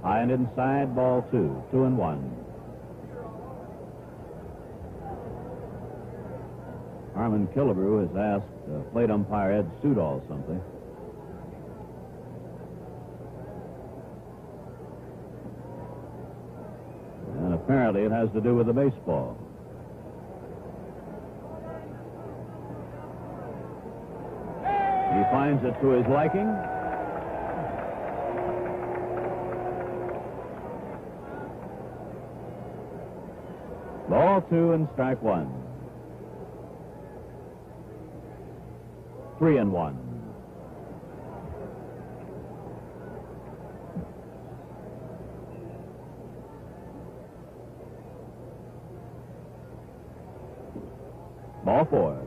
High and inside, ball 2, 2-1. Harmon Killebrew has asked plate umpire Ed Sudol something. And apparently it has to do with the baseball. He finds it to his liking. Ball 2 and strike 1. 3-1. Ball 4.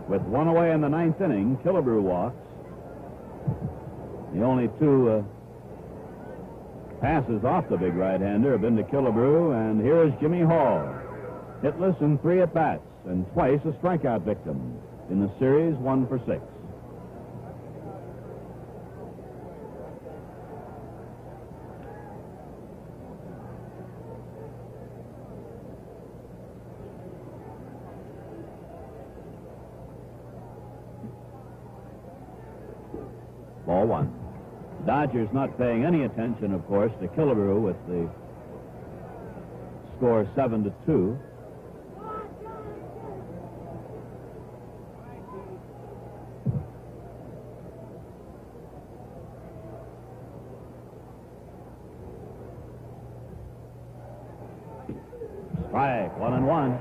With 1 away in the 9th inning, Killebrew walks. The only 2 passes off the big right-hander have been to Killebrew, and here is Jimmy Hall. Hitless in 3 at-bats, and twice a strikeout victim. In the series, 1 for 6. Ball 1. Dodgers not paying any attention, of course, to Killebrew with the score 7-2. Strike, 1-1.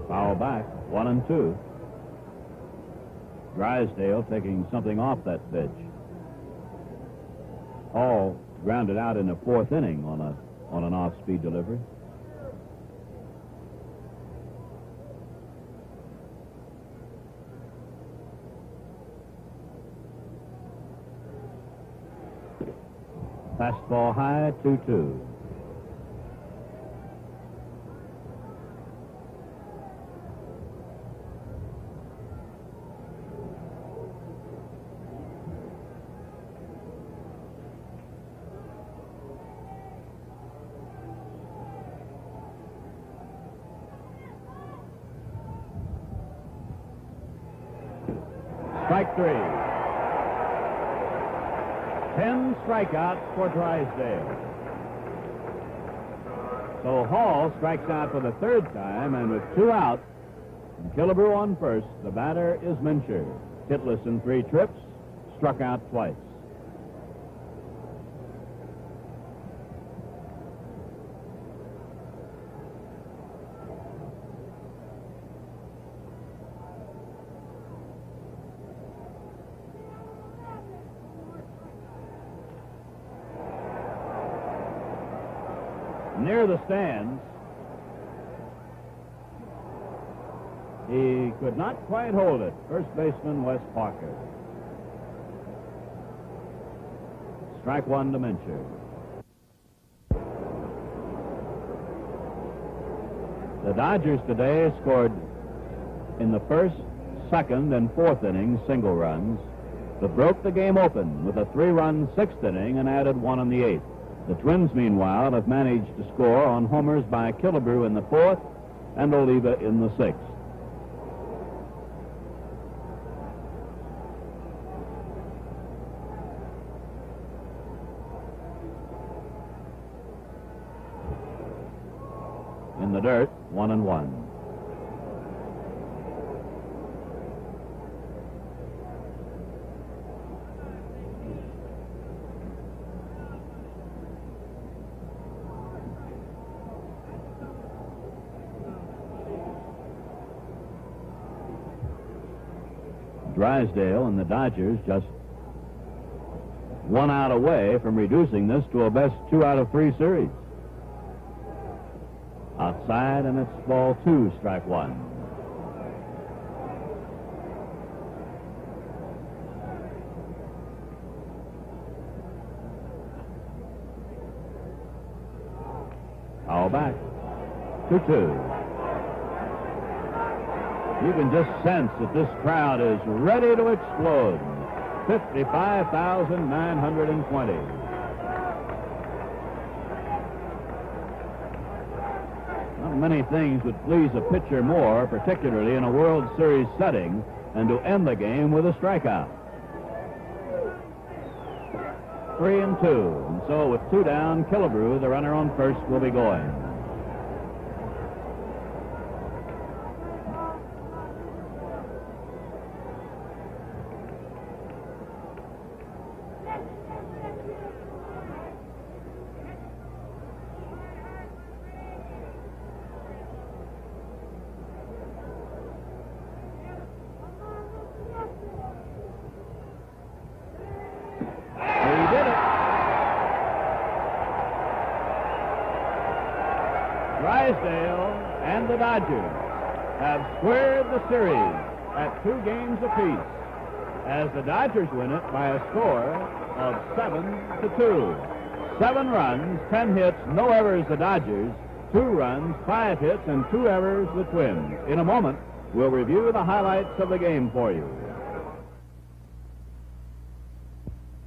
Foul back, 1-2. Drysdale taking something off that pitch. Hall grounded out in the fourth inning on an off-speed delivery. Fastball high, 2-2. Strike 3. 10 strikeouts for Drysdale. So Hall strikes out for the third time, and with 2 outs, and Killebrew on first, the batter is Mincher. Hitless in 3 trips, struck out twice. Near the stands, he could not quite hold it. First baseman Wes Parker. Strike 1 to Mincher. The Dodgers today scored in the first, second, and fourth innings single runs, but broke the game open with a 3-run sixth inning and added 1 in the 8th. The Twins, meanwhile, have managed to score on homers by Killebrew in the 4th and Oliva in the 6th. In the dirt, 1-1. Drysdale and the Dodgers just 1 out away from reducing this to a best 2 out of 3 series. Outside, and it's ball 2, strike 1. Foul back, 2-2. You can just sense that this crowd is ready to explode. 55,920. Not many things would please a pitcher more, particularly in a World Series setting, than to end the game with a strikeout. 3-2. And so with 2 down, Killebrew, the runner on first, will be going. Drysdale and the Dodgers have squared the series at 2 games apiece as the Dodgers win it by a score of 7-2. 7 runs, 10 hits, no errors the Dodgers, 2 runs, 5 hits, and 2 errors the Twins. In a moment, we'll review the highlights of the game for you.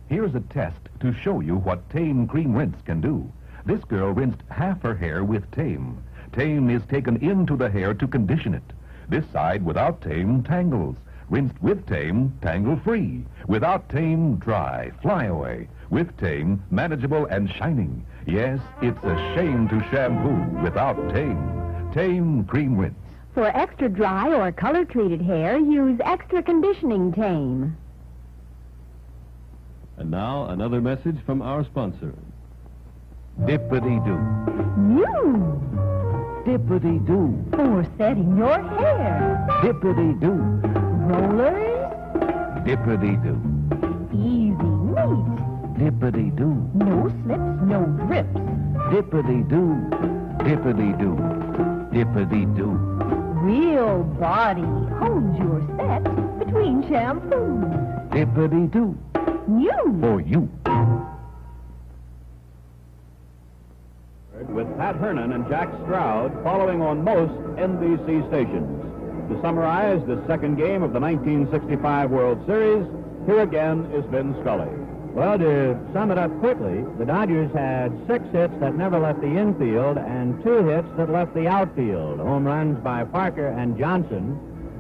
Here's a test to show you what Tame Cream Rinse can do. This girl rinsed half her hair with Tame. Tame is taken into the hair to condition it. This side without Tame tangles. Rinsed with Tame, tangle-free. Without Tame, dry, fly away. With Tame, manageable and shining. Yes, it's a shame to shampoo without Tame. Tame Cream Rinse. For extra dry or color-treated hair, use extra conditioning Tame. And now, another message from our sponsor. Dippity-doo. New. Dippity-doo. For setting your hair. Dippity-doo. Rollers. Dippity-doo. Easy, neat. Dippity-doo. No slips, no drips. Dippity-doo. Dippity-doo. Dippity-doo. Real body holds your set between shampoos. Dippity-doo. New. For you. With Pat Hernan and Jack Stroud following on most NBC stations. To summarize the second game of the 1965 World Series, here again is Vin Scully. Well, to sum it up quickly, the Dodgers had 6 hits that never left the infield and 2 hits that left the outfield. Home runs by Parker and Johnson.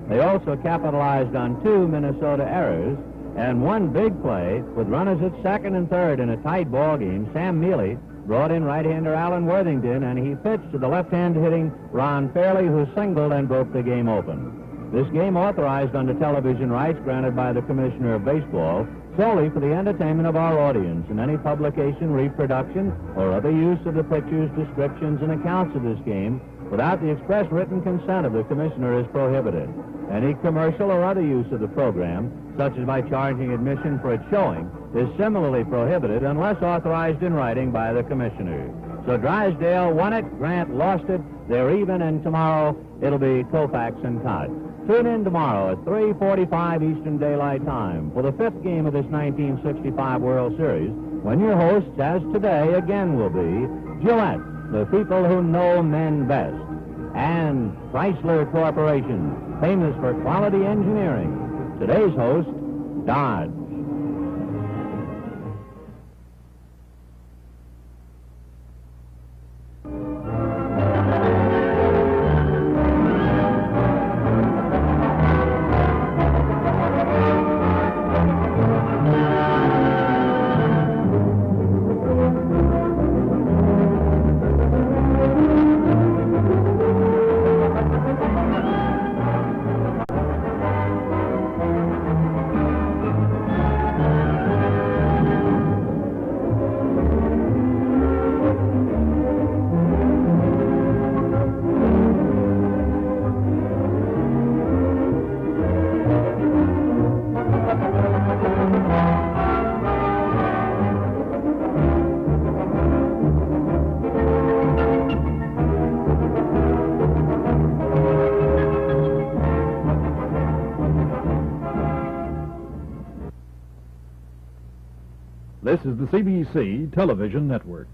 They also capitalized on 2 Minnesota errors and 1 big play with runners at second and third in a tight ball game. Sam Mealy brought in right-hander Alan Worthington, and he pitched to the left-hand hitting Ron Fairley, who singled and broke the game open. This game authorized under television rights granted by the Commissioner of Baseball solely for the entertainment of our audience, and any publication, reproduction, or other use of the pictures, descriptions, and accounts of this game without the express written consent of the Commissioner is prohibited. Any commercial or other use of the program, such as by charging admission for its showing, is similarly prohibited unless authorized in writing by the Commissioner. So Drysdale won it, Grant lost it, they're even, and tomorrow it'll be Koufax and Todd. Tune in tomorrow at 3:45 Eastern Daylight Time for the 5th game of this 1965 World Series, when your hosts, as today, again will be Gillette, the people who know men best, and Chrysler Corporation, famous for quality engineering. Today's host, Dodge. This is the CBC Television Network.